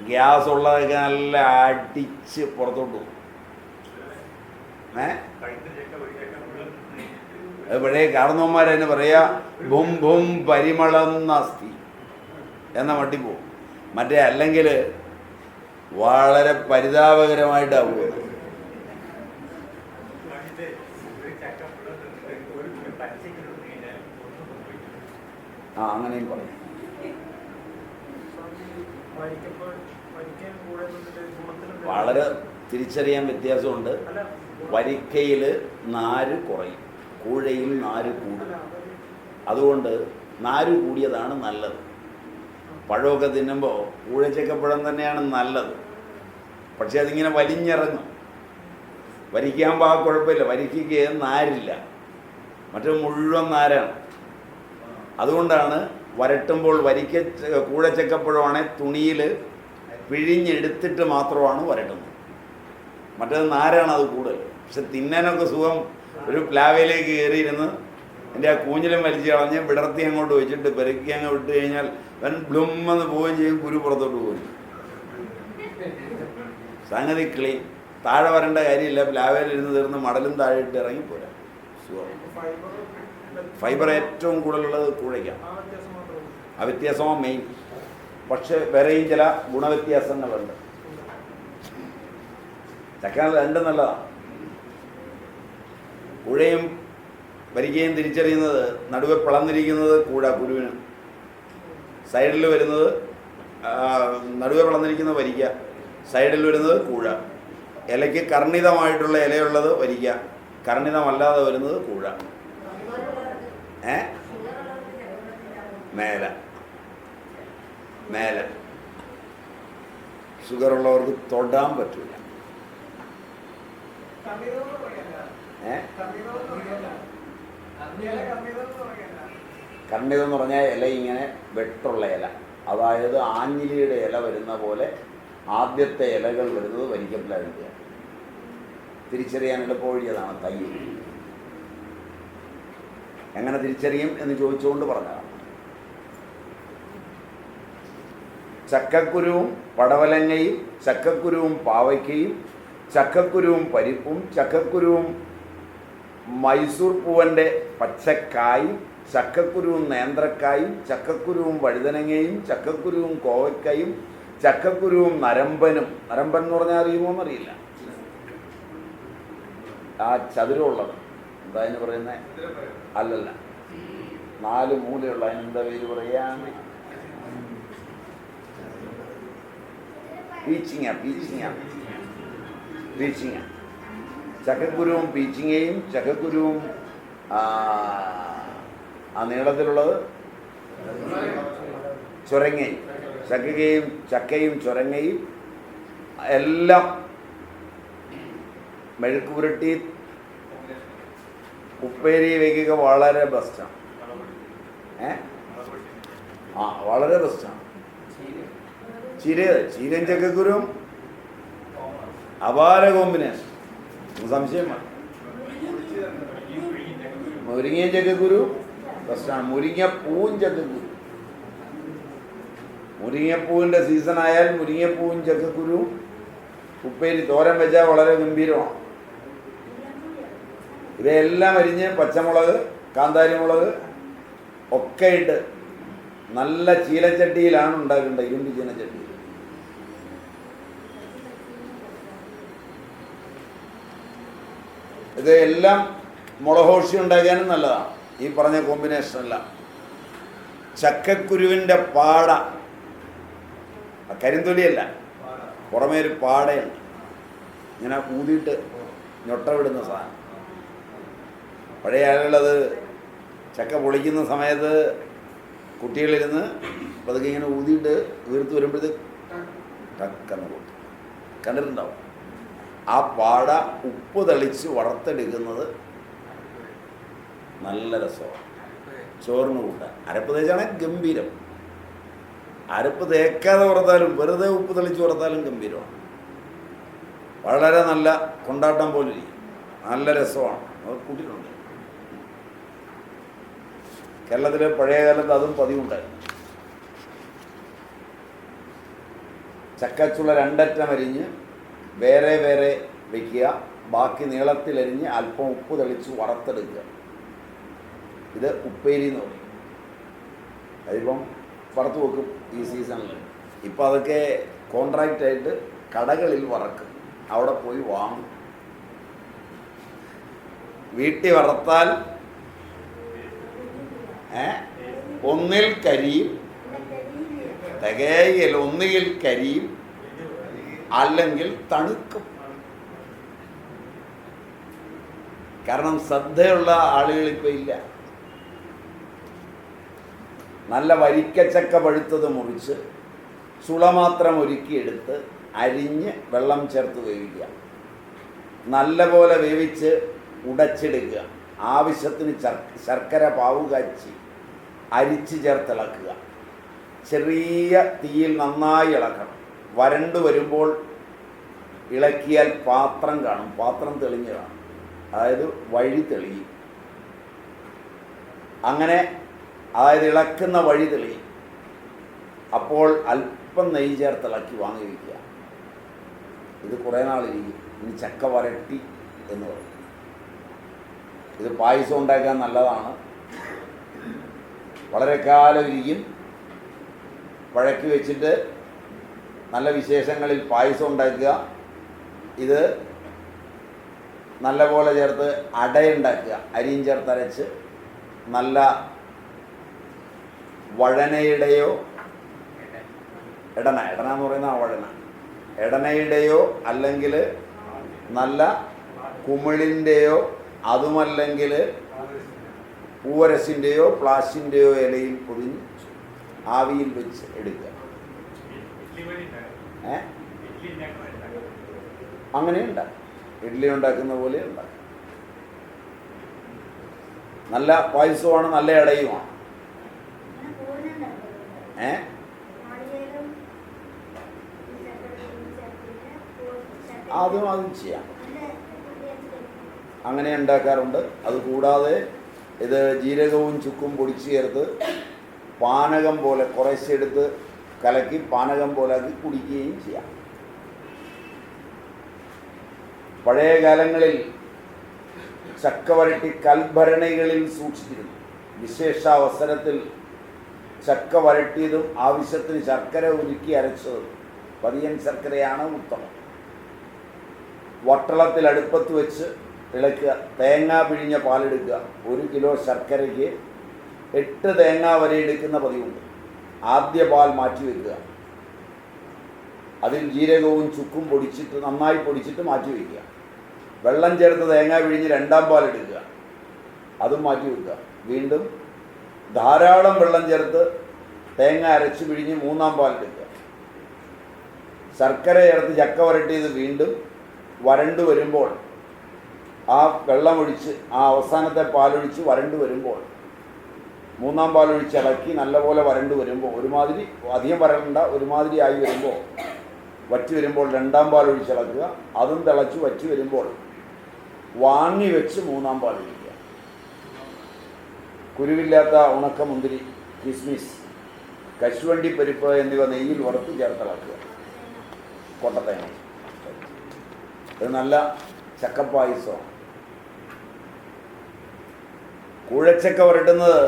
ഗ്യാസ് ഉള്ളതൊക്കെ നല്ല അടിച്ച് പുറത്തോട്ട് പോകും. പഴയ കാരണവന്മാരെന്നെ പറയാ ഭും ഭും പരിമളം നാസ്തി എന്ന മട്ടി പോകും. മറ്റേ അല്ലെങ്കിൽ വളരെ പരിതാപകരമായിട്ടാണ് പോകുന്നത്. അങ്ങനെയും പറയും. വളരെ തിരിച്ചറിയാൻ വ്യത്യാസമുണ്ട്. വരിക്കയിൽ നാര് കുറയും, കൂഴയിൽ നാര് കൂടും. അതുകൊണ്ട് നാര് കൂടിയതാണ് നല്ലത്. പഴമൊക്കെ തിന്നുമ്പോൾ കൂഴച്ചക്കപ്പഴം തന്നെയാണ് നല്ലത്. പക്ഷെ അതിങ്ങനെ വലിഞ്ഞിറങ്ങും. വരിക്കാകുമ്പോൾ ആ കുഴപ്പമില്ല, വരിക്കയ്ക്ക് നാരില്ല, മറ്റേ മുഴുവൻ നാരാണ്. അതുകൊണ്ടാണ് വരട്ടുമ്പോൾ കൂഴച്ചക്കപ്പഴമാണെങ്കിൽ തുണിയിൽ പിഴിഞ്ഞെടുത്തിട്ട് മാത്രമാണ് വരട്ടുന്നത്. മറ്റേത് നാരാണ് അത് കൂടുതൽ. പക്ഷെ തിന്നാനൊക്കെ സുഖം. ഒരു പ്ലാവയിലേക്ക് കയറിയിരുന്ന് എൻ്റെ ആ കൂഞ്ഞിലും വലിച്ച് കളഞ്ഞ് വിടർത്തി അങ്ങോട്ട് വെച്ചിട്ട് പെരുക്കി അങ്ങ് വിട്ട് കഴിഞ്ഞാൽ വൻ ബ്ലുമെന്ന് പോവുകയും ചെയ്യും, കുരു പുറത്തോട്ട് പോവുകയും. സംഗതി ക്ലീൻ. താഴെ വരേണ്ട കാര്യമില്ല. പ്ലാവേൽ ഇരുന്ന് തീർന്ന് മടലും താഴെ ഇട്ട് ഇറങ്ങിപ്പോരാ. ഫൈബർ ഏറ്റവും കൂടുതലുള്ളത് കൂഴയ്ക്കാണ്. ആ വ്യത്യാസമാണ് മെയിൻ. പക്ഷെ വേറെയും ചില ഗുണവ്യത്യാസങ്ങളുണ്ട്. ചക്ക രണ്ടും നല്ലതാണ്. കൂഴയും വരികയും തിരിച്ചറിയുന്നത് നടുവെ പിളന്നിരിക്കുന്നത് കൂഴ കുരുവിന്, സൈഡിൽ വരുന്നത് നടുവെ പിളന്നിരിക്കുന്നത് വരിക്ക, സൈഡിൽ വരുന്നത് കൂഴ. ഇലയ്ക്ക് കർണിതമായിട്ടുള്ള ഇലയുള്ളത് വരിക്ക, കർണിതമല്ലാതെ വരുന്നത് കൂഴ. മേല ഷുഗറുള്ളവർക്ക് തൊടാൻ പറ്റില്ല. കർണിതം എന്ന് പറഞ്ഞാൽ ഇല ഇങ്ങനെ വെട്ടുള്ള ഇല, അതായത് ആഞ്ഞിലിയുടെ ഇല വരുന്ന പോലെ ആദ്യത്തെ ഇലകൾ വരുന്നത് വരിക്കപ്പിലായിരിക്കുക. തിരിച്ചറിയാൻ എളുപ്പവഴിയതാണ് തൈ. എങ്ങനെ തിരിച്ചറിയും എന്ന് ചോദിച്ചുകൊണ്ട് പറഞ്ഞതാണ്. ചക്കക്കുരുവും പടവലങ്ങയും ചക്കക്കുരുവും പാവയ്ക്കയും ചക്കക്കുരുവും പരിപ്പും ചക്കക്കുരുവും മൈസൂർ പൂവൻ്റെ പച്ചക്കായും ചക്കക്കുരുവും നേന്ത്രക്കായും ചക്കക്കുരുവും വഴുതനങ്ങയും ചക്കക്കുരുവും കോവയ്ക്കയും ചക്കക്കുരുവും നരമ്പനും. നരമ്പൻ എന്ന് പറഞ്ഞാൽ അറിയുമോ എന്നറിയില്ല. ആ ചതുരമുള്ളത് എന്താ അതിന് പറയുന്നത്? അല്ലല്ല, 4 മൂലയുള്ള അതിനെന്താ പേര് പറയാൻ? പീച്ചിങ്ങ. ചക്കക്കുരുവും പീച്ചിങ്ങയും ചക്കക്കുരുവും ആ നീളത്തിലുള്ളത് ചുരങ്ങയും, ചക്കയും ചുരങ്ങയും എല്ലാം മെഴുക്ക് പുരട്ടി ഉപ്പേരി വയ്ക്കുക വളരെ ബെസ്റ്റാണ്. വളരെ ബെസ്റ്റാണ്. ചീരയും ചക്കക്കുരുവും അപാര കോമ്പിനേഷൻ, സംശയമാണ്. മുരിങ്ങയും ചക്കക്കുരു ബെസ്റ്റാണ്. മുരിങ്ങപ്പൂവും ചക്കക്കുരു, മുരിങ്ങപ്പൂവിൻ്റെ സീസണായാൽ മുരിങ്ങപ്പൂവും ചക്കക്കുരുവും ഉപ്പേരി തോരൻ വെച്ചാൽ വളരെ ഗംഭീരമാണ്. ഇതെല്ലാം അരിഞ്ഞ് പച്ചമുളക് കാന്താരിമുളക് ഒക്കെ ഇട്ട് നല്ല ചീലച്ചട്ടിയിലാണ് ഉണ്ടാക്കേണ്ടത്, ഇരുമ്പ് ചീനച്ചട്ടിയിൽ. ഇത് എല്ലാം മുളകോഷി ഉണ്ടാക്കാനും നല്ലതാണ്, ഈ പറഞ്ഞ കോമ്പിനേഷനെല്ലാം. ചക്കക്കുരുവിൻ്റെ പാട, കരിന്തൊലിയല്ല, പുറമേ ഒരു പാടയുണ്ട്, ഇങ്ങനെ ഊതിയിട്ട് ഞൊട്ട വിടുന്ന സാധനം. പഴയ ആളുകളത് ചക്ക പൊളിക്കുന്ന സമയത്ത് കുട്ടികളിരുന്ന് പതുക്കെ ഇങ്ങനെ ഊതിയിട്ട് വീർത്ത് വരുമ്പോഴത്തേക്ക് ടക്കെന്ന് പൊട്ടും, കണ്ടിട്ടുണ്ടാവും. ആ പാട ഉപ്പ് തളിച്ച് വറുത്തെടുക്കുന്നത് നല്ല രസമാണ്. ചോറിന് കൂട്ടാൻ അരപ്പ് തേച്ചാണെങ്കിൽ ഗംഭീരം. അരപ്പ് തേക്കാതെ വറുത്താലും വെറുതെ ഉപ്പ് തളിച്ച് വറുത്താലും ഗംഭീരമാണ്. വളരെ നല്ല കൊണ്ടാട്ടം പോലെ ഇരിക്കും, നല്ല രസമാണ്. അത് കൂട്ടിയിട്ടുണ്ട്. കേരളത്തിൽ പഴയ കാലത്ത് അതും പതിവുണ്ടായിരുന്നു. ചക്കച്ചുള 2 അറ്റം അരിഞ്ഞ് വേറെ വേറെ വയ്ക്കുക, ബാക്കി നീളത്തിലരിഞ്ഞ് അല്പം ഉപ്പ് തെളിച്ച് വറുത്തെടുക്കുക. ഇത് ഉപ്പേരി എന്ന് പറയും. അതിപ്പം വറുത്ത് വെക്കും ഈ സീസണിൽ. ഇപ്പം അതൊക്കെ കോൺട്രാക്റ്റായിട്ട് കടകളിൽ വറക്കും, അവിടെ പോയി വാങ്ങും. വീട്ടിൽ വറുത്താൽ ഒന്നിൽ കരിയും, തികയില്ല, ഒന്നുകിൽ കരിയും അല്ലെങ്കിൽ തണുക്കും. കാരണം ശ്രദ്ധയുള്ള ആളുകളിപ്പോൾ ഇല്ല. നല്ല വരിക്കച്ചക്ക പഴുത്തത് മുറിച്ച് ചുള മാത്രം ഒരുക്കിയെടുത്ത് അരിഞ്ഞ് വെള്ളം ചേർത്ത് വേവിക്കുക. നല്ലപോലെ വേവിച്ച് ഉടച്ചെടുക്കുക. ആവശ്യത്തിന് ശർക്കര പാവ് കാച്ചി അരിച്ച് ചേർത്തിളക്കുക. ചെറിയ തീയിൽ നന്നായി ഇളക്കണം. വരണ്ടു വരുമ്പോൾ ഇളക്കിയാൽ പാത്രം കാണും, പാത്രം തെളിഞ്ഞ് കാണും, അതായത് വഴി തെളിയും. അങ്ങനെ അതായത് ഇളക്കുന്ന വഴി തെളിയും. അപ്പോൾ അല്പം നെയ്യ് ചേർത്തിളക്കി വാങ്ങി വയ്ക്കുക. ഇത് കുറേ നാളിരിക്കും. ഇനി ചക്ക വരട്ടി എന്ന് പറയും. ഇത് പായസം ഉണ്ടാക്കാൻ നല്ലതാണ്. വളരെ കാലം ഇരിക്കും. പഴക്കി വെച്ചിട്ട് നല്ല വിശേഷങ്ങളിൽ പായസം ഉണ്ടാക്കുക. ഇത് നല്ലപോലെ ചേർത്ത് അടയുണ്ടാക്കുക. അരിയും ചേർത്ത് അരച്ച് നല്ല വഴനയുടെയോ എടന എന്ന് പറയുന്ന ആ വഴന എടനയുടെയോ അല്ലെങ്കിൽ നല്ല കുമിളിൻ്റെയോ അതുമല്ലെങ്കിൽ പൂവരസിൻ്റെയോ പ്ലാസ്റ്റിൻ്റെയോ ഇലയിൽ പൊതിഞ്ഞ് ആവിയിൽ വെച്ച് എടുക്കുക. അങ്ങനെ ഉണ്ടാക്കും. ഇഡ്ഡലി ഉണ്ടാക്കുന്ന പോലെ ഉണ്ടാക്കും. നല്ല പായസമാണ്, നല്ല ഇടയുമാണ്. അതും ചെയ്യാം. അങ്ങനെ ഉണ്ടാക്കാറുണ്ട്. അതുകൂടാതെ ഇത് ജീരകവും ചുക്കും പൊടിച്ച് ചേർത്ത് പാനകം പോലെ കുറേശ്ശെ എടുത്ത് കലക്കി പാനകം പോലെ ആക്കി കുടിക്കുകയും ചെയ്യാം. പഴയ കാലങ്ങളിൽ ചക്ക വരട്ടി കൽഭരണികളിൽ സൂക്ഷിച്ചിരുന്നു. വിശേഷാവസരത്തിൽ ചക്ക വരട്ടിയതും ആവശ്യത്തിന് ശർക്കര ഉരുക്കി അരച്ചതും, പതിയൻ ശർക്കരയാണ് ഉത്തമം, വട്ടളത്തിൽ അടുപ്പത്ത് വെച്ച് ഇളക്കുക. തേങ്ങ പിഴിഞ്ഞ പാലെടുക്കുക. 1 കിലോ ശർക്കരയ്ക്ക് 8 തേങ്ങ വരെ എടുക്കുന്ന പതിവുണ്ട്. ആദ്യ പാൽ മാറ്റി വയ്ക്കുക. അതിൽ ജീരകവും ചുക്കും പൊടിച്ചിട്ട് നന്നായി പൊടിച്ചിട്ട് മാറ്റി വയ്ക്കുക. വെള്ളം ചേർത്ത് തേങ്ങ പിഴിഞ്ഞ് 2ാം പാൽ എടുക്കുക. അതും മാറ്റി വയ്ക്കുക. വീണ്ടും ധാരാളം വെള്ളം ചേർത്ത് തേങ്ങ അരച്ച് പിഴിഞ്ഞ് 3ാം പാൽ എടുക്കുക. ശർക്കര ചേർത്ത് ചക്ക വരട്ടിയത് വീണ്ടും വരണ്ടു വരുമ്പോൾ ആ വെള്ളമൊഴിച്ച് ആ അവസാനത്തെ പാലൊഴിച്ച് വരണ്ടു വരുമ്പോൾ 3ാം പാലൊഴിച്ച് ഇളക്കി നല്ലപോലെ വരണ്ടു വരുമ്പോൾ, ഒരുമാതിരി അധികം വരണ്ട, ഒരുമാതിരി ആയി വരുമ്പോൾ വറ്റി വരുമ്പോൾ 2ാം പാലൊഴിച്ച് ഇളക്കുക. അതും തിളച്ച് വറ്റി വരുമ്പോൾ വാങ്ങി വെച്ച് 3ാം പാലൊഴിക്കുക. കുരുവില്ലാത്ത ഉണക്കമുന്തിരി, കിസ്മിസ്, കശുവണ്ടി പരിപ്പ് എന്നിവ നെയ്യിൽ വറുത്ത് ചേർത്തിളക്കുക. കൊട്ടത്തേങ്ങ. ഇത് നല്ല ചക്കപ്പായസമാണ്. കൂഴച്ചക്ക വരട്ടുന്നത്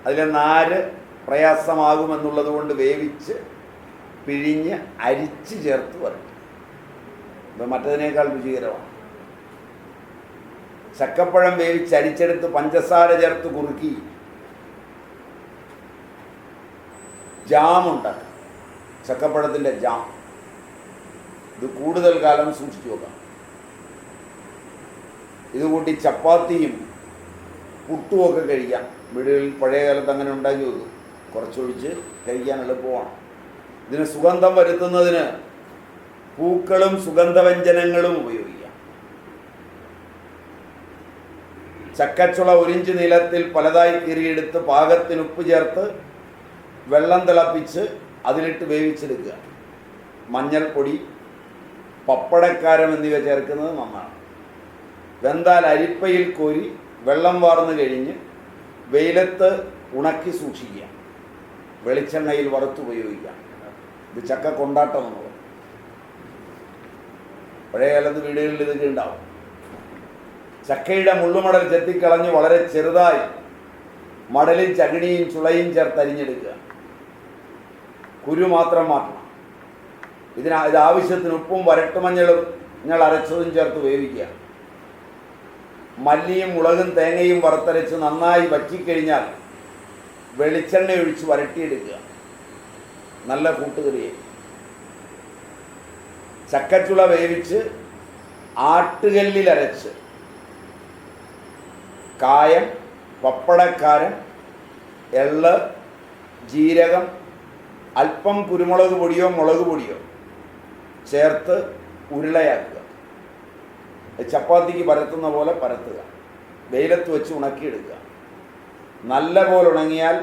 അതിലെ നാര് പ്രയാസമാകുമെന്നുള്ളത് കൊണ്ട് വേവിച്ച് പിഴിഞ്ഞ് അരിച്ച് ചേർത്ത് വരട്ടും. ഇത് മറ്റതിനേക്കാൾ രുചികരമാണ്. ചക്കപ്പഴം വേവിച്ച് അരിച്ചെടുത്ത് പഞ്ചസാര ചേർത്ത് കുറുക്കി ജാമുണ്ടാക്കും. ചക്കപ്പഴത്തിൻ്റെ ജാം. ഇത് കൂടുതൽ കാലം സൂക്ഷിച്ചു വെക്കാം. ഇത് കൂട്ടി ചപ്പാത്തിയും പുട്ടുമൊക്കെ കഴിക്കാം. വീടുകളിൽ പഴയ കാലത്ത് അങ്ങനെ ഉണ്ടാക്കി വെക്കും. കുറച്ചൊഴിച്ച് കഴിക്കാൻ എളുപ്പമാണ്. ഇതിന് സുഗന്ധം വരുത്തുന്നതിന് പൂക്കളും സുഗന്ധവ്യഞ്ജനങ്ങളും ഉപയോഗിക്കാം. ചക്കച്ചുള 1 ഇഞ്ച് നീളത്തിൽ പലതായി കീറിയെടുത്ത് പാകത്തിന് ഉപ്പ് ചേർത്ത് വെള്ളം തിളപ്പിച്ച് അതിലിട്ട് വേവിച്ചെടുക്കുക. മഞ്ഞൾപ്പൊടി, പപ്പടക്കാരം എന്നിവ ചേർക്കുന്നത് നന്നാണ്. വെന്താൽ അരിപ്പയിൽ കോരി വെള്ളം വാർന്നു കഴിഞ്ഞ് വെയിലത്ത് ഉണക്കി സൂക്ഷിക്കുക. വെളിച്ചെണ്ണയിൽ വറുത്തുപയോഗിക്കാം. ഇത് ചക്ക കൊണ്ടാട്ടം എന്ന് പറയും. പഴയ കാലത്ത് വീടുകളിൽ ഇതൊക്കെ ഉണ്ടാവും. ചക്കയുടെ മുള്ളുമടൽ ചെത്തിക്കളഞ്ഞ് വളരെ ചെറുതായി മടലിൽ ചകിണിയും ചുളയും ചേർത്ത് അരിഞ്ഞെടുക്കുക. കുരു മാത്രം മാറ്റണം. ഇത് ആവശ്യത്തിന് ഉപ്പും വരട്ടുമഞ്ഞളും അരച്ചതും ചേർത്ത് വേവിക്കുക. മല്ലിയും മുളകും തേങ്ങയും വറുത്തരച്ച് നന്നായി വറ്റിക്കഴിഞ്ഞാൽ വെളിച്ചെണ്ണ ഒഴിച്ച് വരട്ടിയെടുക്കുക. നല്ല കൂട്ടുകറിയെ. ചക്കച്ചുള വേവിച്ച് ആട്ടുകല്ലിൽ അരച്ച് കായം, പപ്പടക്കാരം, എള്ള്, ജീരകം, അല്പം കുരുമുളക് പൊടിയോ മുളക് പൊടിയോ ചേർത്ത് ഉരുളയാക്കുക. ചപ്പാത്തിക്ക് പരത്തുന്ന പോലെ പരത്തുക. വെയിലത്ത് വെച്ച് ഉണക്കിയെടുക്കുക. നല്ല പോലെ ഉണങ്ങിയാൽ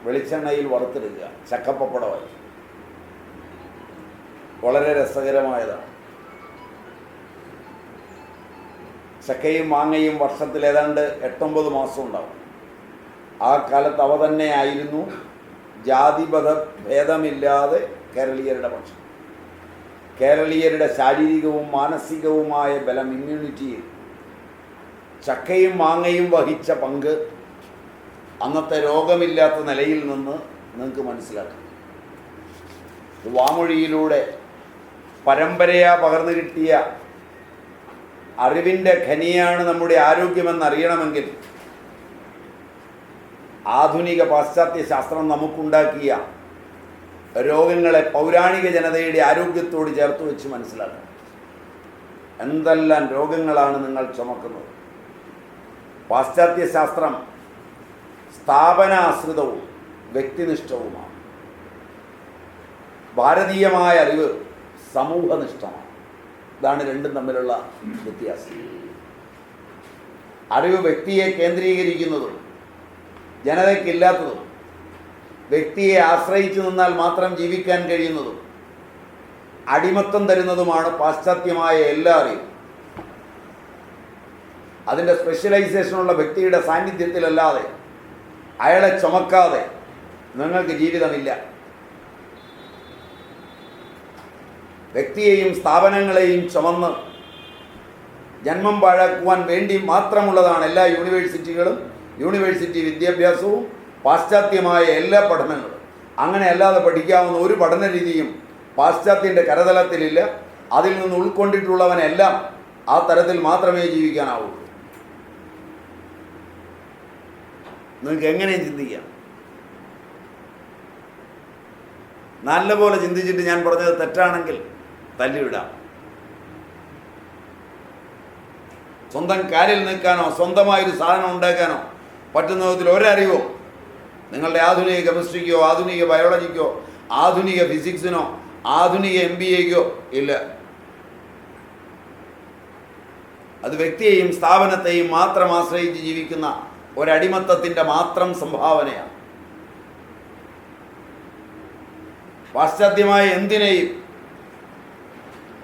വെളിച്ചെണ്ണയിൽ വറുത്തെടുക്കുക. ചക്കപ്പപ്പടമായി വളരെ രസകരമായതാണ്. ചക്കയും മാങ്ങയും വർഷത്തിൽ ഏതാണ്ട് 8-9 മാസം ഉണ്ടാവും. ആ കാലത്ത് അവ തന്നെയായിരുന്നു ജാതിമത ഭേദമില്ലാതെ കേരളീയരുടെ പക്ഷം. കേരളീയരുടെ ശാരീരികവും മാനസികവുമായ ബലം, ഇമ്മ്യൂണിറ്റിയിൽ ചക്കയും മാങ്ങയും വഹിച്ച പങ്ക് അന്നത്തെ രോഗമില്ലാത്ത നിലയിൽ നിന്ന് നിങ്ങൾക്ക് മനസ്സിലാക്കാം. വാമൊഴിയിലൂടെ പരമ്പരയാ പകർന്നു കിട്ടിയ അറിവിൻ്റെ ഖനിയാണ് നമ്മുടെ ആരോഗ്യമെന്നറിയണമെങ്കിൽ ആധുനിക പാശ്ചാത്യ ശാസ്ത്രം നമുക്കുണ്ടാക്കിയ രോഗങ്ങളെ പൗരാണിക ജനതയുടെ ആരോഗ്യത്തോട് ചേർത്ത് വെച്ച് മനസ്സിലാക്കണം. എന്തെല്ലാം രോഗങ്ങളാണ് നിങ്ങൾ ചുമക്കുന്നത്? പാശ്ചാത്യ ശാസ്ത്രം സ്ഥാപനാശ്രിതവും വ്യക്തിനിഷ്ഠവുമാണ്. ഭാരതീയമായ അറിവ് സമൂഹനിഷ്ഠമാണ്. ഇതാണ് രണ്ടും തമ്മിലുള്ള വ്യത്യാസം. അറിവ് വ്യക്തിയെ കേന്ദ്രീകരിക്കുന്നതും ജനതയ്ക്കില്ലാത്തതും വ്യക്തിയെ ആശ്രയിച്ചു നിന്നാൽ മാത്രം ജീവിക്കാൻ കഴിയുന്നതും അടിമത്തം തരുന്നതുമാണ് പാശ്ചാത്യമായ എല്ലാ അറിവും. അതിൻ്റെ സ്പെഷ്യലൈസേഷനുള്ള വ്യക്തിയുടെ സാന്നിധ്യത്തിലല്ലാതെ, അയാളെ ചുമക്കാതെ നിങ്ങൾക്ക് ജീവിതമില്ല. വ്യക്തിയെയും സ്ഥാപനങ്ങളെയും ചുമന്ന് ജന്മം പാഴാക്കുവാൻ വേണ്ടി മാത്രമുള്ളതാണ് എല്ലാ യൂണിവേഴ്സിറ്റികളും, യൂണിവേഴ്സിറ്റി വിദ്യാഭ്യാസവും, പാശ്ചാത്യമായ എല്ലാ പഠനങ്ങളും. അങ്ങനെ അല്ലാതെ പഠിക്കാവുന്ന ഒരു പഠന രീതിയും പാശ്ചാത്യൻ്റെ കരതലത്തിലില്ല. അതിൽ നിന്ന് ഉൾക്കൊണ്ടിട്ടുള്ളവനെല്ലാം ആ തരത്തിൽ മാത്രമേ ജീവിക്കാനാവുള്ളൂ. നിങ്ങൾക്ക് എങ്ങനെയും ചിന്തിക്കാം. നല്ലപോലെ ചിന്തിച്ചിട്ട് ഞാൻ പറഞ്ഞത് തെറ്റാണെങ്കിൽ തല്ലിവിടാം. സ്വന്തം കാലിൽ നിൽക്കാനോ സ്വന്തമായൊരു സാധനം ഉണ്ടാക്കാനോ പറ്റുന്ന വിധത്തിൽ ഒരറിവോ നിങ്ങളുടെ ആധുനിക കെമിസ്ട്രിക്കോ ആധുനിക ബയോളജിക്കോ ആധുനിക ഫിസിക്സിനോ ആധുനിക MBAക്കോ ഇല്ല. അത് വ്യക്തിയെയും സ്ഥാപനത്തെയും മാത്രം ആശ്രയിച്ച് ജീവിക്കുന്ന ഒരടിമത്തത്തിൻ്റെ മാത്രം സംഭാവനയാണ്. പാശ്ചാത്യമായ എന്തിനേയും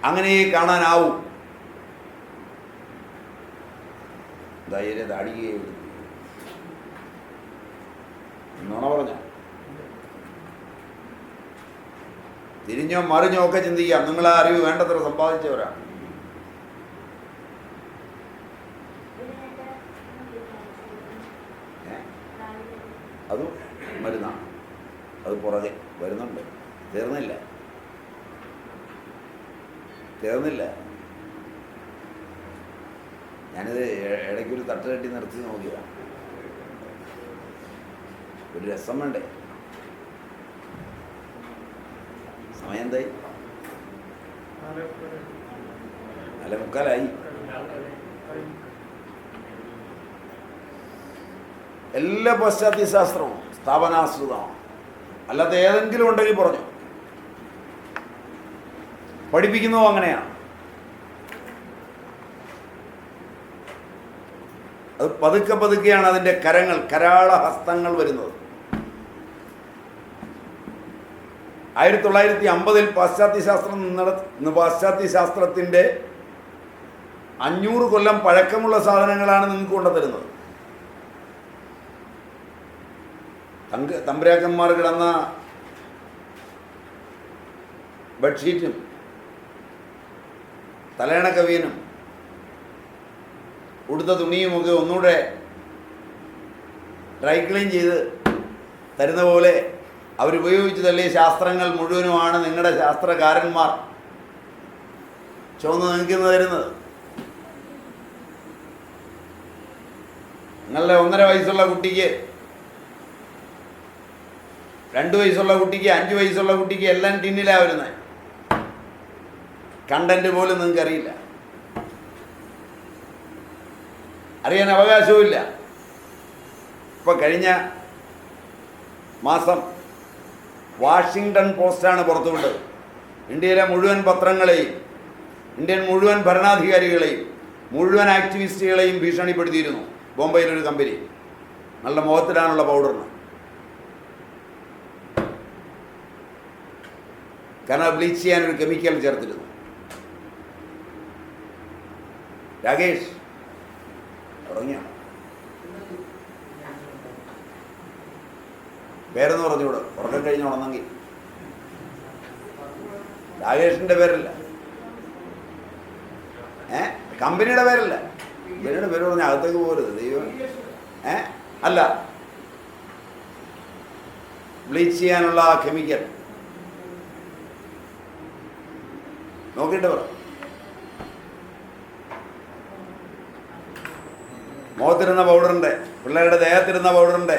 അങ്ങനെ കാണാനാവും. ദാടികയെ നുണ പറഞ്ഞ തിരിഞ്ഞോ മറിഞ്ഞോ ഒക്കെ ചിന്തിക്കാം. നിങ്ങൾ ആ അറിവ് വേണ്ടത്ര സമ്പാദിച്ചവരാണ്. അതും മരുന്നാണ്. അത് പുറകെ വരുന്നുണ്ട്. തീർന്നില്ല. ഞാനിത് ഇടയ്ക്കൊരു തട്ട് കെട്ടി നിർത്തി നോക്കിയതാണ്. ഒരു രസം വേണ്ടേ? സമയം എന്തായി? 4:45. എല്ലാ പാശ്ചാത്യ ശാസ്ത്രവും സ്ഥാപനാശ്രിതമാണ്. അല്ലാത്ത ഏതെങ്കിലും ഉണ്ടെങ്കിൽ പറഞ്ഞു. പഠിപ്പിക്കുന്നതും അങ്ങനെയാണ്. അത് പതുക്കെ പതുക്കെയാണ് അതിൻ്റെ കരാള ഹസ്തങ്ങൾ വരുന്നത്. 1950 പാശ്ചാത്യ ശാസ്ത്രത്തിൻ്റെ 500 കൊല്ലം പഴക്കമുള്ള സാധനങ്ങളാണ് നിങ്ങൾക്ക് കൊണ്ടുതരുന്നത്. തമ്പുരാക്കന്മാർ കിടന്ന ബെഡ്ഷീറ്റും തലേണ കവിയനും ഉടുത്ത തുണിയുമൊക്കെ ഒന്നുകൂടെ ഡ്രൈ ക്ലീൻ ചെയ്ത് തരുന്ന പോലെ അവരുപയോഗിച്ച് തള്ളിയ ശാസ്ത്രങ്ങൾ മുഴുവനുമാണ് നിങ്ങളുടെ ശാസ്ത്രകാരന്മാർ ചുവന്ന് നിൽക്കുന്നത് തരുന്നത്. നിങ്ങളുടെ 1.5 വയസ്സുള്ള കുട്ടിക്ക്, 2 വയസ്സുള്ള കുട്ടിക്ക്, 5 വയസ്സുള്ള കുട്ടിക്ക് എല്ലാം ടിന്നിലാണ് വരുന്നത്. കണ്ടന്റ് പോലും നിങ്ങൾക്ക് അറിയില്ല, അറിയാൻ അവകാശവുമില്ല. ഇപ്പോൾ കഴിഞ്ഞ മാസം വാഷിങ്ടൺ പോസ്റ്റാണ് പുറത്തുവിട്ടത്. ഇന്ത്യയിലെ മുഴുവൻ പത്രങ്ങളെയും, ഇന്ത്യൻ മുഴുവൻ ഭരണാധികാരികളെയും, മുഴുവൻ ആക്ടിവിസ്റ്റുകളെയും ഭീഷണിപ്പെടുത്തിയിരുന്നു. ബോംബെയിലൊരു കമ്പനി നല്ല മുഖത്തിടാനുള്ള പൗഡറിന്, കാരണം ബ്ലീച്ച് ചെയ്യാനൊരു കെമിക്കൽ ചേർത്തിരുന്നു. രാകേഷ് തുടങ്ങിയ പേരെന്ന് പറഞ്ഞുകൂടെ, ഉറക്കം കഴിഞ്ഞ് ഉണന്നെങ്കിൽ. രാകേഷിൻ്റെ പേരല്ല. കമ്പനിയുടെ പേരല്ല, കമ്പനിയുടെ പേര് പറഞ്ഞാൽ അകത്തേക്ക് പോരുത് ദൈവം. അല്ല, ബ്ലീച്ച് ചെയ്യാനുള്ള ആ കെമിക്കൽ നോക്കിയിട്ട് പറ. മുഖത്തിരുന്ന പൗഡറുണ്ട്, പിള്ളേരുടെ ദേഹത്തിരുന്ന പൗഡറുണ്ട്,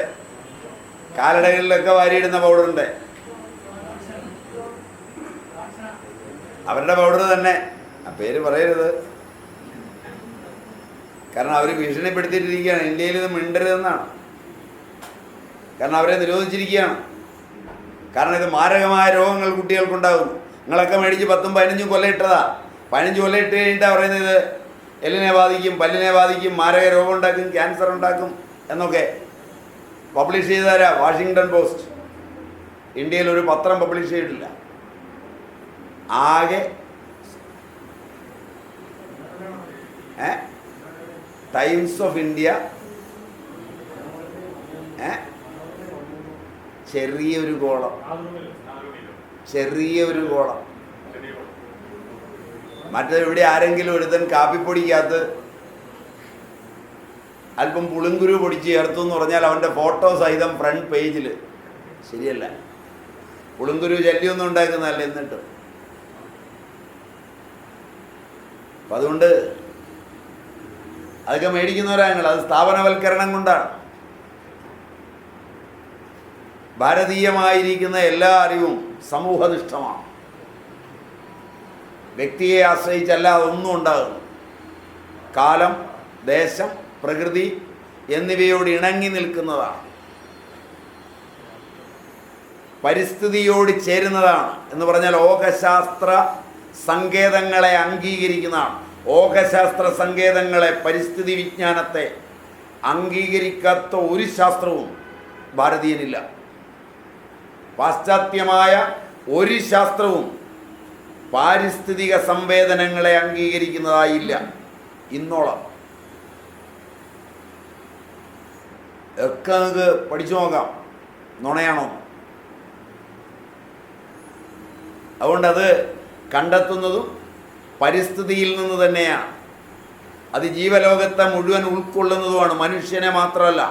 കാലടകളിലൊക്കെ വാരിയിടുന്ന പൗഡറുണ്ട്. അവരുടെ പൗഡർ തന്നെ, ആ പേര് പറയരുത്, കാരണം അവർ ഭീഷണിപ്പെടുത്തിയിട്ടിരിക്കുകയാണ്. ഇന്ത്യയിൽ ഇത് മിണ്ടരുതെന്നാണ്, കാരണം അവരെ നിരോധിച്ചിരിക്കുകയാണ്. കാരണം ഇത് മാരകമായ രോഗങ്ങൾ കുട്ടികൾക്കുണ്ടാകുന്നു. നിങ്ങളൊക്കെ മേടിച്ച് 10ഉം 15ഉം കൊല്ലയിട്ടതാ. 15 കൊല്ലയിട്ട് കഴിഞ്ഞിട്ടാണ് പറയുന്നത് ഇത് എല്ലിനെ ബാധിക്കും, പല്ലിനെ ബാധിക്കും, മാരക രോഗം ഉണ്ടാക്കും, ക്യാൻസർ ഉണ്ടാക്കും എന്നൊക്കെ പബ്ലിഷ് ചെയ്താരാ? Washington post. ഇന്ത്യയിൽ ഒരു പത്രം പബ്ലിഷ് ചെയ്തിട്ടില്ല. ആകെ ടൈംസ് ഓഫ് ഇന്ത്യ ചെറിയൊരു കോളം, ചെറിയൊരു കോളം. മറ്റേ ഇവിടെ ആരെങ്കിലും ഒരുത്തൻ കാപ്പിപ്പൊടിക്കകത്ത് അല്പം പുളിങ്കുരു പൊടിച്ച് ചേർത്തു എന്ന് പറഞ്ഞാൽ അവൻ്റെ ഫോട്ടോ സഹിതം ഫ്രണ്ട് പേജിൽ. ശരിയല്ല, പുളിങ്കുരു ശല്യമൊന്നും ഉണ്ടാക്കുന്നതല്ല. എന്നിട്ട് അപ്പം അതുകൊണ്ട് അതൊക്കെ മേടിക്കുന്നവരാ ഞങ്ങൾ. അത് സ്ഥാപനവൽക്കരണം കൊണ്ടാണ്. ഭാരതീയമായിരിക്കുന്ന എല്ലാ അറിവും സമൂഹനിഷ്ഠമാണ്. വ്യക്തിയെ ആശ്രയിച്ചല്ല അതൊന്നും ഉണ്ടാകുന്നു. കാലം, ദേശം, പ്രകൃതി എന്നിവയോട് ഇണങ്ങി നിൽക്കുന്നതാണ്, പരിസ്ഥിതിയോട് ചേരുന്നതാണ്. എന്ന് പറഞ്ഞാൽ ഓകശാസ്ത്ര സങ്കേതങ്ങളെ അംഗീകരിക്കുന്നതാണ്. ഓകശാസ്ത്ര സങ്കേതങ്ങളെ, പരിസ്ഥിതി വിജ്ഞാനത്തെ അംഗീകരിക്കാത്ത ഒരു ശാസ്ത്രവും ഭാരതീയനില്ല. പാശ്ചാത്യമായ ഒരു ശാസ്ത്രവും പാരിസ്ഥിതിക സംവേദനങ്ങളെ അംഗീകരിക്കുന്നതായില്ല ഇന്നോളം. ഒക്കെ നമുക്ക് പഠിച്ചു നോക്കാം നുണയാണോ. അതുകൊണ്ടത് കണ്ടെത്തുന്നതും പരിസ്ഥിതിയിൽ നിന്ന് തന്നെയാണ്. അത് ജീവലോകത്തെ മുഴുവൻ ഉൾക്കൊള്ളുന്നതുമാണ്, മനുഷ്യനെ മാത്രമല്ല,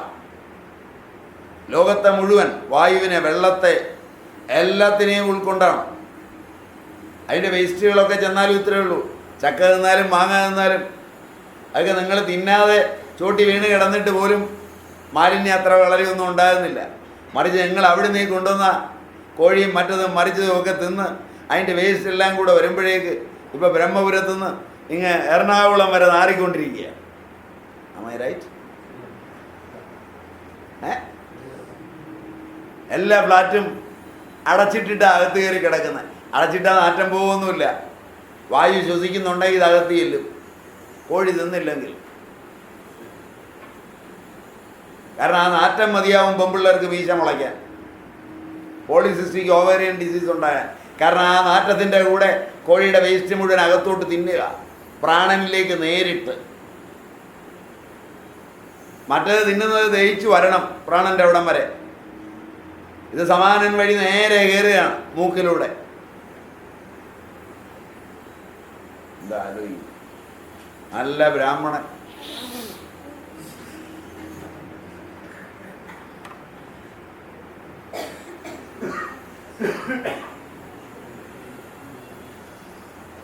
ലോകത്തെ മുഴുവൻ, വായുവിനെ, വെള്ളത്തെ, എല്ലാത്തിനെയും ഉൾക്കൊണ്ടാണ്. അതിൻ്റെ വേസ്റ്റുകളൊക്കെ ചെന്നാലും ഇത്രയേ ഉള്ളൂ. ചക്ക തിന്നാലും മാങ്ങ തിന്നാലും അതൊക്കെ നിങ്ങൾ തിന്നാതെ ചോട്ടി വീണ് കിടന്നിട്ട് പോലും മാലിന്യം അത്ര വളരെയൊന്നും ഉണ്ടാകുന്നില്ല. മറിച്ച് നിങ്ങൾ അവിടെ നിന്ന് കൊണ്ടുവന്ന കോഴിയും മറ്റതും മറിച്ചതും ഒക്കെ തിന്ന് അതിൻ്റെ വേസ്റ്റ് എല്ലാം കൂടെ വരുമ്പോഴേക്ക് ഇപ്പോൾ ബ്രഹ്മപുരത്തു നിന്ന് ഇങ്ങ് എറണാകുളം വരെ നാറിക്കൊണ്ടിരിക്കുക. റൈറ്റ്? എല്ലാ ഫ്ലാറ്റും അടച്ചിട്ടിട്ട് അകത്ത് കയറി കിടക്കുന്നത്. അടച്ചിട്ടാൽ നാറ്റം പോകുമൊന്നുമില്ല. വായു ശ്വസിക്കുന്നുണ്ടെങ്കിൽ ഇത് അകത്ത് ചെല്ലും, കോഴി തിന്നില്ലെങ്കിൽ. കാരണം ആ നാറ്റം മതിയാവും പെൺപിള്ളേർക്ക് വീശ മുളയ്ക്കാൻ, പോളിസിസ്റ്റിക് ഓവേറിയൻ ഡിസീസ് ഉണ്ടാകാൻ. കാരണം ആ നാറ്റത്തിൻ്റെ കൂടെ കോഴിയുടെ വേസ്റ്റ് മുഴുവൻ അകത്തോട്ട് തിന്നുക, പ്രാണനിലേക്ക് നേരിട്ട്. മറ്റേത് തിന്നുന്നത് ദഹിച്ചു വരണം പ്രാണൻ്റെ അവിടം വരെ. ഇത് സമാനൻ വഴി നേരെ കയറുകയാണ് മൂക്കിലൂടെ. എന്താ ആലോചിക്കും? നല്ല ബ്രാഹ്മണൻ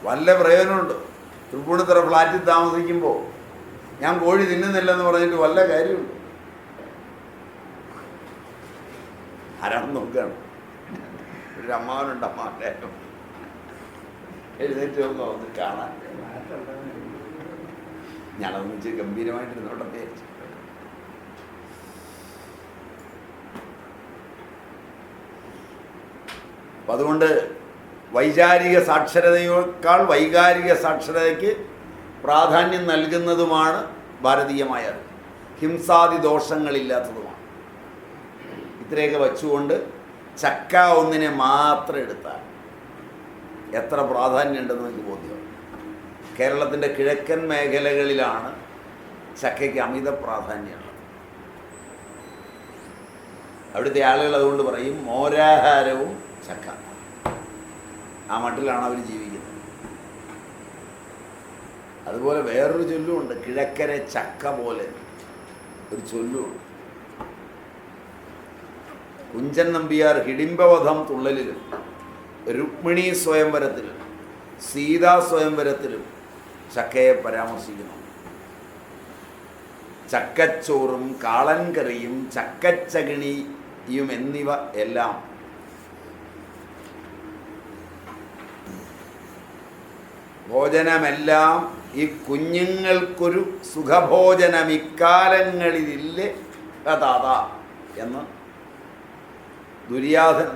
വല്ല പ്രയോജനമുണ്ട്? തൃപ്പൂണിത്തുറ ഫ്ലാറ്റിൽ താമസിക്കുമ്പോൾ ഞാൻ കോഴി തിന്നുന്നില്ലെന്ന് പറഞ്ഞിട്ട് വല്ല കാര്യമുണ്ട്? ആരാണെന്ന് നോക്കുകയാണ്. ഒരു അമ്മാവനുണ്ട്, അമ്മാവൻ്റെ എഴുന്നേറ്റ് നോക്കുക ഒന്ന് കാണാൻ. ഞാനതൊന്ന് വെച്ച് ഗംഭീരമായിട്ടിരുന്നോട്ടെ വിചാരിച്ചു. അപ്പം അതുകൊണ്ട് വൈചാരിക സാക്ഷരതയേക്കാൾ വൈകാരിക സാക്ഷരതയ്ക്ക് പ്രാധാന്യം നൽകുന്നതുമാണ് ഭാരതീയമായത്. ഹിംസാദി ദോഷങ്ങളില്ലാത്തതുമാണ്. ഇത്രയൊക്കെ വച്ചുകൊണ്ട് ചക്ക ഒന്നിനെ മാത്രം എടുത്താൽ എത്ര പ്രാധാന്യമുണ്ടെന്ന് എനിക്ക് ബോധ്യമാണ്. കേരളത്തിൻ്റെ കിഴക്കൻ മേഖലകളിലാണ് ചക്കയ്ക്ക് അമിത പ്രാധാന്യമുള്ളത്. അവിടുത്തെ ആളുകൾ അതുകൊണ്ട് പറയും മോരാഹാരവും ചക്ക. ആ മട്ടിലാണ് അവർ ജീവിക്കുന്നത്. അതുപോലെ വേറൊരു ചൊല്ലുമുണ്ട്, കിഴക്കരെ ചക്ക പോലെ ഒരു ചൊല്ലുമുണ്ട്. കുഞ്ചൻ നമ്പ്യാർ ഹിഡിംബവധം തുള്ളലിലും രുക്മിണി സ്വയംവരത്തിലും സീതാ സ്വയംവരത്തിലും ചക്കയെ പരാമർശിക്കുന്നു. ചക്കച്ചോറും കാളൻകറിയും ചക്കച്ചകിണിയും എന്നിവ എല്ലാം ഭോജനമെല്ലാം ഈ കുഞ്ഞുങ്ങൾക്കൊരു സുഖഭോജനം ഇക്കാലങ്ങളിലില്ലേ കഥാത എന്ന്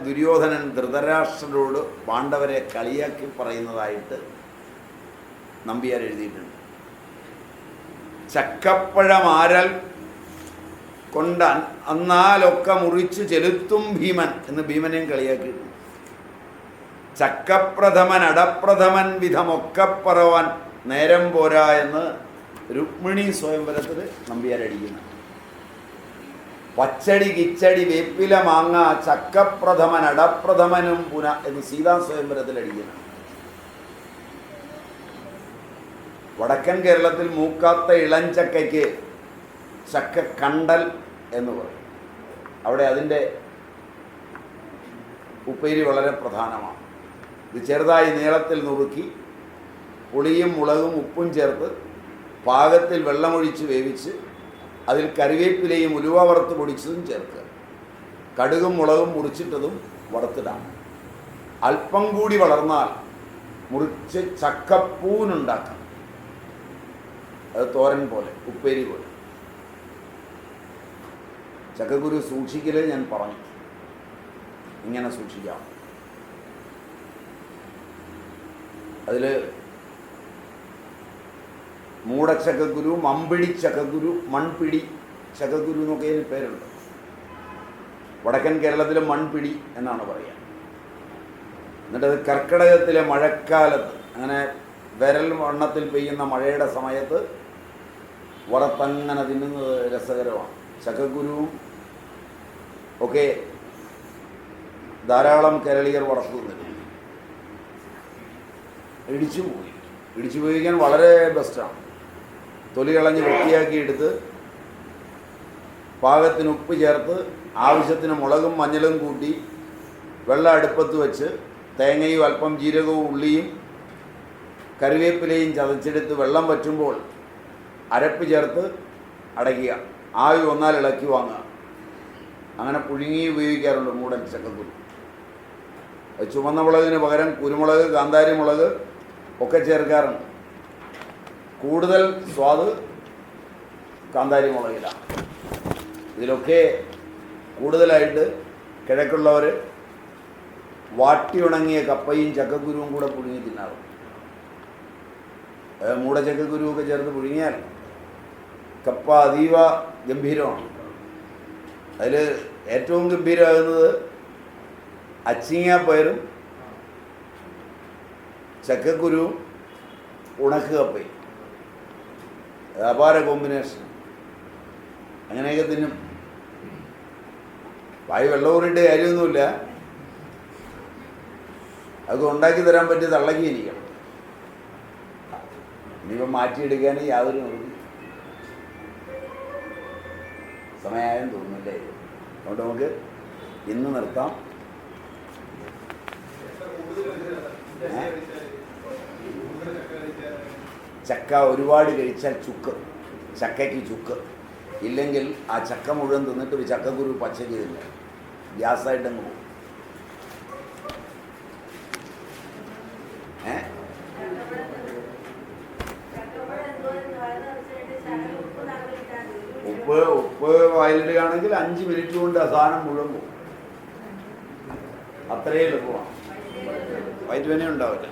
ദുര്യോധനൻ ധൃതരാഷ്ട്രരോട് പാണ്ഡവരെ കളിയാക്കി പറയുന്നതായിട്ട് നമ്പ്യാർ എഴുതിയിട്ടുണ്ട്. ചക്കപ്പഴമാരൽ കൊണ്ട് അന്നാലൊക്കെ മുറിച്ചു ചെലുത്തും ഭീമൻ എന്ന് ഭീമനെയും കളിയാക്കിയിട്ടുണ്ട്. ചക്കപ്രഥമൻ അടപ്രഥമൻ വിധമൊക്കെ പറവാൻ നേരം പോരാ എന്ന് രുക്മിണി സ്വയംവരത്തിൽ നമ്പ്യാർ അടിക്കുന്നു. പച്ചടി കിച്ചടി വേപ്പില മാങ്ങ ചക്കപ്രഥമൻ അടപ്രഥമനും പുന എന്ന് സീതാ സ്വയംവരത്തിൽ അടിക്കുന്നു. വടക്കൻ കേരളത്തിൽ മൂക്കാത്ത ഇളഞ്ചക്കയ്ക്ക് ചക്ക കണ്ടൽ എന്ന് പറയും. അവിടെ അതിൻ്റെ ഉപ്പേരി വളരെ പ്രധാനമാണ്. ഇത് ചെറുതായി നീളത്തിൽ നുറുക്കി പുളിയും മുളകും ഉപ്പും ചേർത്ത് പാകത്തിൽ വെള്ളമൊഴിച്ച് വേവിച്ച് അതിൽ കറിവേപ്പിലയും ഉലുവ വറുത്ത് പൊടിച്ചതും ചേർക്കുക. കടുകും മുളകും മുറിച്ചിട്ടതും വറുത്തിടാം. അല്പം കൂടി വളർന്നാൽ മുറിച്ച് ചക്കപ്പൂനുണ്ടാക്കാം. അത് തോരൻ പോലെ, ഉപ്പേരി പോലെ. ചക്കക്കുരു സൂക്ഷിക്കൽ ഞാൻ പറഞ്ഞു, ഇങ്ങനെ സൂക്ഷിക്കാം. അതിൽ മൂടച്ചക്കക്കുരു, മമ്പിടി ചക്കക്കുരു, മൺപിടി ചക്കക്കുരു എന്നൊക്കെ അതിന് പേരുണ്ട്. വടക്കൻ കേരളത്തിലെ മൺപിടി എന്നാണ് പറയുക. എന്നിട്ടത് കർക്കിടകത്തിലെ മഴക്കാലത്ത്, അങ്ങനെ വിരൽ വണ്ണത്തിൽ പെയ്യുന്ന മഴയുടെ സമയത്ത് വറുത്തങ്ങനെ തിന്നുന്നത് രസകരമാണ്. ചക്കക്കുരുവും ഒക്കെ ധാരാളം കേരളീയർ വറുത്തു തിന്നിട്ടുണ്ട്. ഇടിച്ചു ഉപയോഗിക്കാൻ വളരെ ബെസ്റ്റാണ്. തൊലി കളഞ്ഞ് വൃത്തിയാക്കി എടുത്ത് പാകത്തിന് ഉപ്പ് ചേർത്ത് ആവശ്യത്തിന് മുളകും മഞ്ഞളും കൂട്ടി വെള്ളം അടുപ്പത്ത് വെച്ച് തേങ്ങയും അല്പം ജീരകവും ഉള്ളിയും കറിവേപ്പിലയും ചതച്ചെടുത്ത് വെള്ളം വറ്റുമ്പോൾ അരപ്പ് ചേർത്ത് അടയ്ക്കുക. ആവി വന്നാൽ ഇളക്കി വാങ്ങുക. അങ്ങനെ പുഴുങ്ങി ഉപയോഗിക്കാറുണ്ട് മൂടൻ ചക്കക്കുരു. ചുവന്ന മുളകിന് പകരം കുരുമുളക്, കാന്താരി മുളക് ഒക്കെ ചേർക്കാറുണ്ട്. കൂടുതൽ സ്വാദ് കാന്താരി മുളകിലാണ്. ഇതിലൊക്കെ കൂടുതലായിട്ട് കിഴക്കുള്ളവർ വാട്ടി ഉണങ്ങിയ കപ്പയും ചക്കക്കുരുവും കൂടെ പുഴുങ്ങി തിന്നാറുണ്ട്. മൂടച്ചക്കക്കുരുവൊക്കെ ചേർത്ത് പുഴുങ്ങിയാൽ കപ്പ അതീവ ഗംഭീരമാണ്. അതിൽ ഏറ്റവും ഗംഭീരമാകുന്നത് അച്ചിങ്ങാപ്പയറും ചക്കക്കുരുവും ഉണക്ക് കപ്പയും. അപാര കോമ്പിനേഷൻ. അങ്ങനെയൊക്കെ തിന്നും. വായി വെള്ളം ഊറിയിട്ട് കാര്യമൊന്നുമില്ല. അതൊക്കെ ഉണ്ടാക്കി തരാൻ പറ്റി തള്ളക്കി ഇരിക്കണം. ഇനിയിപ്പം മാറ്റിയെടുക്കാൻ യാതൊരു നിർത്തി സമയമായെന്ന് തോന്നുന്നില്ലേ? അതുകൊണ്ട് നമുക്ക് ഇന്ന് നിർത്താം. ചക്ക ഒരുപാട് കഴിച്ചാൽ ചുക്ക്, ചക്കയ്ക്ക് ചുക്ക് ഇല്ലെങ്കിൽ ആ ചക്ക മുഴുവൻ തിന്നിട്ട് ഒരു ചക്കക്കുരു പച്ചയ്ക്ക് തിന്നില്ല, ഗ്യാസായിട്ടങ്ങ് പോകും. ഉപ്പ് വായിലിടുകയാണെങ്കിൽ 5 മിനിറ്റ് കൊണ്ട് ആ സാധനം മുഴുവൻ പോകും. അത്രയും എളുപ്പമാണ്. വയറ്റുവേദന ഉണ്ടാവില്ല.